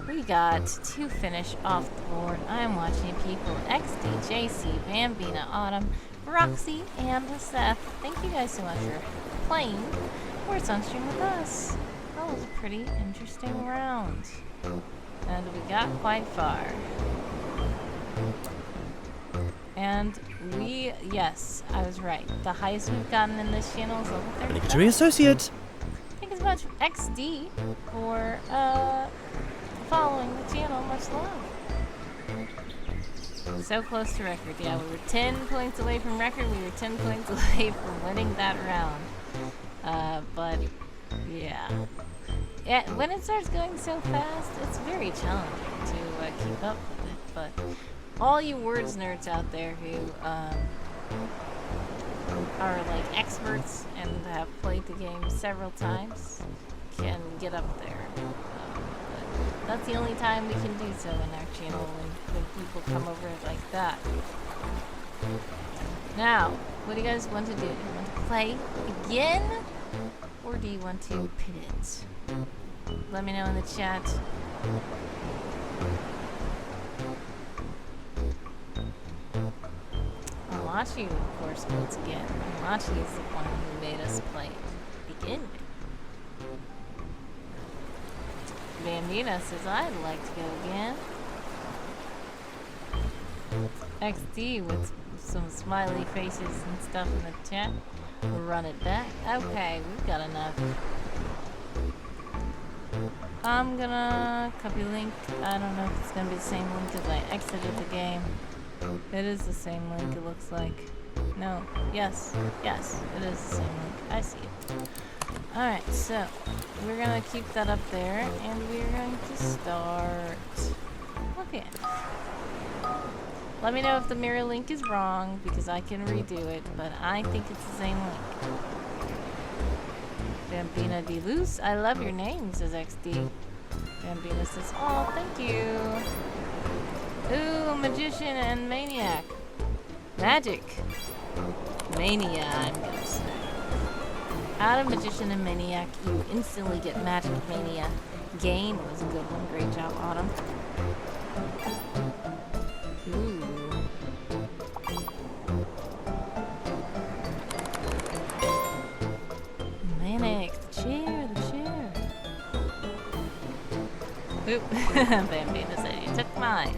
We got to finish off the board. I'm watching people. XD, JC, Bambina, Autumn, Roxy, and Seth. Thank you guys so much for playing Words on Stream with us. That was a pretty interesting round. And we got quite far. And yes, I was right. The highest we've gotten in this channel is level 30. Obligatory associate. Thank you so much, XD, for following the channel. Much love. So close to record. Yeah, we were 10 points away from record. We were 10 points away from winning that round. But yeah, when it starts going so fast, it's very challenging to keep up with it. But all you words nerds out there who are like experts and have played the game several times can get up there. That's the only time we can do so in our channel when people come over like that. Now, what do you guys want to do? Do you want to play again? Or do you want to pivot? Let me know in the chat. Machi, of course, once again. Machi is the one who made us play to begin with. Bambina says, I'd like to go again. XD with some smiley faces and stuff in the chat. We'll run it back. Okay, we've got enough. I'm gonna copy link. I don't know if it's gonna be the same link as I exited the game. It is the same link, it looks like. No. Yes. Yes, it is the same link. I see it. Alright, so we're gonna keep that up there, and we're going to start. Okay. Let me know if the mirror link is wrong, because I can redo it, but I think it's the same link. Bambina de Luz, I love your name, says XD. Bambina says, oh, thank you. Ooh, magician and maniac. Magic. Mania, I'm gonna say. Out of magician and maniac, you instantly get magic mania. Gain was a good one. Great job, Autumn. Ooh. Manic, the chair. Oop. Bambina said you took mine.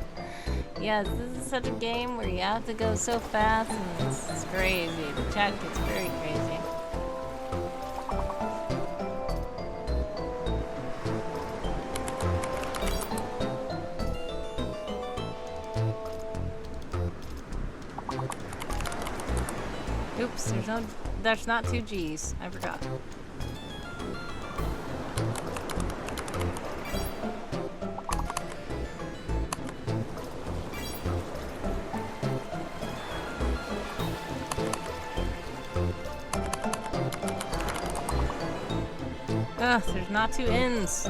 Yes, this is such a game where you have to go so fast and it's crazy. The chat gets very crazy. Oops, there's not two G's. I forgot. Ugh, there's not two N's.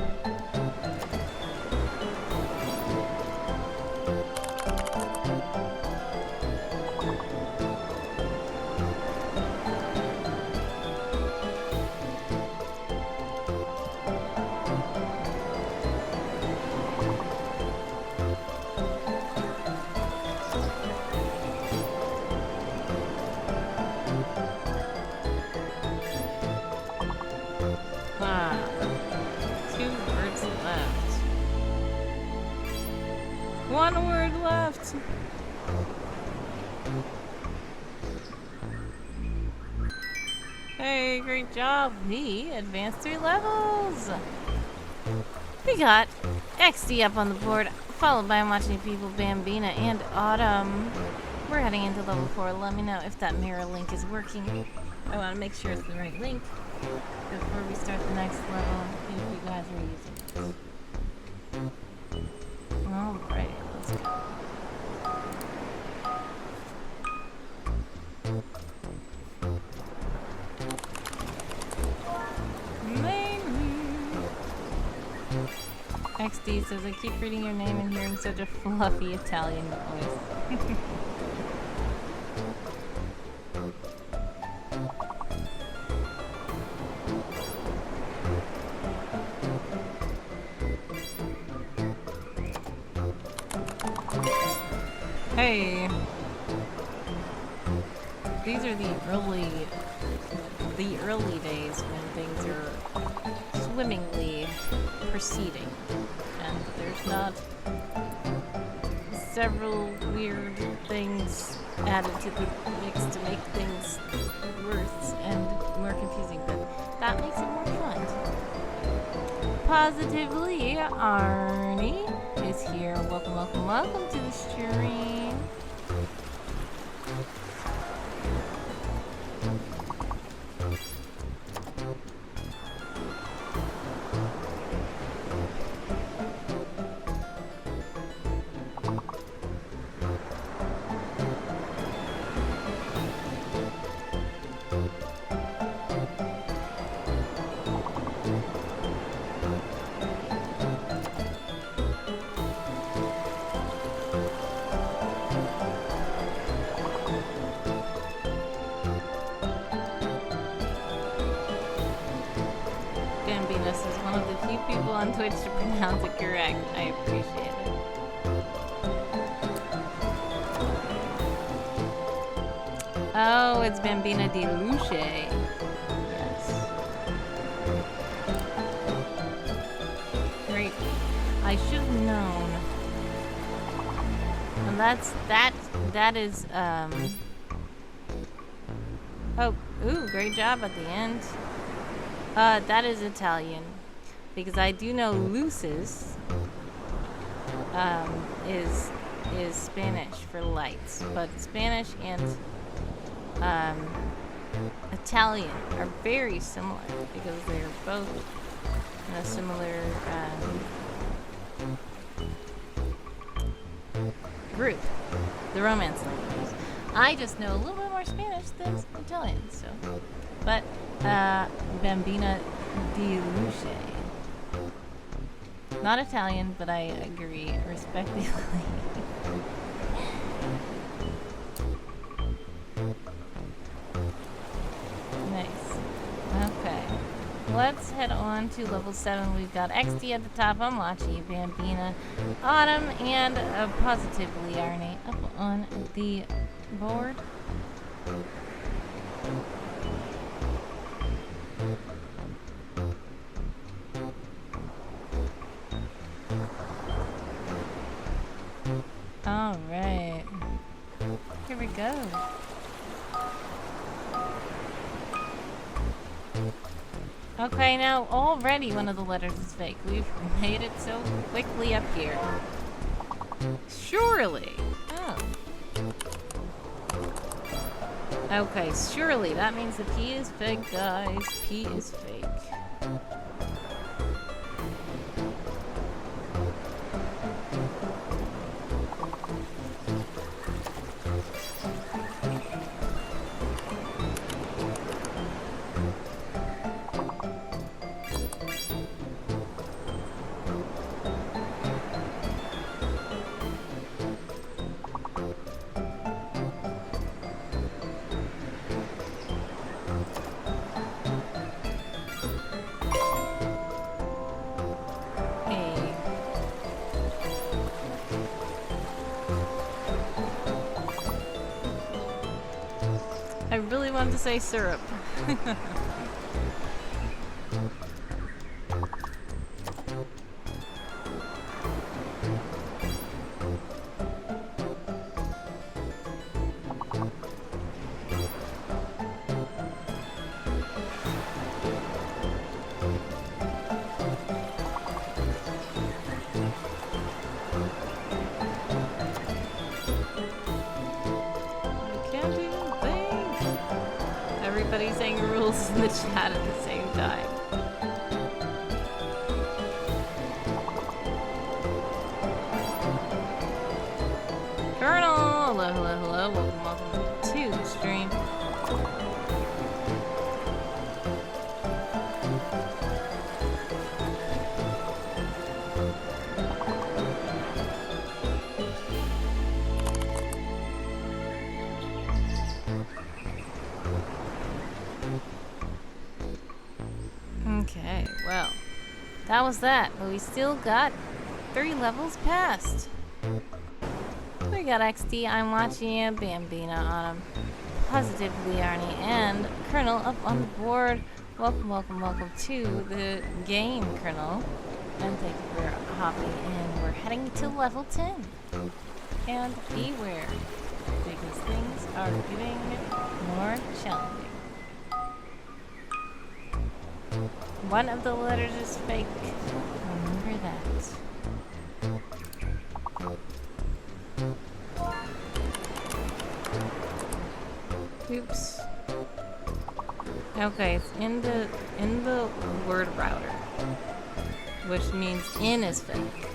One word left. Hey, great job. We advanced 3 levels. We got XD up on the board, followed by Watching People, Bambina, and Autumn. We're heading into level 4. Let me know if that mirror link is working. I want to make sure it's the right link before we start the next level, if you guys are using it. Alright, let's go. XD says, I keep reading your name and hearing such a fluffy Italian voice. Hey, these are the early days when things are swimmingly proceeding, and there's not several weird things added to the mix to make things worse and more confusing, but that makes it more fun. Positively, Arnie is here. Welcome, welcome, welcome to the stream. as one of the few people on Twitch to pronounce it correct. I appreciate it. Oh, it's Bambina di Luce. Yes. Great. I should have known. And that is, oh, ooh, great job at the end. That is Italian. Because I do know luces, is Spanish for lights. But Spanish and, Italian are very similar because they're both in a similar, group, the Romance languages. I just know a little bit more Spanish than Italian, so. But, Bambina di Luce. Not Italian, but I agree respectively. Nice. Okay. Let's head on to level 7. We've got XD at the top. I'm Lachi, Bambina, Autumn, and Positively Arnie up on the board. All right. Here we go. Okay, now already one of the letters is fake. We've made it so quickly up here. Surely. Oh. Okay, surely. That means the P is fake, guys. P is fake. I really wanted to say syrup. Everybody's saying rules in the chat at the same time. Colonel! Hello, hello, hello. Welcome to the stream. Okay, well, that was that, but we still got 3 levels past. We got XD, I'm watching you, Bambina, Autumn, Positively Arnie, and Colonel up on the board. Welcome, welcome, welcome to the game, Colonel. And thank you for hopping in. We're heading to level 10. And beware, because things are getting more challenging. One of the letters is fake. Remember that. Oops. Okay, it's in the word router, which means in is fake.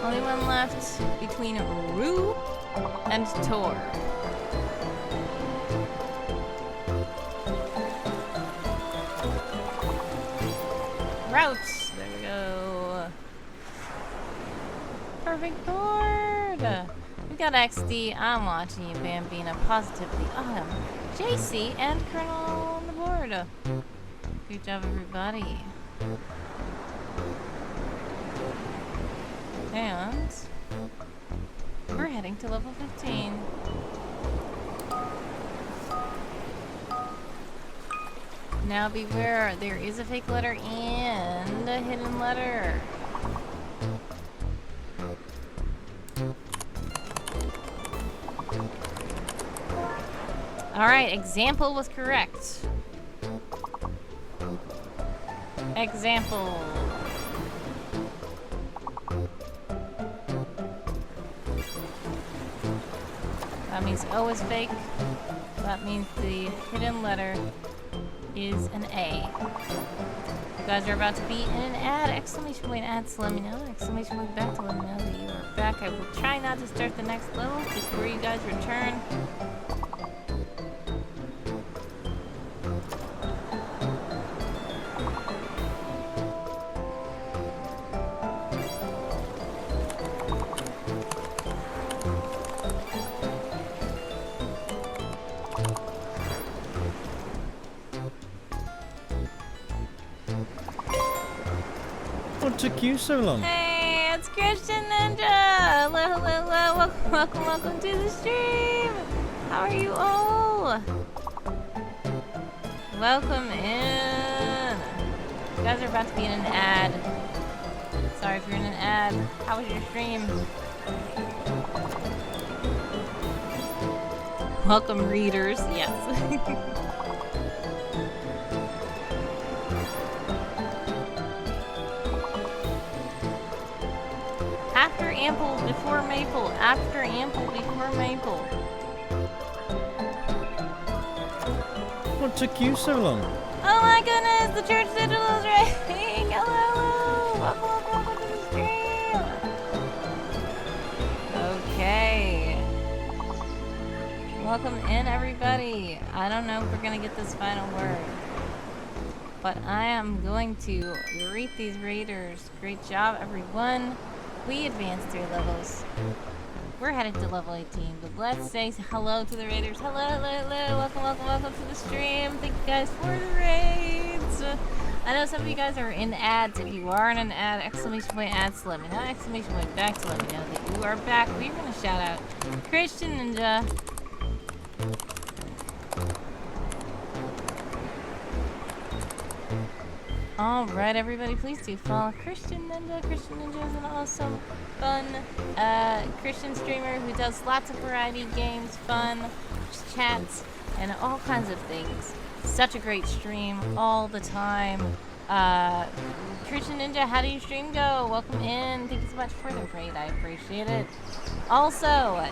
Only one left between Rue and Tor. Route. There we go. Perfect board. We got XD. I'm watching you, Bambina. Positively autumn. JC and Colonel on the board. Good job, everybody. And we're heading to level 15. Now beware, there is a fake letter and a hidden letter. Alright, example was correct. Example. That means O is fake. That means the hidden letter is an A. You guys are about to be in an ad. Exclamation point ad to let me know. Exclamation point back to let me know that you are back. I will try not to start the next level before you guys return. What took you so long? Hey, it's Christian Ninja! Hello, hello, hello. Welcome, welcome, welcome to the stream! How are you all? Welcome in! You guys are about to be in an ad. Sorry if you're in an ad. How was your stream? Welcome, readers. Yes. After ample, before maple. After ample, before maple. What took you so long? Oh my goodness, the church digital is ringing. Hello, hello. Welcome, welcome, welcome to the stream. Okay. Welcome in, everybody. I don't know if we're going to get this final word, but I am going to greet these raiders. Great job, everyone. We advanced 3 levels. We're headed to level 18, but let's say hello to the raiders. Hello, hello, hello. Welcome, welcome, welcome to the stream. Thank you guys for the raids. I know some of you guys are in ads. If you are in an ad, exclamation point ads to let me know. Exclamation point back to let me know that you are back. We're going to shout out Christian Ninja. Alright, everybody, please do follow Christian Ninja. Christian Ninja is an awesome, fun Christian streamer who does lots of variety games, fun, chats, and all kinds of things. Such a great stream all the time. Christian Ninja, how do your stream go? Welcome in. Thank you so much for the raid. I appreciate it. Also,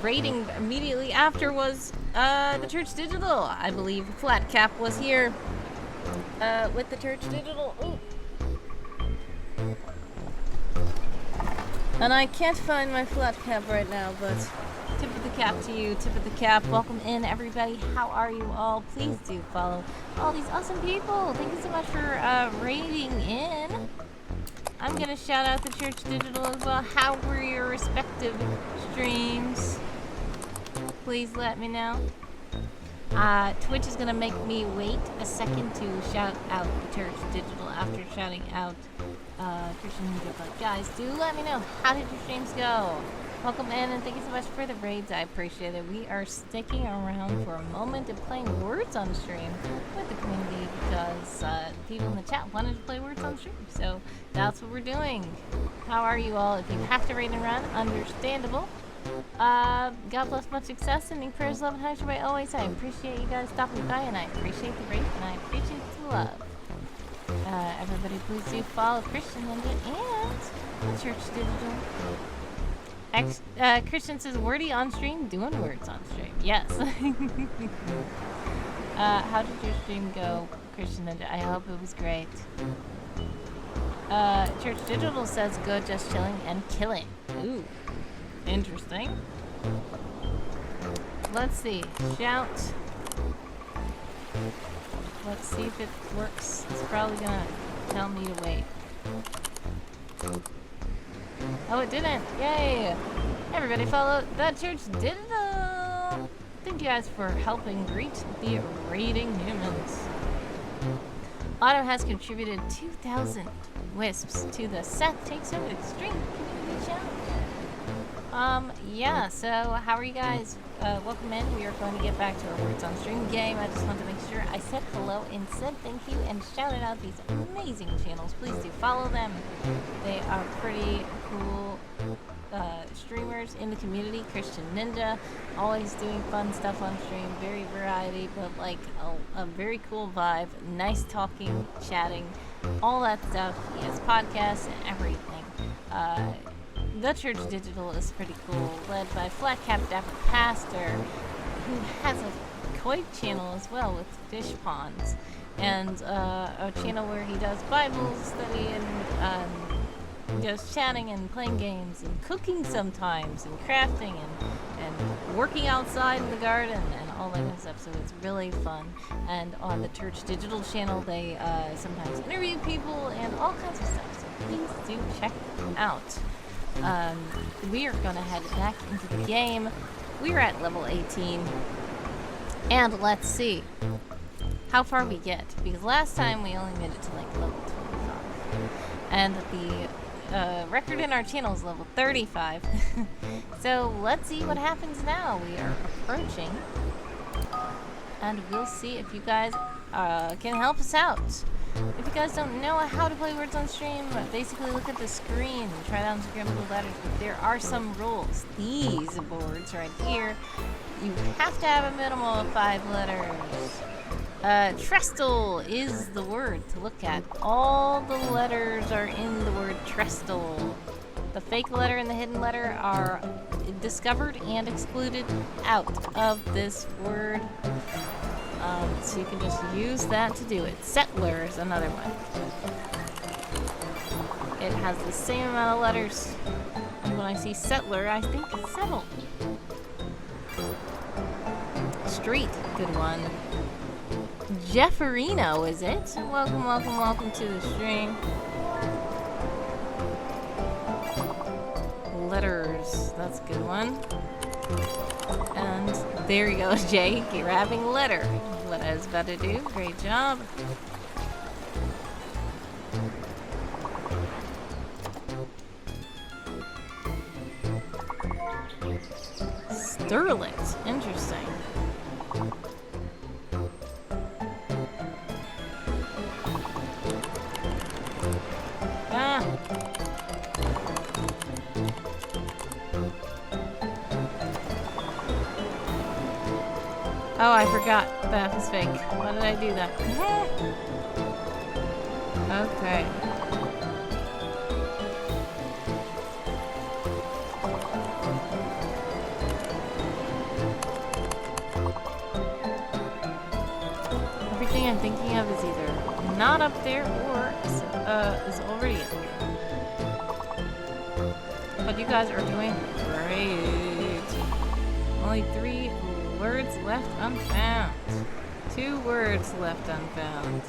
raiding immediately after was the Church Digital. I believe Flat Cap was here. With the Church Digital. Ooh. And I can't find my flat cap right now, but tip of the cap to you, tip of the cap. Welcome in, everybody. How are you all? Please do follow all these awesome people. Thank you so much for raiding in. I'm going to shout out the Church Digital as well. How were your respective streams? Please let me know. Twitch is gonna make me wait a second to shout out the Church Digital after shouting out Christian Ninja. But guys, do let me know, how did your streams go? Welcome in, and thank you so much for the raids. I appreciate it. We are sticking around for a moment and playing words on stream with the community because people in the chat wanted to play words on stream. So that's what we're doing. How are you all? If you have to raid and run, understandable. God bless, much success, sending prayers, love, and hugs by always. I appreciate you guys stopping by, and I appreciate the raid, and I appreciate the love. Everybody, please do follow Christian Ninja and the Church Digital. Christian says, wordy on stream, doing words on stream. Yes. How did your stream go, Christian Ninja? I hope it was great. Church Digital says good, just chilling and killing. Ooh, interesting. Let's see. Shout. Let's see if it works. It's probably gonna tell me to wait. Oh, it didn't. Yay! Everybody follow the Church Digital. Thank you guys for helping greet the raiding humans. Otto has contributed 2,000 wisps to the Seth Takes Over Extreme Community Challenge. Yeah, so how are you guys? Welcome in. We are going to get back to our Words on Stream game. I just want to make sure I said hello and said thank you and shouted out these amazing channels. Please do follow them. They are pretty cool streamers in the community. Christian Ninja, always doing fun stuff on stream. Very variety, but like a very cool vibe. Nice talking, chatting, all that stuff. He has podcasts and everything. The Church Digital is pretty cool, led by Flat Cap Dapper Pastor, who has a koi channel as well with fish ponds, and a channel where he does Bible study and just chatting and playing games and cooking sometimes and crafting and working outside in the garden and all that kind of stuff. So it's really fun. And on the Church Digital channel, they sometimes interview people and all kinds of stuff. So please do check them out. We are going to head back into the game. We're at level 18. And let's see how far we get. Because last time we only made it to like level 25. And the record in our channel is level 35. So let's see what happens now. We are approaching. And we'll see if you guys can help us out. If you guys don't know how to play Words on Stream, basically look at the screen and try down scrimmable letters. But there are some rules. These boards right here, you have to have a minimum of 5 letters. Trestle is the word to look at. All the letters are in the word trestle. The fake letter and the hidden letter are discovered and excluded out of this word. So you can just use that to do it. Settler is another one. It has the same amount of letters. And when I see settler, I think settle. Street, good one. Jefferino, is it? Welcome, welcome, welcome to the stream. Letters, that's a good one. And there you go, Jay, grabbing letter. What I was about to do. Great job. Sterlet, interesting. Oh, I forgot that was fake. Why did I do that? Okay. Everything I'm thinking of is either not up there or is already up here. But you guys are doing great. Only 3 words left unfound. 2 words left unfound.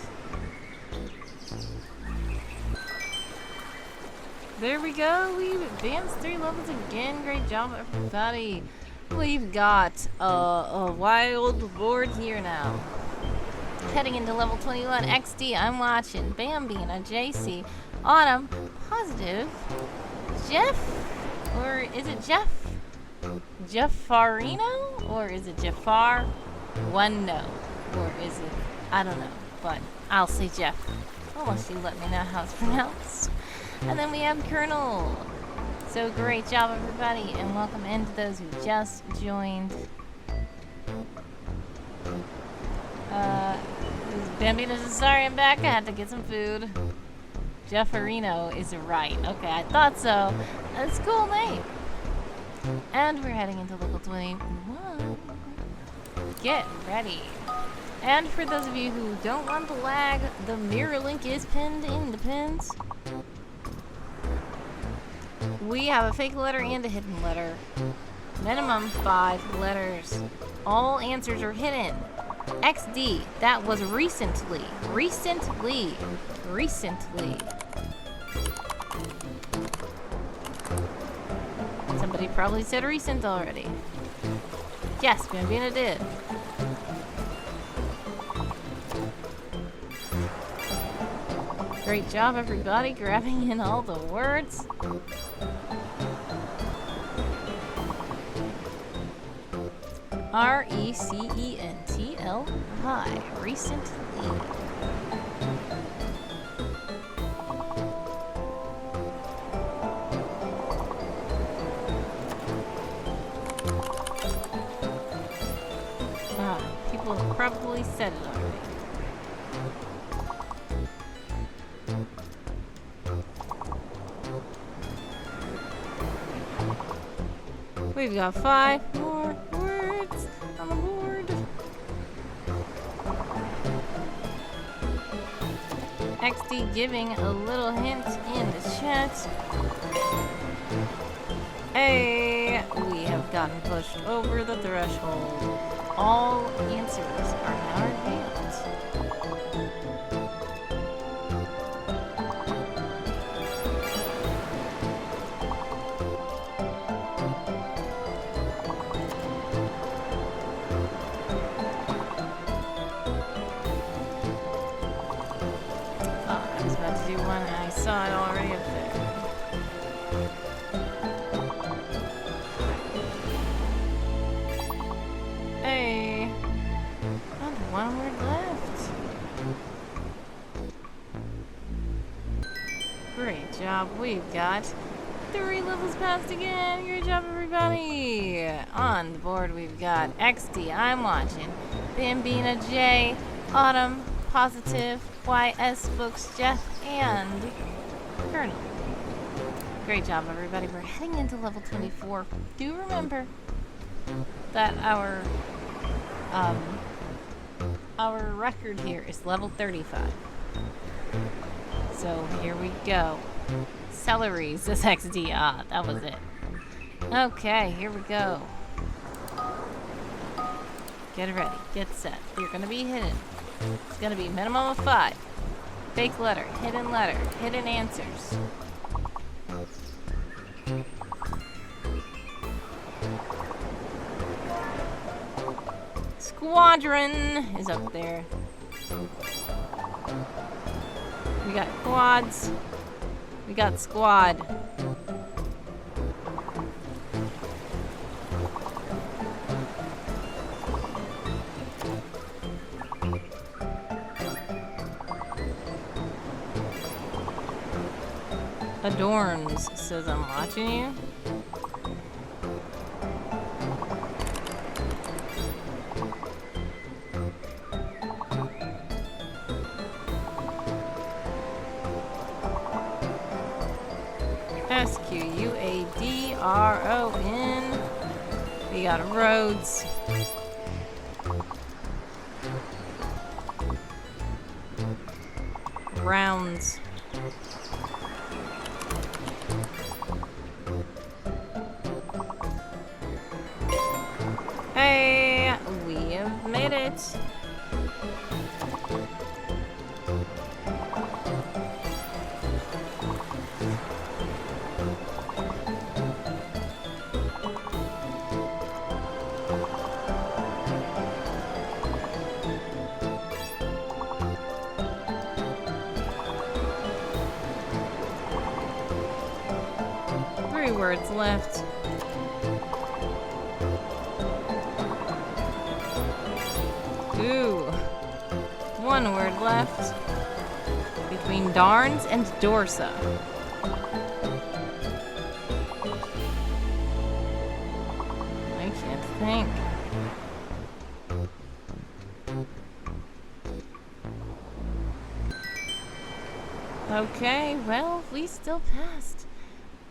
There we go. We've advanced 3 levels again. Great job, everybody. We've got a wild board here now. Heading into level 21. XD, I'm watching. Bambina, JC, Autumn, Positive, Jeff, or is it Jeff? Jaffarino? Or is it Jafar? One no. Or is it? I don't know. But I'll say Jeff. Unless you let me know how it's pronounced. And then we have Colonel. So great job, everybody. And welcome in to those who just joined. Bambino says, sorry, I'm back. I had to get some food. Jefferino is right. Okay, I thought so. That's a cool name. And we're heading into level 21. Get ready. And for those of you who don't want the lag, the mirror link is pinned in the pins. We have a fake letter and a hidden letter. Minimum 5 letters. All answers are hidden. XD, that was recently. Recently. Somebody probably said recent already. Yes, Bambina did. Great job, everybody, grabbing in all the words. RECENTLY. Recently. People have probably said it already. We've got 5 more words on the board. XD giving a little hint in the chat. Hey, we have gotten pushed over the threshold. All answers are now revealed. I saw it already up there. Hey, only 1 word left. Great job, we've got 3 levels passed again. Great job, everybody. On the board, we've got XD, I'm watching, Bambina J, Autumn, Positive, YS Books, Jeff, and Colonel. Great job, everybody. We're heading into level 24. Do remember that our record here is level 35. So here we go. Celery, says XD. Ah, that was it. Okay, here we go. Get ready. Get set. You're gonna be hidden. It's gonna be minimum of 5. Fake letter, hidden answers. Squadron is up there. We got quads. We got squad. Adorns says I'm watching you. SQUADRON. We got roads. Rounds. Hey, we have made it. Words left. Ooh. 1 word left. Between Darns and Dorsa. I can't think. Okay, well, we still passed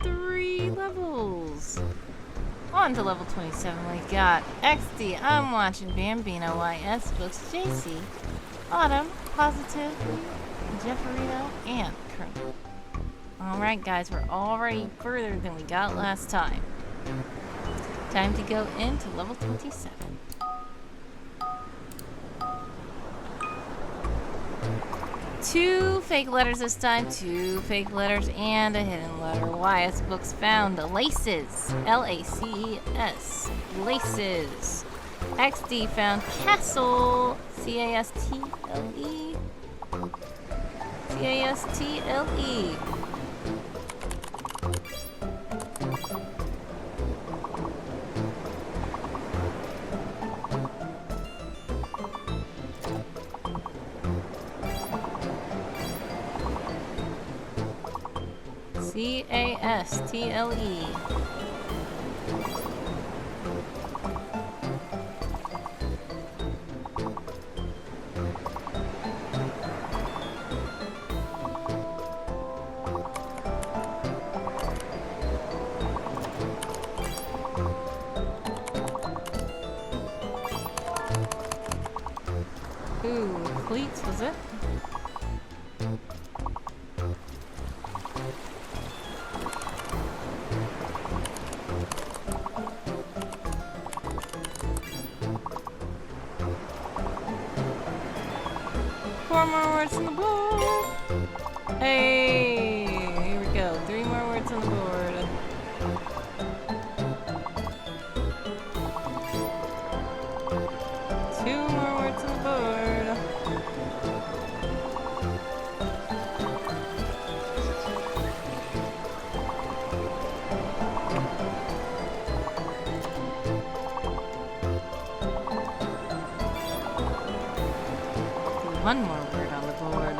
3 levels. On to level 27, we got XD, I'm watching Bambino, YS Books, JC, Autumn, Positive, Jefferino, and Colonel. Alright, guys, we're already further than we got last time. Time to go into level 27. Two fake letters this time, two fake letters and a hidden letter. YS Books found laces, L-A-C-E-S, laces. XD found castle, C-A-S-T-L-E, C-A-S-T-L-E. C-A-S-T-L-E. Ooh, cleats, was it? Four more words on the board. Hey, here we go. Three more words on the board. Two more words on the board. One more word on the board.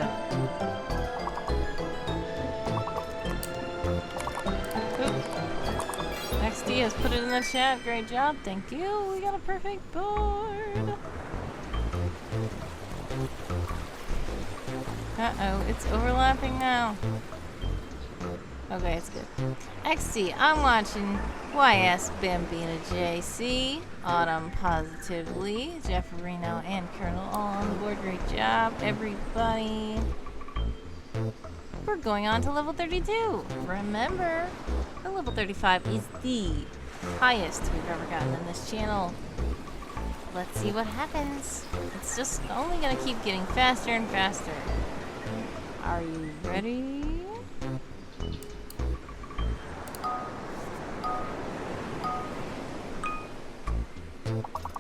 Oop. XD has put it in the chat. Great job. Thank you. We got a perfect board. Uh-oh. It's overlapping now. Okay, it's good. XD, I'm watching YS Bambina JC, Autumn Positively, Jefferino, and Colonel all on the board. Great job, everybody. We're going on to level 32. Remember, the level 35 is the highest we've ever gotten in this channel. Let's see what happens. It's just only gonna keep getting faster and faster. Are you ready?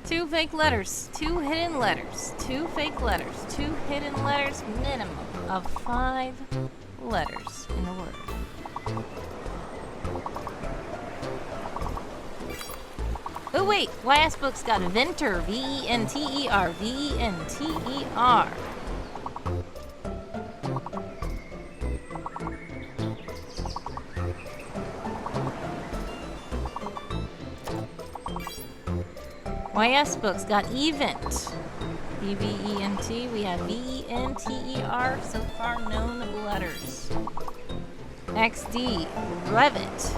Two fake letters, two hidden letters, two fake letters, two hidden letters, minimum of 5 letters in a word. Oh wait, YS Books got Venter, V-E-N-T-E-R, V-E-N-T-E-R. YS Books got Event, E-V-E-N-T. We have V-E-N-T-E-R, so far known letters. XD, Revit.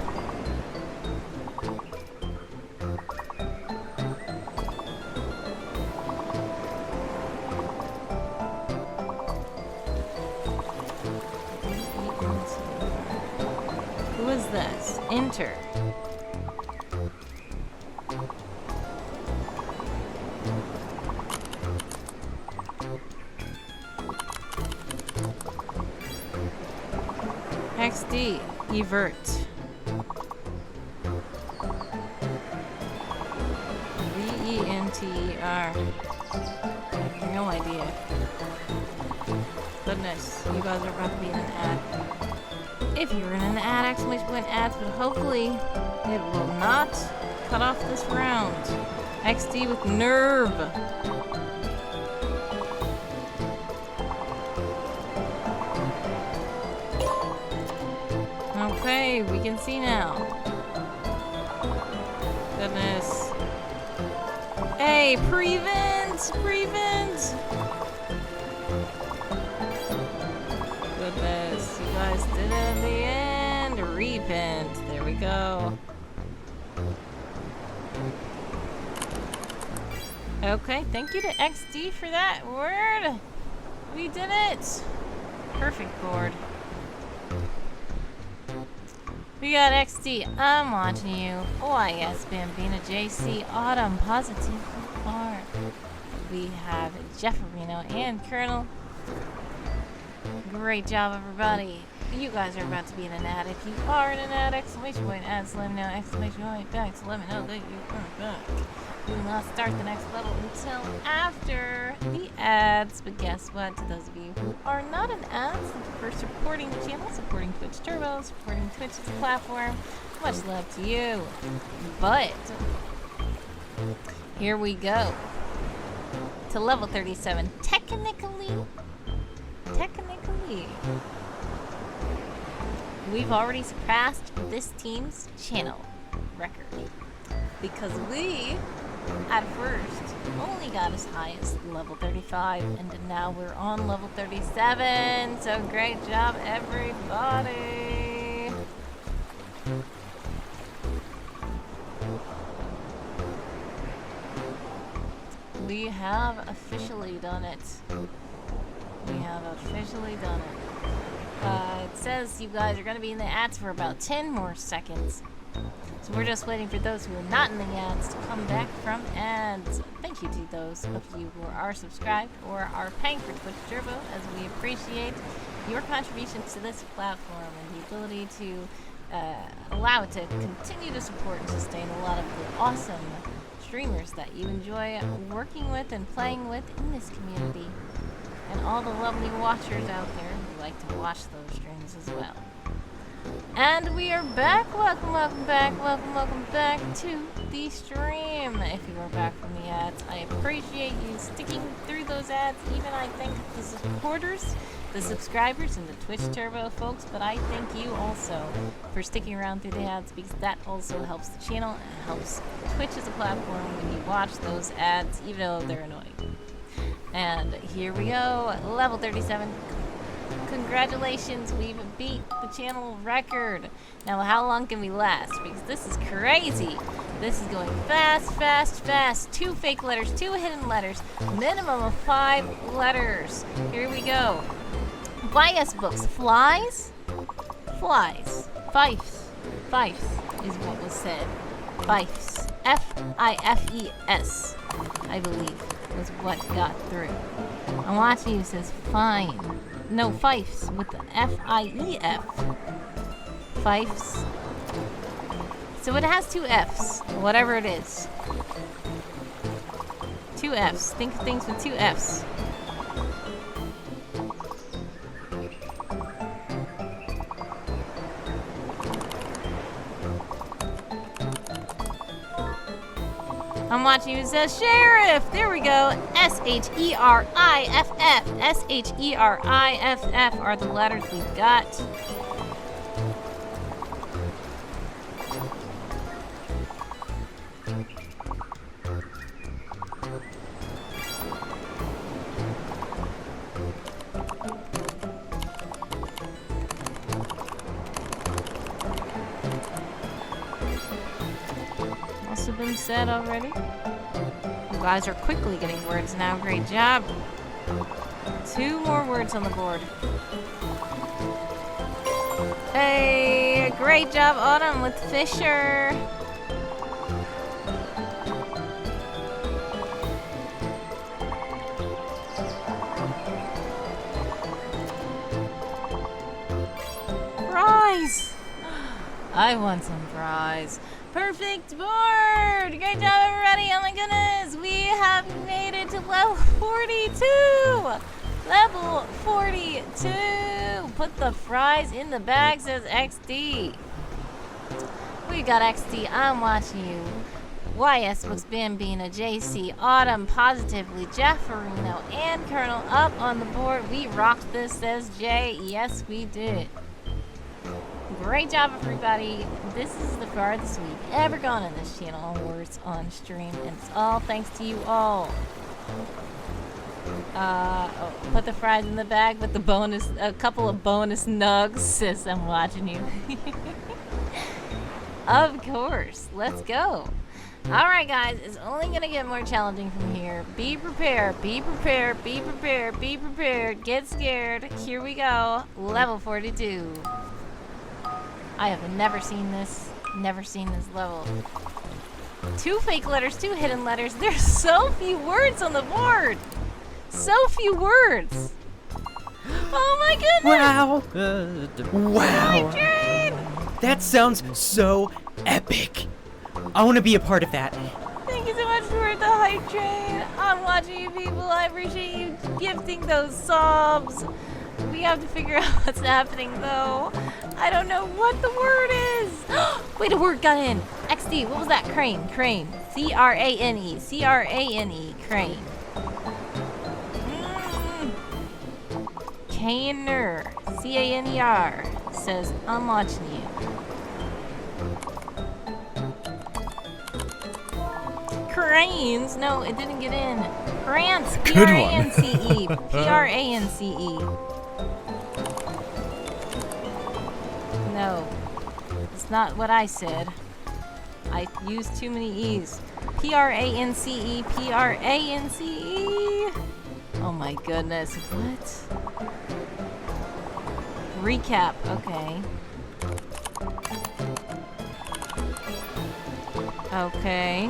Who is this? Enter. XD, Evert. V-E-N-T-E-R. No idea. Goodness, you guys are about to be in an ad. If you're in an ad, exclamation point ads, but hopefully it will not cut off this round. XD with nerve. Okay, we can see now. Goodness. Hey, prevent! Prevent! Goodness, you guys did it in the end. Repent. There we go. Okay, thank you to XD for that word. We did it. Perfect board. We got XD, I'm watching you. OIS, Bambina, JC, Autumn, Positive, R. We have Jefferino and Colonel. Great job, everybody. You guys are about to be in an ad. If you are in an ad, exclamation point, ads, let me know, exclamation point, back, so let me know that you are back. We will not start the next level until after the ads. But guess what? To those of you who are not in ads, for supporting the channel, supporting Twitch Turbo, supporting Twitch as a platform, much love to you. But here we go to level 37. Technically, we've already surpassed this team's channel record because we, at first, only got as high as level 35, and now we're on level 37. So great job, everybody. We have officially done it. We have officially done it. It says you guys are going to be in the ads for about 10 more seconds. So we're just waiting for those who are not in the ads to come back from ads. Thank you to those of you who are subscribed or are paying for Twitch Turbo, as we appreciate your contribution to this platform and the ability to allow it to continue to support and sustain a lot of the awesome streamers that you enjoy working with and playing with in this community. And all the lovely watchers out there who like to watch those streams as well. And we are back. Welcome back to the stream. If you are back from the ads, I appreciate you sticking through those ads. Even I thank the supporters, the subscribers, and the Twitch Turbo folks, but I thank you also for sticking around through the ads, because that also helps the channel and helps Twitch as a platform when you watch those ads, even though they're annoying. And here we go, level 37. Congratulations, we've beat the channel record. Now, how long can we last? Because this is crazy. This is going fast. 2 fake letters, 2 hidden letters, minimum of 5 letters. Here we go. YS books. Flies? Flies. Fifes. Fifes is what was said. Fifes. F-I-F-E-S, I believe, was what got through. I'm watching you, says fine. No, fifes with the F-I-E-F. Fifes. So it has 2 F's, whatever it is. 2 F's. Think of things with 2 F's. I'm watching you, says Sheriff. There we go. S-H-E-R-I-F-F. S-H-E-R-I-F-F are the letters we've got. Must have been said already. You guys are quickly getting words now. Great job. 2 more words on the board. Hey, great job, Autumn, with Fisher. Fries! I want some fries. Perfect board! Great job, everybody! Oh my goodness! We have made it to level 42! Level 42! Put the fries in the bag, says XD. We got XD. I'm watching you. YS Books, Bambina, JC, Autumn, Positively, Jefferino, and Colonel up on the board. We rocked this, says Jay. Yes, we did. Great job, everybody. This is the farthest we've ever gone on this channel on words on stream, and it's all thanks to you all. Put the fries in the bag with the bonus, a couple of bonus nugs, sis. I'm watching you. Of course. Let's go. Alright, guys. It's only going to get more challenging from here. Be prepared. Be prepared. Be prepared. Be prepared. Get scared. Here we go. Level 42. I have never seen this level. 2 fake letters, 2 hidden letters. There's so few words on the board. So few words. Oh my goodness. Wow. Wow. Train. That sounds so epic. I want to be a part of that. Thank you so much for the hype train. I'm watching you people. I appreciate you gifting those subs. We have to figure out what's happening though. I don't know what the word is. Wait, a word got in. XD, what was that? Crane. Crane. C-R-A-N-E. C-R-A-N-E. Crane. Caner. C-A-N-E-R. Says, I'm watching you. Cranes? No, it didn't get in. Prance. P-R-A-N-C-E. P-R-A-N-C-E. No. It's not what I said. I used too many E's. P-R-A-N-C-E. P-R-A-N-C-E. Oh my goodness. What? Recap. Okay. Okay.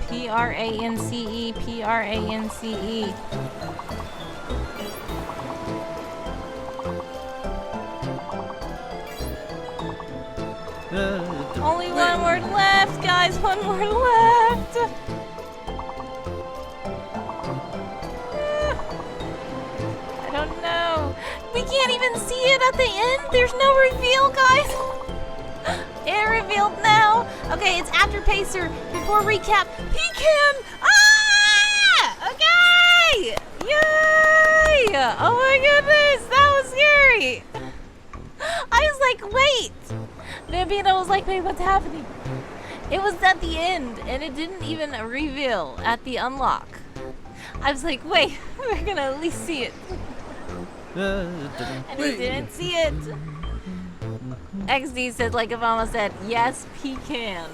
P-R-A-N-C-E, P-R-A-N-C-E. Only one word left, guys. One word left. I don't know. We can't even see it at the end. There's no reveal, guys. It revealed now. Okay, it's after Pacer. Before recap, Pecan. Ah! Okay! Yay! Oh my goodness, that was scary. I was like, wait. Bambino was like, wait, what's happening? It was at the end, and it didn't even reveal at the unlock. I was like, wait, we're gonna at least see it. And he didn't see it. XD said, like Obama said, yes, pecan.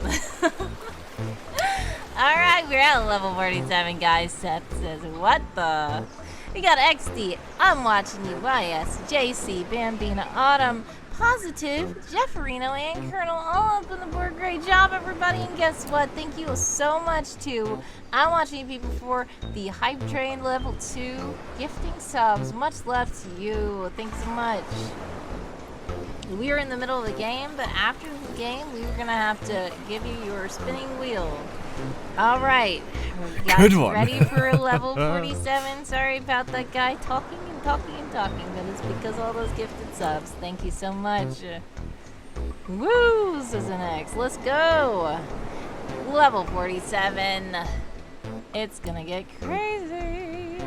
Alright, we're at level 47, guys. Seth says, what the? We got XD, I'm watching you, YS, JC, Bambina, Autumn, Positive, Jefferino, and Colonel all up on the board. Great job, everybody. And guess what? Thank you so much to I'm watching you people for the Hype Train level 2 gifting subs. Much love to you. Thanks so much. We are in the middle of the game, but after the game, we were going to have to give you your spinning wheel. All right. We got Good one. ready for level 47. Sorry about that guy talking and talking and talking, but it's because of all those gifted subs. Thank you so much. Woo, says an X. Let's go. Level 47. It's going to get crazy.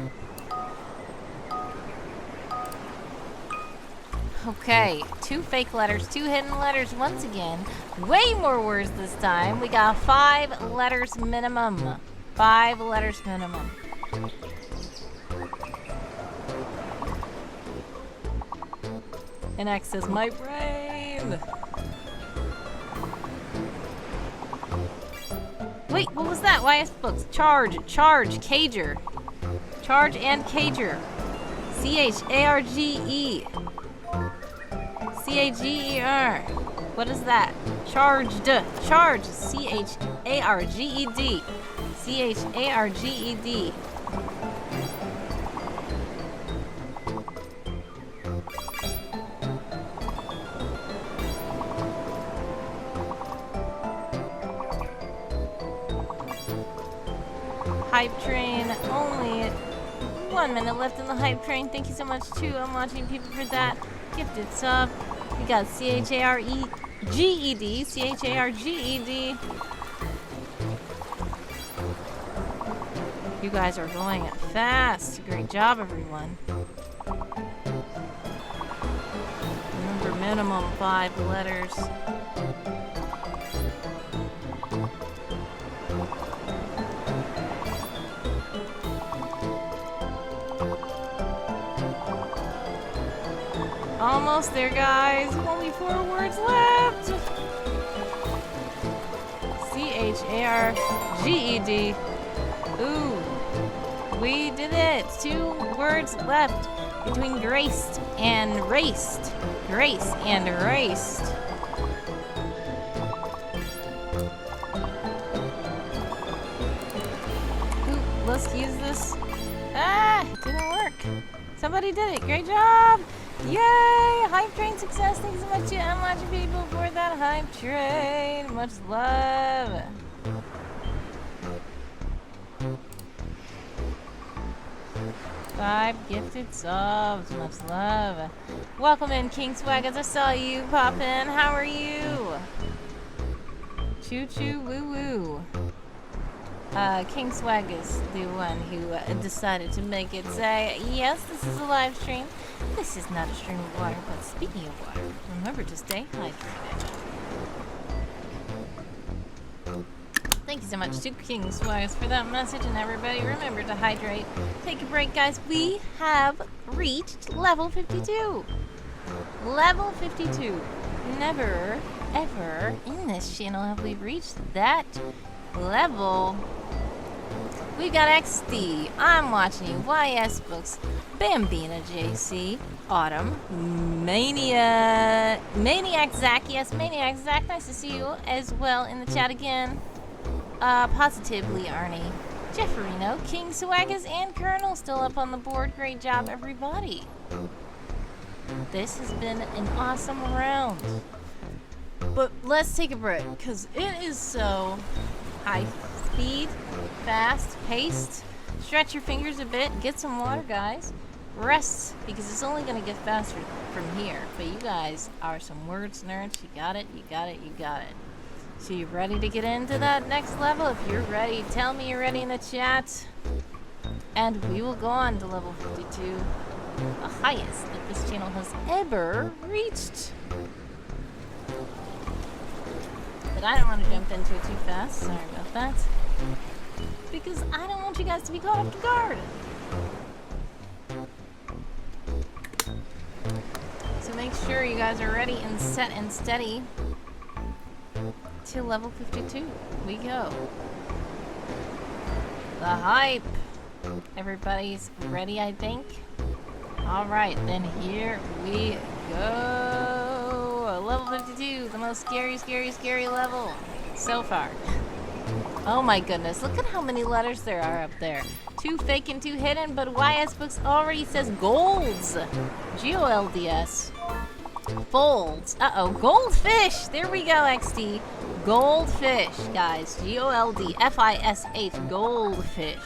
Okay, 2 fake letters, 2 hidden letters once again. Way more words this time. We got 5 letters minimum. 5 letters minimum. And X says, my brain. Wait, what was that? YS Books. Charge, Cager. Charge and Cager. C-H-A-R-G-E. C-A-G-E-R. What is that? Charged. Charge. C-H-A-R-G-E-D. C-H-A-R-G-E-D. Hype train. Only 1 minute left in the hype train. Thank you so much too. I'm watching people for that. Gifted sub. We got C-H-A-R-E-G-E-D. C-H-A-R-G-E-D. You guys are going fast. Great job, everyone. Remember, minimum 5 letters. Almost there, guys. Only 4 words left. C-H-A-R-G-E-D. Ooh. We did it. 2 words left between graced and raced. Grace and erased. Ooh, let's use this. Ah, it didn't work. Somebody did it. Great job. Yay! Hype train success. Thanks so much to much people for that hype train. Much love. Five gifted subs. Much love. Welcome in, King Swaggas. I saw you pop in. How are you? Choo choo woo woo. King Swaggas, the one who decided to make it say, yes, this is a live stream. This is not a stream of water, but speaking of water, remember to stay hydrated. Thank you so much to King Swaggas for that message, and everybody remember to hydrate. Take a break, guys. We have reached level 52. Level 52. Never, ever in this channel have we reached that level. We got XD, I'm watching you, YS Books, Bambina JC, Autumn, Maniac Zach, yes, Maniac Zach, nice to see you as well in the chat again. Positively Arnie, Jefferino, King Swaggas, and Colonel still up on the board. Great job, everybody. This has been an awesome round. But let's take a break, because it is so high speed, fast paced. Stretch your fingers a bit, get some water, guys. Rest, because it's only going to get faster from here. But you guys are some words nerds. You got it, you got it, you got it. So you ready to get into that next level? If you're ready, tell me you're ready in the chat. And we will go on to level 52. The highest that this channel has ever reached. But I don't want to jump into it too fast. Sorry about that. Because I don't want you guys to be caught off guard. So make sure you guys are ready and set and steady. To level 52. We go. The hype. Everybody's ready, I think. Alright, then here we go. Level 52, the most scary level so far. Oh my goodness, look at how many letters there are up there. 2 fake and 2 hidden, but YS Books already says golds. G-O-L-D-S. Folds. Uh-oh, goldfish. There we go, XD. Goldfish, guys. G-O-L-D-F-I-S-H. Goldfish.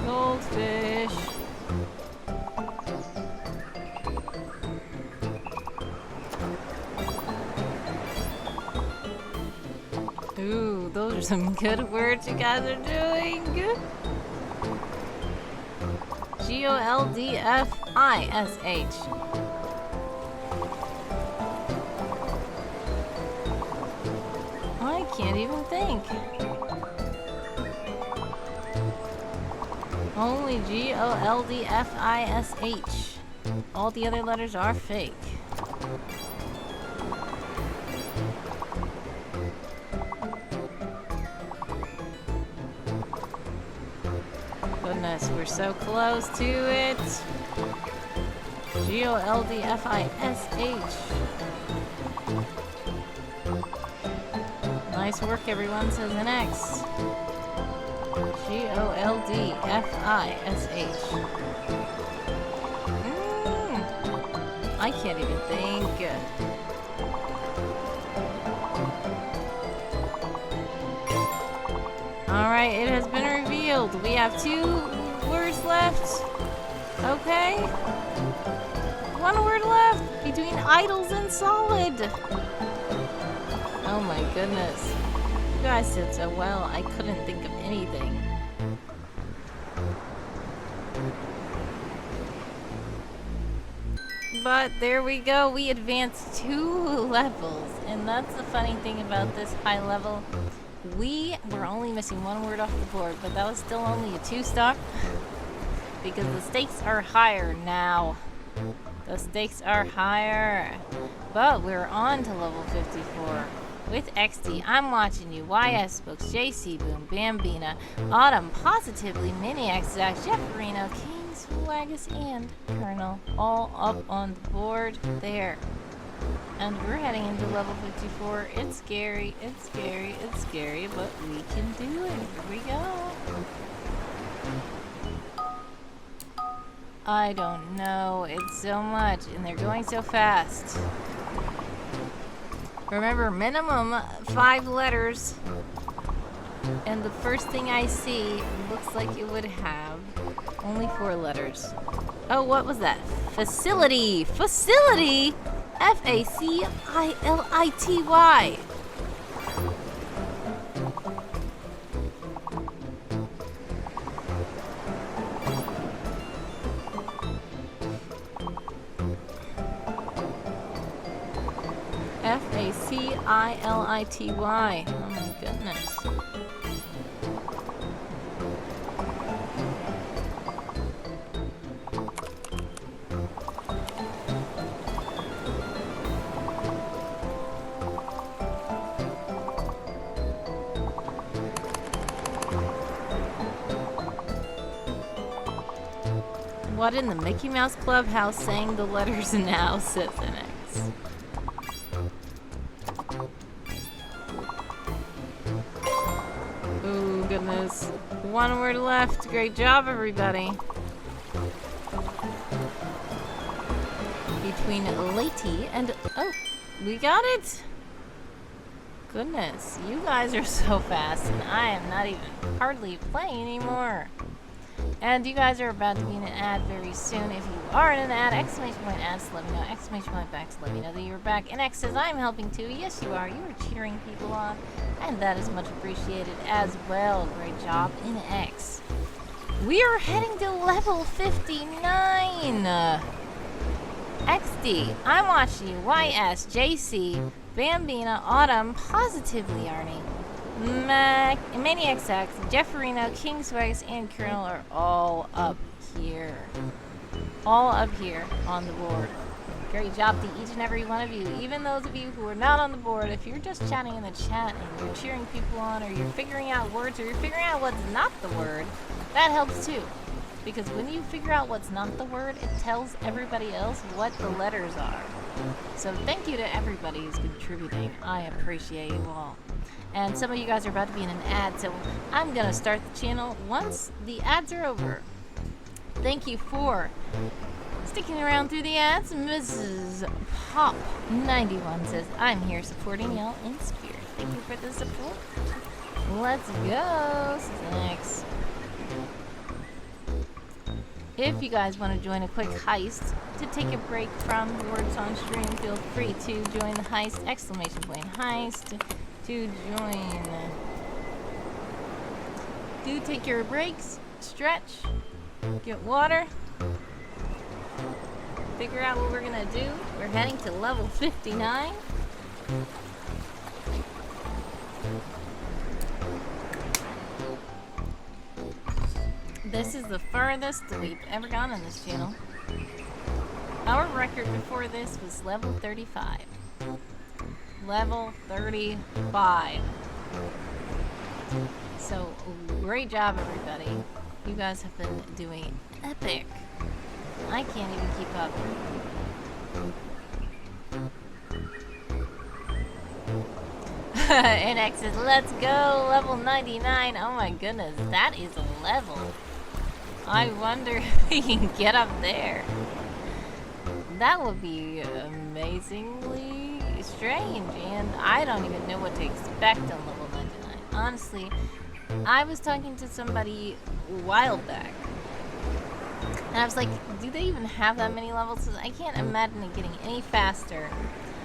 Goldfish. Ooh, those are some good words you guys are doing. G-O-L-D-F-I-S-H. I can't even think. Only G-O-L-D-F-I-S-H. All the other letters are fake. Goodness, we're so close to it. G-O-L-D-F-I-S-H. Nice work, everyone, says an X. G-O-L-D-F-I-S-H. I can't even think. Alright, it has been revealed. We have 2 words left. Okay. 1 word left between idols and solid. Oh my goodness. You guys did so well, I couldn't think of anything. But there we go, we advanced 2 levels. And that's the funny thing about this high level. We were only missing 1 word off the board, but that was still only a 2-star. Because the stakes are higher now. The stakes are higher. But we're on to level 54. with XD. I'm watching you. YS Books, JC Boom, Bambina, Autumn, Positively, Mini Exact, Jefferino, Kings, Wagus, and Colonel, all up on the board there. And we're heading into level 54. It's scary, it's scary, it's scary, but we can do it. Here we go. I don't know. It's so much, and they're going so fast. Remember, minimum 5 letters. And the first thing I see looks like it would have only 4 letters. Oh, what was that? Facility! Facility! F-A-C-I-L-I-T-Y. F-A-C-I-L-I-T-Y. Oh my goodness. What in the Mickey Mouse Clubhouse saying the letters now, says an X. Oh goodness. 1 word left. Great job, everybody. Between Lady and... Oh, we got it! Goodness, you guys are so fast, and I am not even hardly playing anymore. And you guys are about to be in an ad very soon. If you are in an ad, exclamation point ads, let me know. Exclamation point backs, let me know that you're back. And X says, I'm helping too. Yes, you are. You are cheering people on. And that is much appreciated as well. Great job in X. We are heading to level 59. XD, I'm watching you. YS, JC, Bambina, Autumn, Positively Arnie. Maniacs X, Jefferino, Kingsways, and Colonel are all up here. All up here on the board. Great job to each and every one of you. Even those of you who are not on the board, if you're just chatting in the chat and you're cheering people on, or you're figuring out words, or you're figuring out what's not the word, that helps too. Because when you figure out what's not the word, it tells everybody else what the letters are. So thank you to everybody who's contributing. I appreciate you all. And some of you guys are about to be in an ad, so I'm going to start the channel once the ads are over. Thank you for sticking around through the ads. Mrs. Pop91 says, I'm here supporting y'all in spirit. Thank you for the support. Let's go. Next. If you guys want to join a quick heist to take a break from words on stream, feel free to join the heist. Exclamation point heist. To join. Do take your breaks, stretch, get water, figure out what we're gonna do. We're heading to level 59. This is the furthest we've ever gone on this channel. Our record before this was level 35. Level 35. So, great job, everybody. You guys have been doing epic. I can't even keep up. And X says, let's go, level 99. Oh my goodness, that is a level. I wonder if we can get up there. That would be amazingly strange, and I don't even know what to expect on level 99. Honestly, I was talking to somebody a while back, and I was like, do they even have that many levels? I can't imagine it getting any faster.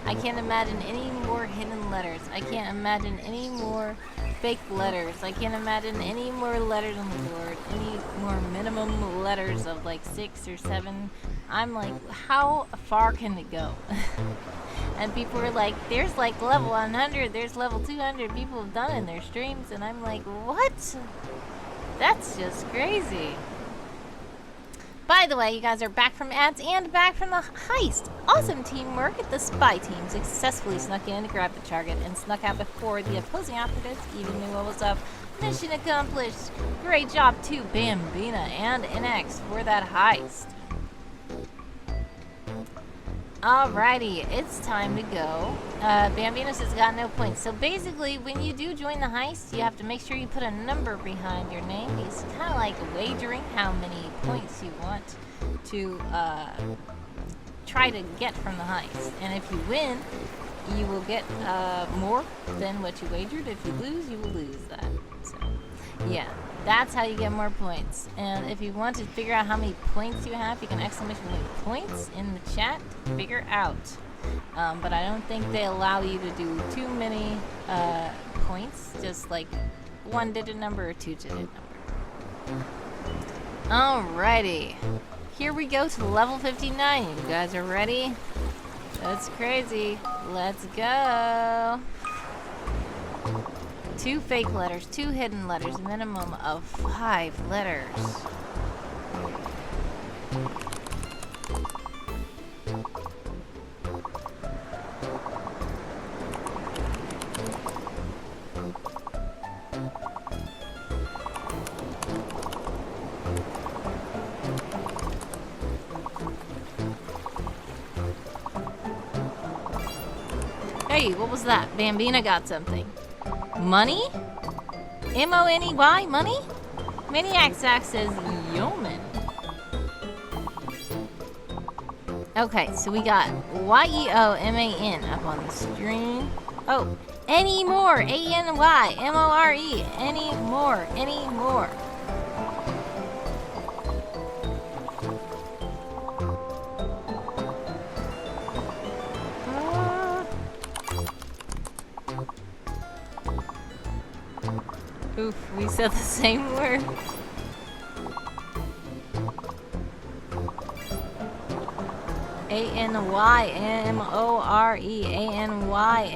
I can't imagine any more hidden letters. I can't imagine any more fake letters. I can't imagine any more letters on the board. Any more minimum letters of like 6 or 7. I'm like, how far can it go? And people were like, there's like level 100, there's level 200. People have done it in their streams. And I'm like, what? That's just crazy. By the way, you guys are back from ads and back from the heist. Awesome teamwork. The spy team successfully snuck in to grab the target and snuck out before the opposing operatives even knew what was up. Mission accomplished. Great job to Bambina and NX for that heist. Alrighty, it's time to go. Bambinos has got no points. So basically, when you do join the heist, you have to make sure you put a number behind your name. It's kind of like wagering how many points you want to try to get from the heist. And if you win, you will get more than what you wagered. If you lose, you will lose that. So, yeah. That's how you get more points. And if you want to figure out how many points you have, you can exclamation point points in the chat to figure out. But I don't think they allow you to do too many points, just like 1-digit number or 2-digit number. Alrighty. Here we go to level 59. You guys are ready? That's crazy. Let's go. 2 fake letters, 2 hidden letters, a minimum of 5 letters. Hey, what was that? Bambina got something. Money? M-O-N-E-Y? Money? Maniac Zach says yeoman. Okay, so we got Y-E-O-M-A-N up on the screen. Oh, any more. A-N-Y M-O-R-E. Any more. Any more. Oof, we said the same word. A-N-Y-M-O-R-E. A-N-Y-M-O-R-E.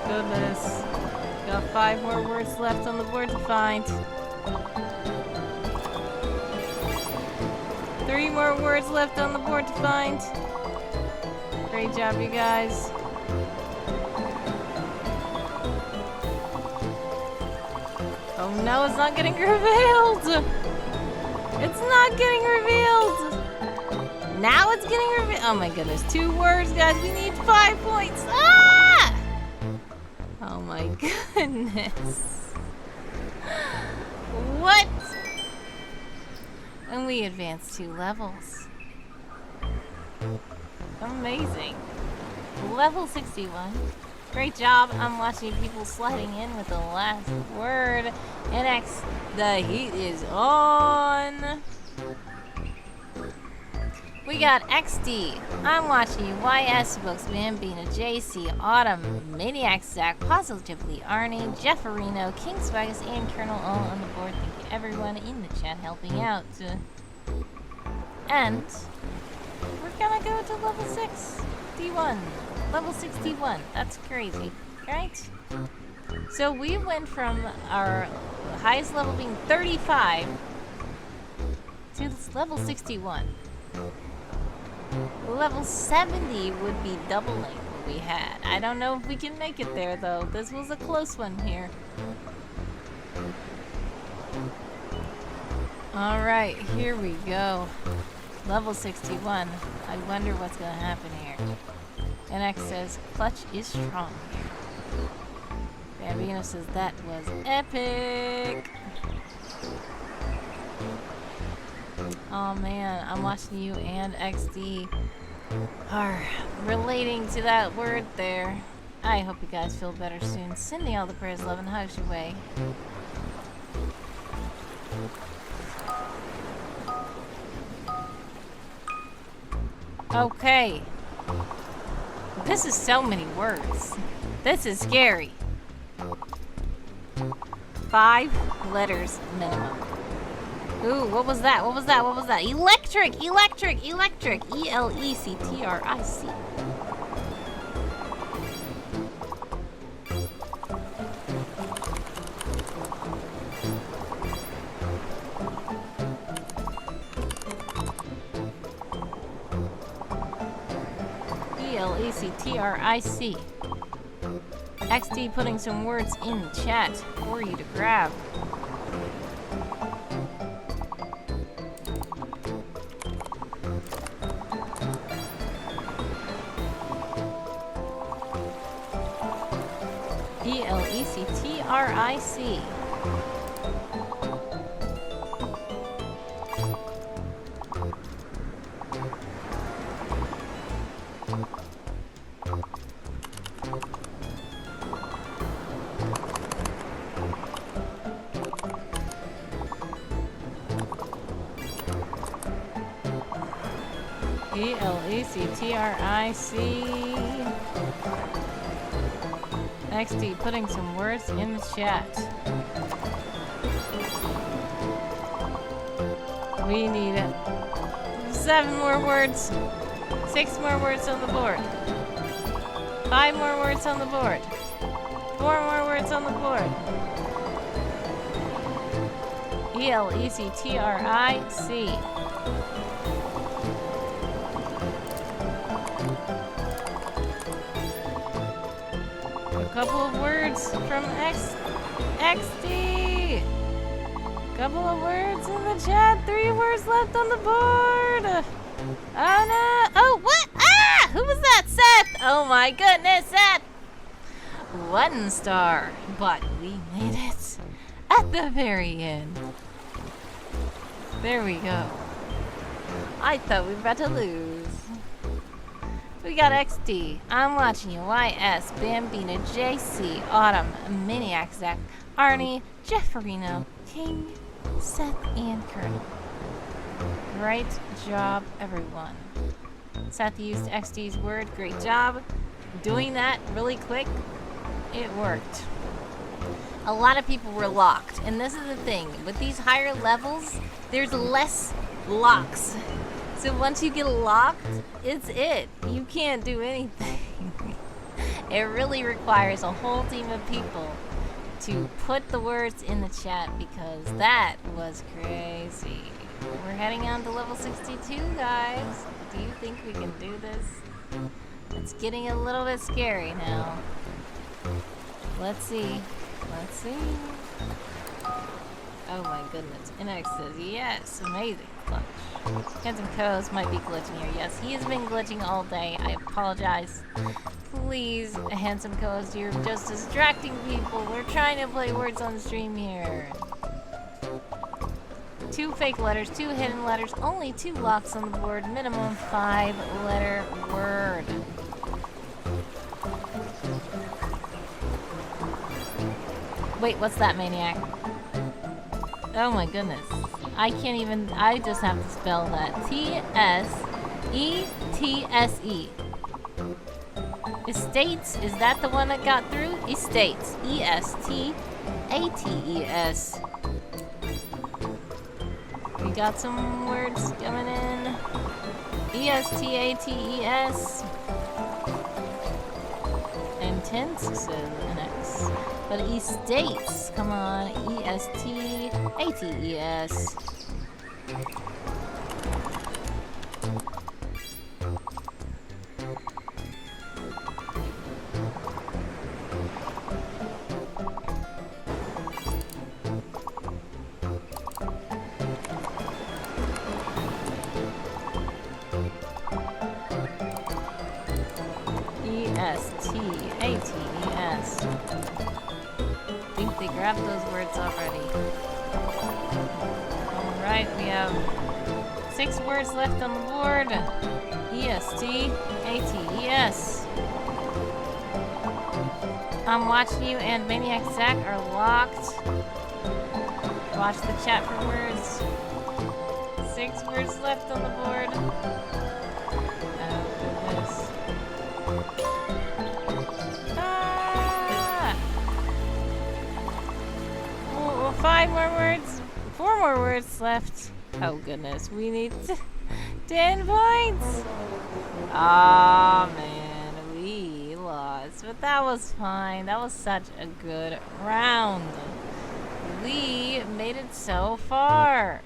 Goodness. Got 5 more words left on the board to find. 3 more words left on the board to find. Great job, you guys. Oh no, it's not getting revealed! It's not getting revealed! Now it's getting revealed! Oh my goodness, 2 words, guys. We need 5 points. Ah! Oh my goodness. What? And we advanced 2 levels. Amazing. Level 61. Great job. I'm watching people sliding in with the last word. NX, the heat is on. We got XD. I'm watching you. YS Books, Bambina, JC, Autumn, Maniac Zach, Positively Arnie, Jefferino, King Swagus, and Colonel all on the board. Thank you everyone in the chat helping out. And we're gonna go to level 61. Level 61. That's crazy, right? So we went from our highest level being 35 to level 61. Level 70 would be doubling what we had. I don't know if we can make it there, though. This was a close one here. Alright, here we go. Level 61. I wonder what's going to happen here. NX says, clutch is strong here. Bambino says, that was epic. Oh man, I'm watching you and XD are relating to that word there. I hope you guys feel better soon. Sending all the prayers, love, and hugs your way. Okay. This is so many words. This is scary. 5 letters minimum. Ooh, what was that? What was that? What was that? Electric! Electric! Electric! E-L-E-C-T-R-I-C. E-L-E-C-T-R-I-C. XD putting some words in the chat for you to grab. E-L-E-C-T-R-I-C. E-L-E-C-T-R-I-C. XD putting some words in the chat. We need 7 more words. 6 more words on the board. 5 more words on the board. 4 more words on the board. E-L-E-C-T-R-I-C. A couple of words from XD. Couple of words in the chat. 3 words left on the board. Oh no! Oh, what? Ah! Who was that? Seth! Oh my goodness, Seth! 1 star, but we made it at the very end. There we go. I thought we were about to lose. We got XD. I'm watching you. YS, Bambina, JC, Autumn, Maniac, Zach, Arnie, Jefferino, King, Seth, and Colonel. Great job, everyone. Seth used XD's word. Great job. Doing that really quick, it worked. A lot of people were locked. And this is the thing. With these higher levels, there's less locks. So once you get locked, it's it. You can't do anything. It really requires a whole team of people to put the words in the chat because that was crazy. We're heading on to level 62, guys. Do you think we can do this? It's getting a little bit scary now. Let's see. Let's see. Oh my goodness. NX says yes. Amazing. Clutch. Handsome Coast might be glitching here. Yes, he has been glitching all day. I apologize. Please, Handsome Coast, you're just distracting people. We're trying to play words on stream here. 2 fake letters, 2 hidden letters, only 2 locks on the board, minimum 5-letter word. Wait, what's that, Maniac? Oh my goodness. I can't even, I just have to spell that. T-S-E-T-S-E. Estates, is that the one that got through? Estates. E-S-T-A-T-E-S. We got some words coming in. E-S-T-A-T-E-S. Intense, says NX. But estates, come on. E-S-T-A-T-E-S. E-S-T-A-T-E-S. Think they grabbed those words already. Alright, we have 6 words left on the board. E-S-T-A-T-E-S. I'm watching you and Maniac Zach are locked. Watch the chat for words. 6 words left on the board. Oh, goodness. Ah! 5 more words. 4 more words left. Oh goodness, we need 10 points. Aw, man, we lost. But that was fine. That was such a good round. We made it so far.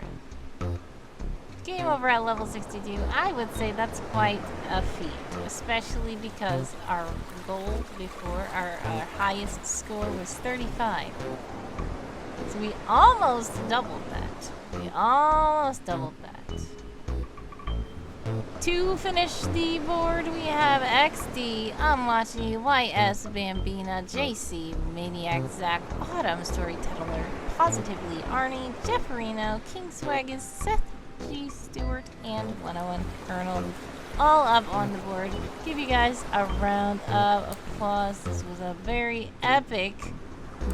Game over at level 62. I would say that's quite a feat, especially because our goal before, our highest score was 35. So we almost doubled that. We almost doubled that. To finish the board, we have XD, I'm Watching You, YS, Bambina, JC, Maniac, Zach, Autumn, Storyteller, Positively, Arnie, Jefferino, King Swaggus, Seth G. Stewart, and 101 Colonel, all up on the board. Give you guys a round of applause. This was a very epic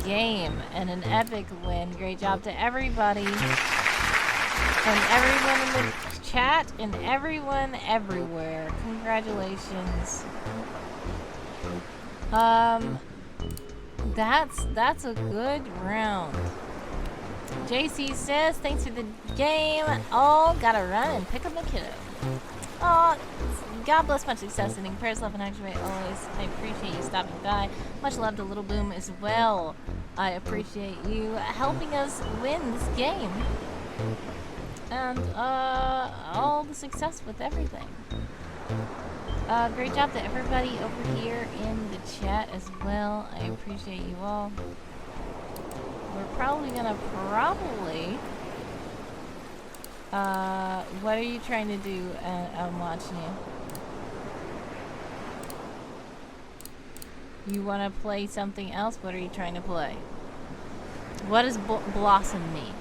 game and an epic win. Great job to everybody. And everyone in the chat and everyone everywhere. Congratulations. That's a good round. JC says, thanks for the game. Oh, gotta run and pick up my kiddo. Oh, God bless, much success, sending prayers, love, and actually always. I appreciate you stopping by. Much love to Little Boom as well. I appreciate you helping us win this game. And all the success with everything. Great job to everybody over here in the chat as well. I appreciate you all. We're probably gonna what are you trying to do? I'm watching you. You want to play something else? What are you trying to play? What does blossom mean?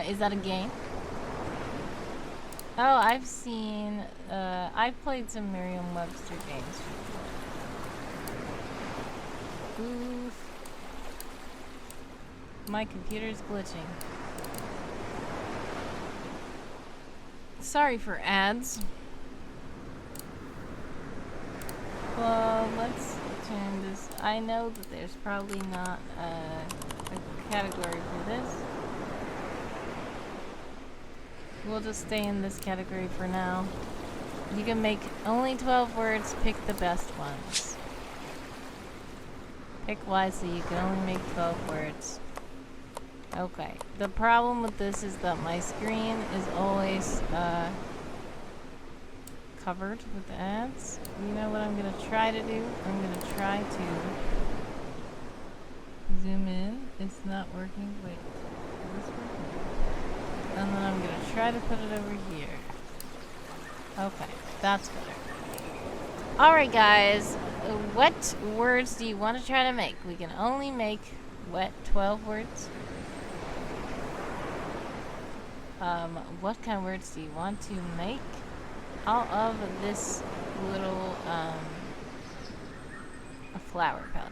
Is that a game? Oh, I've seen, I've played some Merriam-Webster games before. Oof. My computer's glitching. Sorry for ads. Well, let's turn this. I know that there's probably not a category for this. We'll just stay in this category for now. You can make only 12 words, pick the best ones. Pick wisely, you can only make 12 words. Okay. The problem with this is that my screen is always covered with ads. You know what I'm gonna try to do? I'm gonna try to zoom in. It's not working. Wait. Is this working? And then I'm gonna try to put it over here. Okay, that's better. Alright guys, what words do you want to try to make? We can only make, what, 12 words? What kind of words do you want to make out of this little, a flower petal?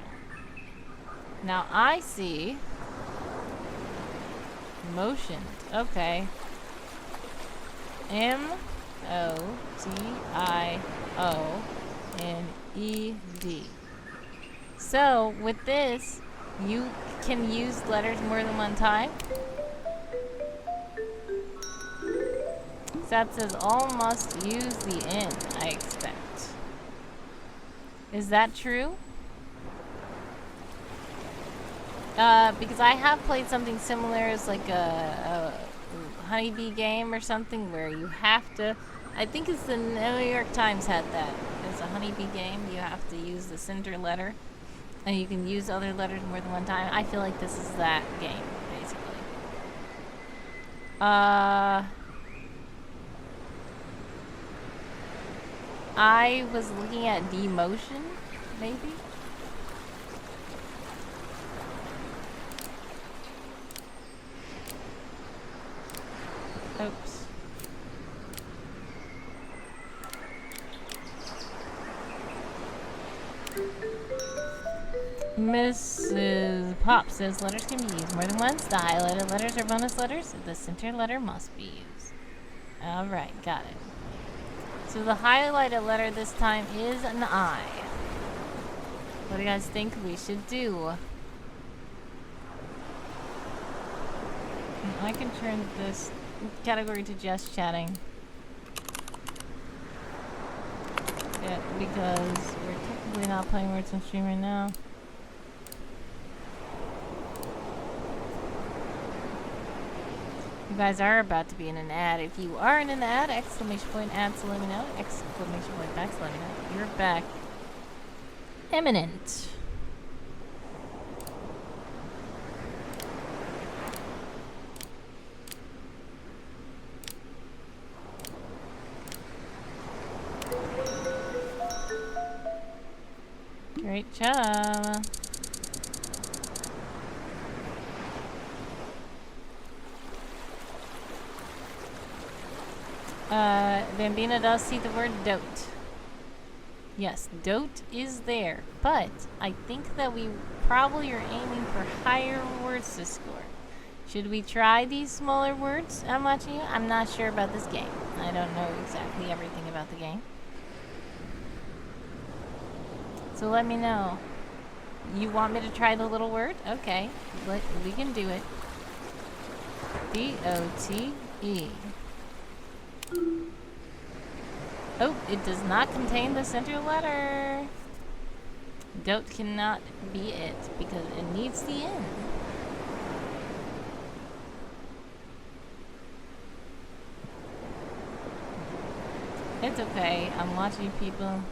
Now I see motioned. Okay. M-O-T-I-O-N-E-D. So, with this, you can use letters more than one time. That says all must use the N, I expect. Is that true? Because I have played something similar as like a honeybee game or something where you have to, I think it's the New York Times had that. It's a honeybee game, you have to use the center letter and you can use other letters more than one time. I feel like this is that game, basically. I was looking at demotion, maybe? Oops. Mrs. Pop says letters can be used more than once. The highlighted letters are bonus letters. The center letter must be used. Alright, got it. So the highlighted letter this time is an I. What do you guys think we should do? I can turn this category to just chatting. Yeah, because we're technically not playing words on stream right now. You guys are about to be in an ad. If you are in an ad, exclamation point ad, so let me know. Exclamation point back, so let me know. You're back. Imminent. Great job. Bambina does see the word dote. Yes, dote is there, but I think that we probably are aiming for higher words to score. Should we try these smaller words? I'm watching you. I'm not sure about this game. I don't know exactly everything about the game. So let me know. You want me to try the little word? Okay, we can do it. D-O-T-E. Oh, it does not contain the center letter. Dote cannot be it because it needs the N. It's okay. I'm watching people.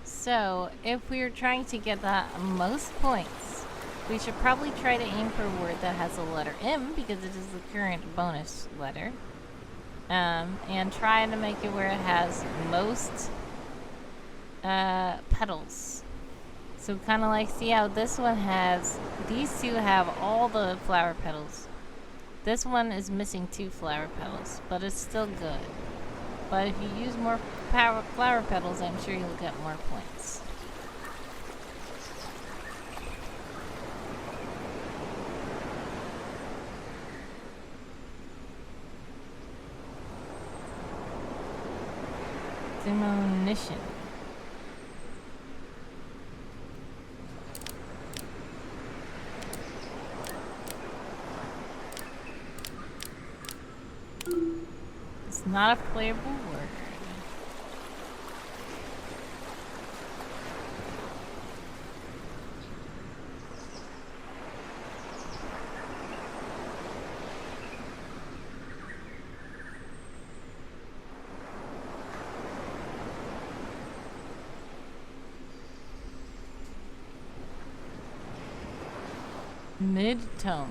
So, if we're trying to get the most points, we should probably try to aim for a word that has the letter M, because it is the current bonus letter. And try to make it where it has most petals. So kind of like, see how this one has, these two have all the flower petals. This one is missing 2 flower petals, but it's still good. But if you use more flower petals, I'm sure you'll get more points. Demonition. It's not a playable word. Mid-toned.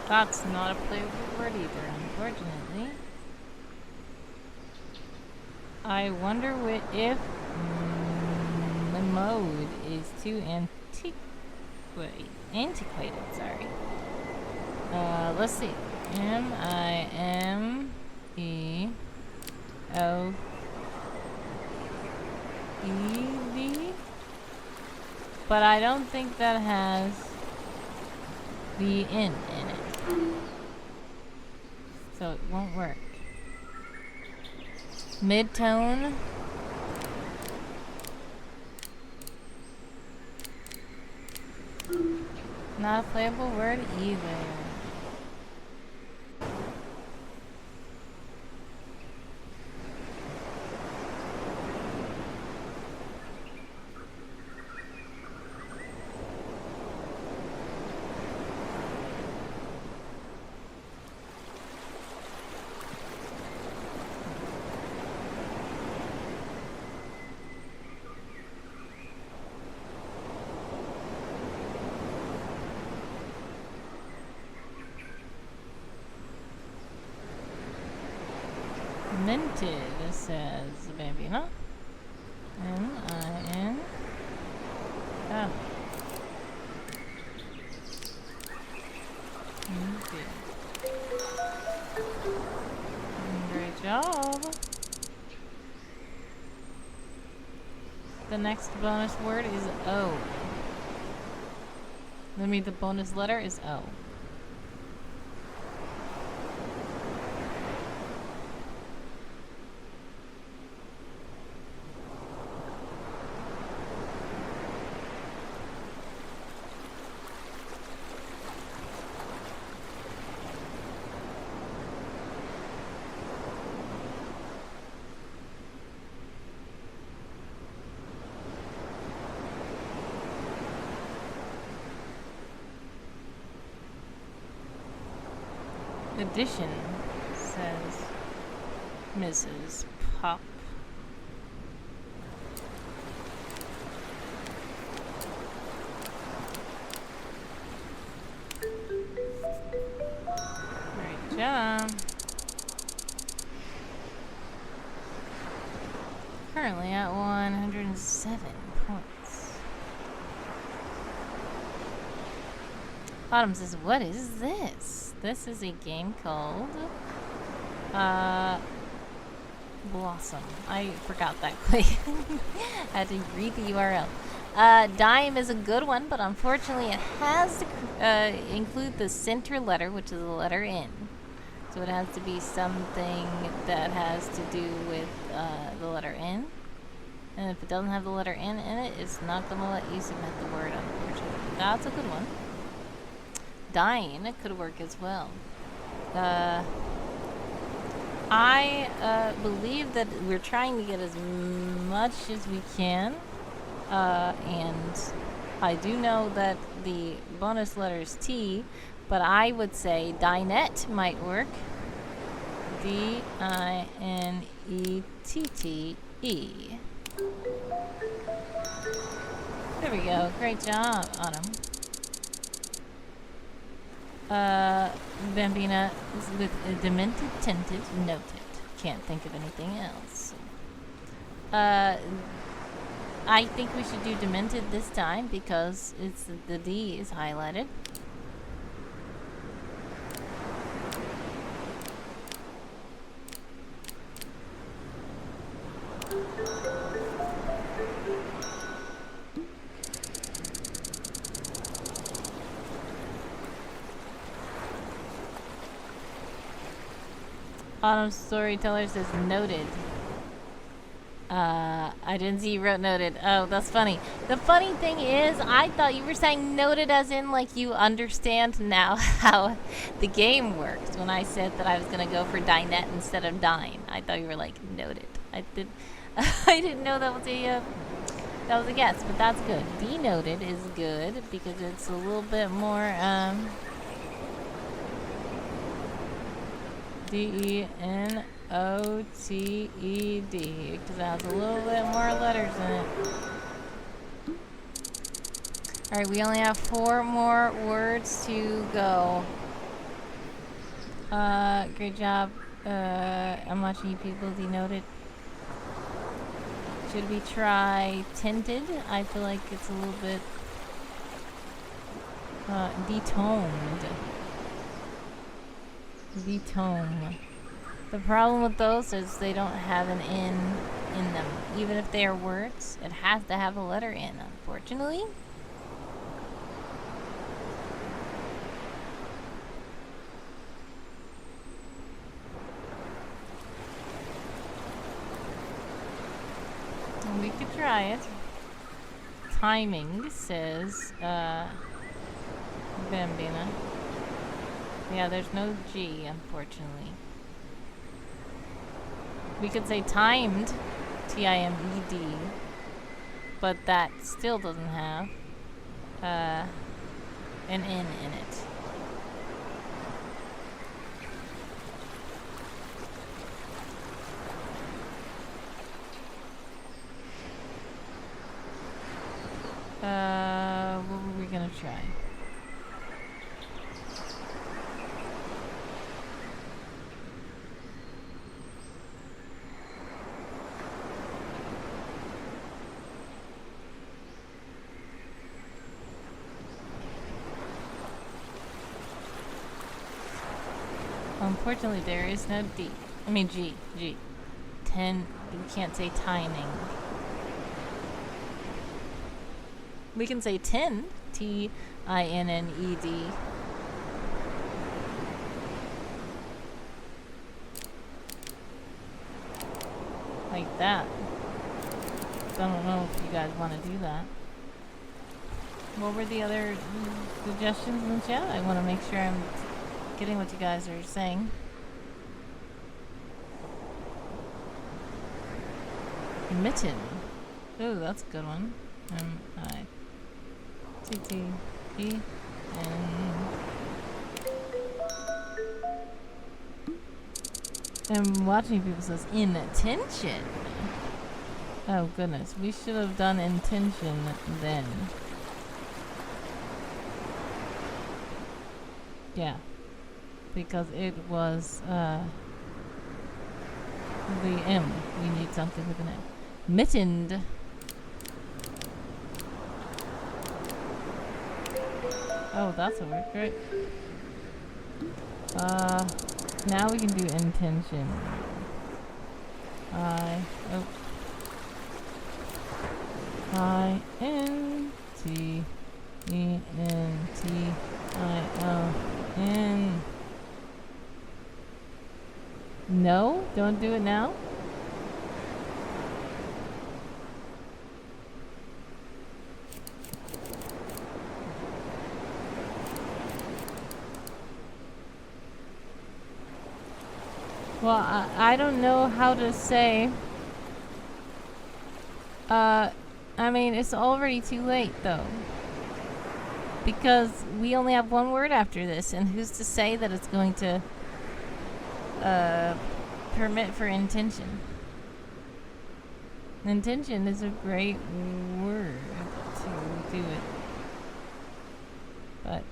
That's not a playable word either, unfortunately. I wonder if the mode is too antiquated, sorry. Let's see. M-I-M-E-O-E-V? But I don't think that has the N in it. So it won't work. Mid-tone. Not a playable word either. Minted, says Bambina. M-I-N. Oh. Great job. The next bonus word is O. Let me, the bonus letter is O. Addition, says Mrs. Pop. Great job. Currently at 107 points. Autumn says, what is this? This is a game called Blossom. I forgot that quick. I had to read the URL. Dime is a good one, but unfortunately it has to include the center letter, which is the letter N. So it has to be something that has to do with the letter N. And if it doesn't have the letter N in it, it's not going to let you submit the word, unfortunately. That's a good one. Dine could work as well. I believe that we're trying to get as much as we can. And I do know that the bonus letter is T, but I would say dinette might work. D-I-N-E-T-T-E. There we go. Great job, Autumn. Bambina is with a demented tinted noted. Can't think of anything else. I think we should do demented this time because it's the D is highlighted. Autumn Storyteller says noted. I didn't see you wrote noted. Oh, that's funny. The funny thing is, I thought you were saying noted as in like you understand now how the game works. When I said that I was gonna go for dinette instead of dine, I thought you were like noted. I didn't know that was a guess, but that's good. Denoted is good because it's a little bit more D-E-N-O-T-E-D, because it has a little bit more letters in it. Alright, we only have 4 more words to go. Great job. I'm watching you people denoted. Should we try tinted? I feel like it's a little bit detoned. Detone. The problem with those is they don't have an N in them. Even if they are words, it has to have a letter N, unfortunately. We could try it. Timing says, Bambina. Yeah, there's no G, unfortunately. We could say timed, T-I-M-E-D, but that still doesn't have an N in it. What were we gonna try? Unfortunately, there is no D. I mean G. G. You can't say tining. We can say tinned. Tinned. Like that. So I don't know if you guys want to do that. What were the other suggestions in the chat? I want to make sure I'm getting what you guys are saying. Mitten. Ooh, that's a good one. M-I-T-T-E-N. And watching people says intention. Oh goodness, we should have done intention then. Yeah, because it was the M. We need something with an M. Mittened. Oh, that's a word. Great. Now we can do intention. I-N-T-E-N-T-I-O-N. No? Don't do it now? Well, I don't know how to say. I mean, it's already too late, though. Because we only have one word after this, and who's to say that it's going to permit for intention? Intention is a great word to do it. But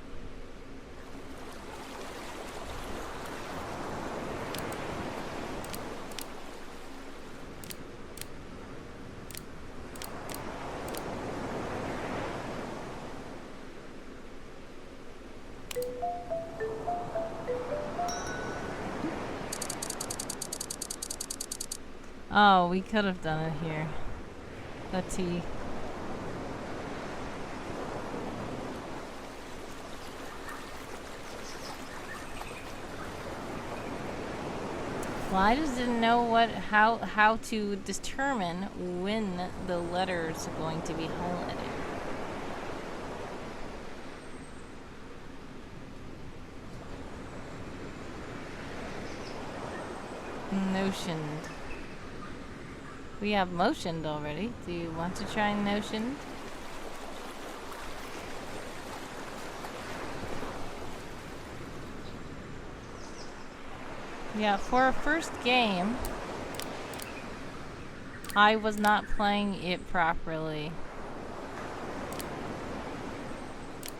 oh, we could have done it here. The T. Well, I just didn't know how to determine when the letters are going to be highlighted. Notioned. We have motioned already. Do you want to try notioned? Yeah, for a first game, I was not playing it properly.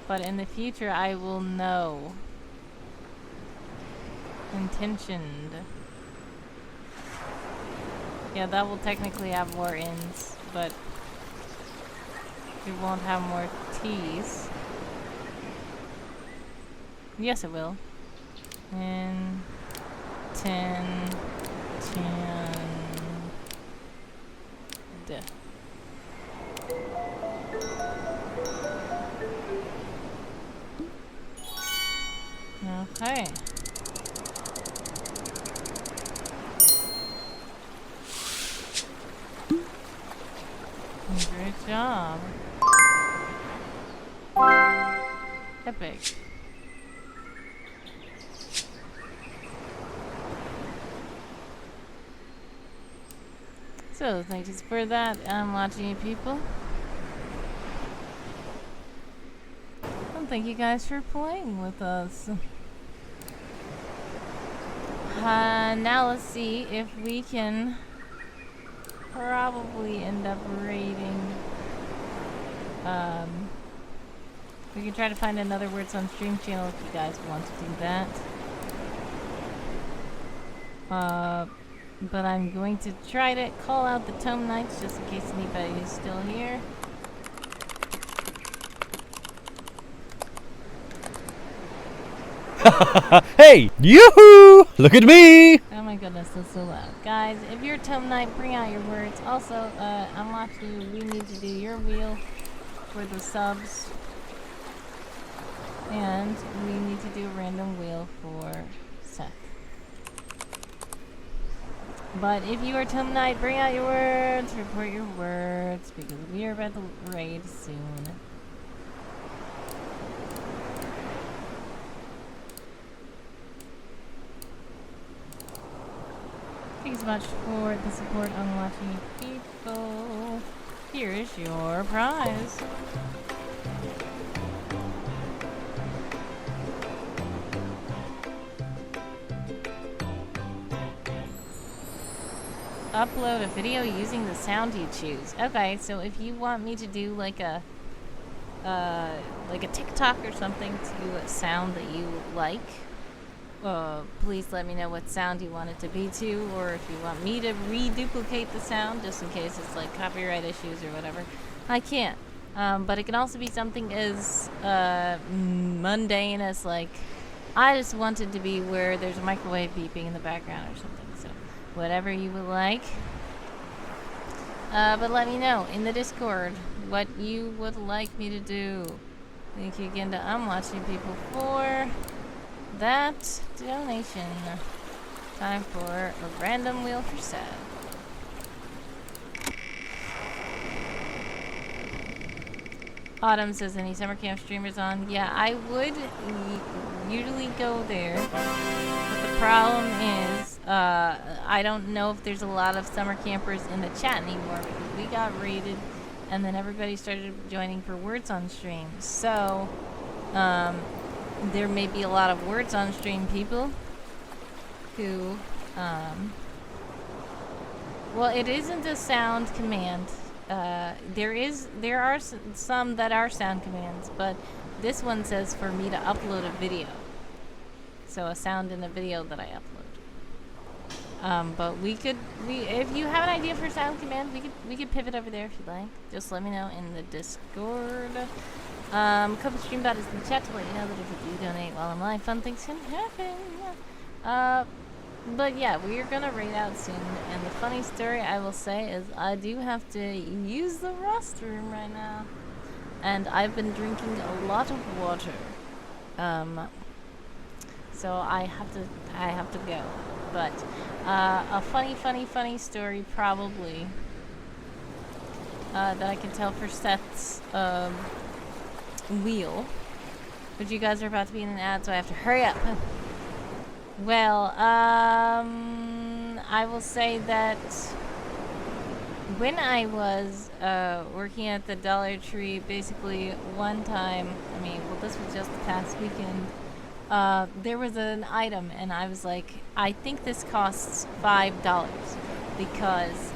But in the future, I will know. Intentioned. Yeah, that will technically have more N's, but it won't have more T's. Yes, it will. And 10. Okay. Great job. Epic. So, thank you for that. I'm watching you people. And thank you guys for playing with us. Now let's see if we can probably end up rating. We can try to find another Words on Stream channel if you guys want to do that. But I'm going to try to call out the Tome Knights just in case anybody is still here. Hey! Yoo-hoo! Look at me! Oh my goodness, that's so loud. Guys, if you're Tome Knight, bring out your words. Also, I'm watching you. We need to do your wheel for the subs. And we need to do a random wheel for Seth. But if you are Tome Knight, bring out your words. Report your words, because we are about to raid soon. Thanks so much for the support on watching people. Here is your prize. Upload a video using the sound you choose. Okay, so if you want me to do like a TikTok or something to a sound that you like, please let me know what sound you want it to be to, or if you want me to reduplicate the sound just in case it's like copyright issues or whatever. I can't. But it can also be something as mundane as like, I just want it to be where there's a microwave beeping in the background or something. So whatever you would like. But let me know in the Discord what you would like me to do. Thank you again to I'm Watching People for that donation. Time for a random wheel for Seth. Autumn says, any summer camp streamers on? Yeah, I would usually go there. But the problem is, I don't know if there's a lot of summer campers in the chat anymore because we got raided and then everybody started joining for words on stream. So, there may be a lot of words on stream people who, well, it isn't a sound command. There are some that are sound commands, but this one says for me to upload a video. So a sound in a video that I upload. But if you have an idea for a sound command, we could pivot over there if you'd like. Just let me know in the Discord. Couple Streambot is in the chat to let you know that if you do donate while I'm live, fun things can happen. But yeah, we are gonna raid out soon, and the funny story I will say is I do have to use the restroom right now, and I've been drinking a lot of water, so I have to go. But a funny story probably that I can tell for Seth's wheel, but you guys are about to be in an ad, so I have to hurry up. Well, I will say that when I was working at the Dollar Tree, basically one time, this was just the past weekend, there was an item, and I was like, I think this costs $5, because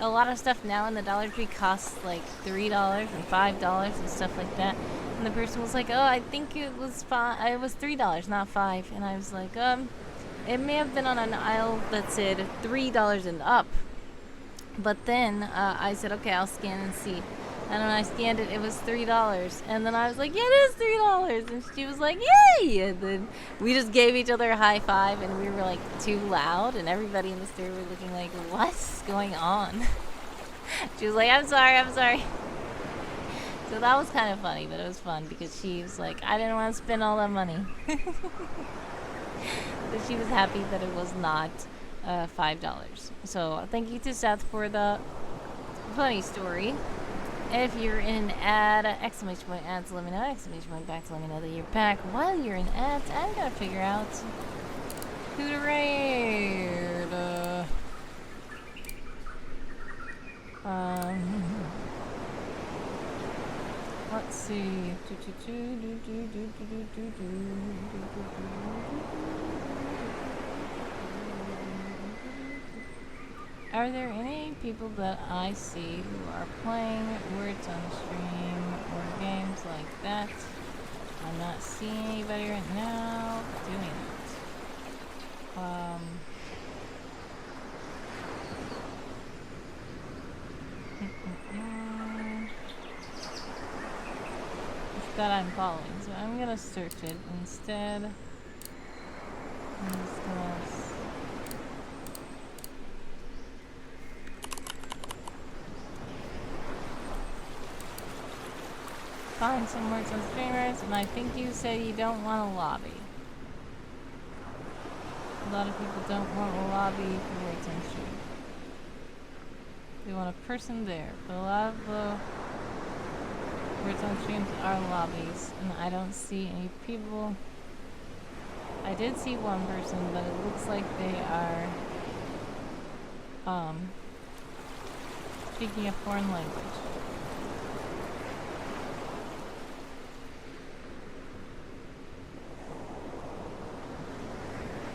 a lot of stuff now in the Dollar Tree costs like $3 and $5 and stuff like that. And the person was like, oh, I think it was $3, not $5. And I was like, it may have been on an aisle that said $3 and up. But then I said, okay, I'll scan and see. And when I scanned it, it was $3. And then I was like, yeah, it is $3. And she was like, yay! And then we just gave each other a high five, and we were like too loud, and everybody in the store were looking like, what's going on? She was like, I'm sorry. So that was kind of funny, but it was fun because she was like, I didn't want to spend all that money. But she was happy that it was not $5. So thank you to Seth for the funny story. If you're in an ad, exclamation point ads, let me know. Exclamation point back to let me know that you're back. While you're in ads, I'm gonna figure out who to raid. Let's see. Are there any people that I see who are playing words on stream or games like that? I'm not seeing anybody right now doing it. It's that I'm following, so I'm gonna search it instead. I'm just gonna find some words on streamers, and I think you said you don't want a lobby. A lot of people don't want a lobby for words on stream. They want a person there, but a lot of the words on streams are lobbies, and I don't see any people. I did see one person, but it looks like they are speaking a foreign language.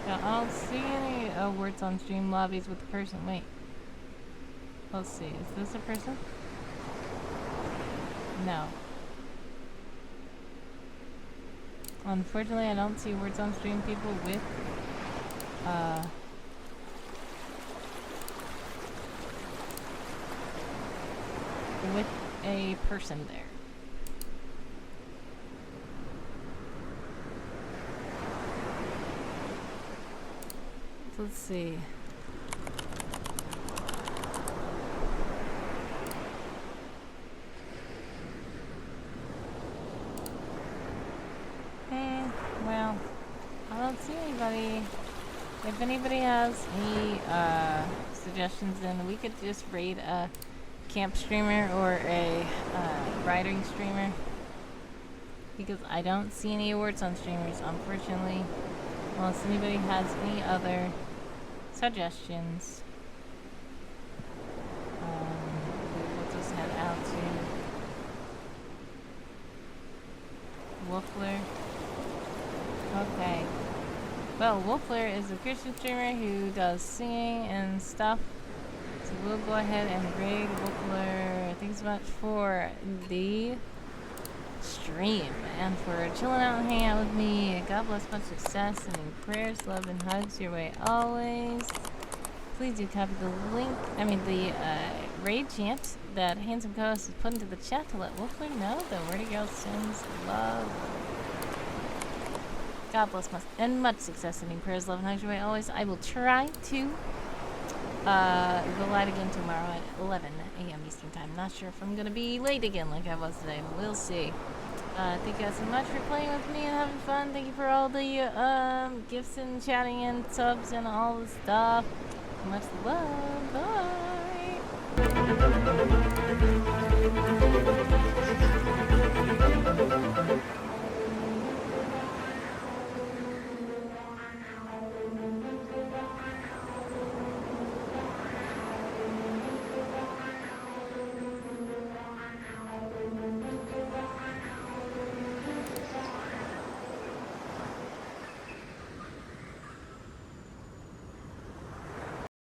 Yeah, I don't see any words on stream lobbies with the person. Wait. Let's see. Is this a person? No. Unfortunately, I don't see words on stream people with a person there. So let's see. Well, I don't see anybody. If anybody has any suggestions, then we could just raid a camp streamer or a riding streamer. Because I don't see any awards on streamers, unfortunately. Unless anybody has any other suggestions. We'll just head out to Wolfler. Okay. Well, Wolfler is a Christian streamer who does singing and stuff. So we'll go ahead and raid Wolfler. Thanks so much for the stream and for chilling out and hanging out with me. God bless, much success, sending prayers, love, and hugs your way always. Please do copy the link, the raid chant that Handsome Co-host has put into the chat to let Wolfler know that Wordy Girl sends love. God bless and much success, sending prayers, love, and hugs your way always. I will try to go live again tomorrow at 11 a.m. Eastern Time. Not sure if I'm going to be late again like I was today, but we'll see. Thank you guys so much for playing with me and having fun. Thank you for all the gifts and chatting and subs and all the stuff. Much love. Bye.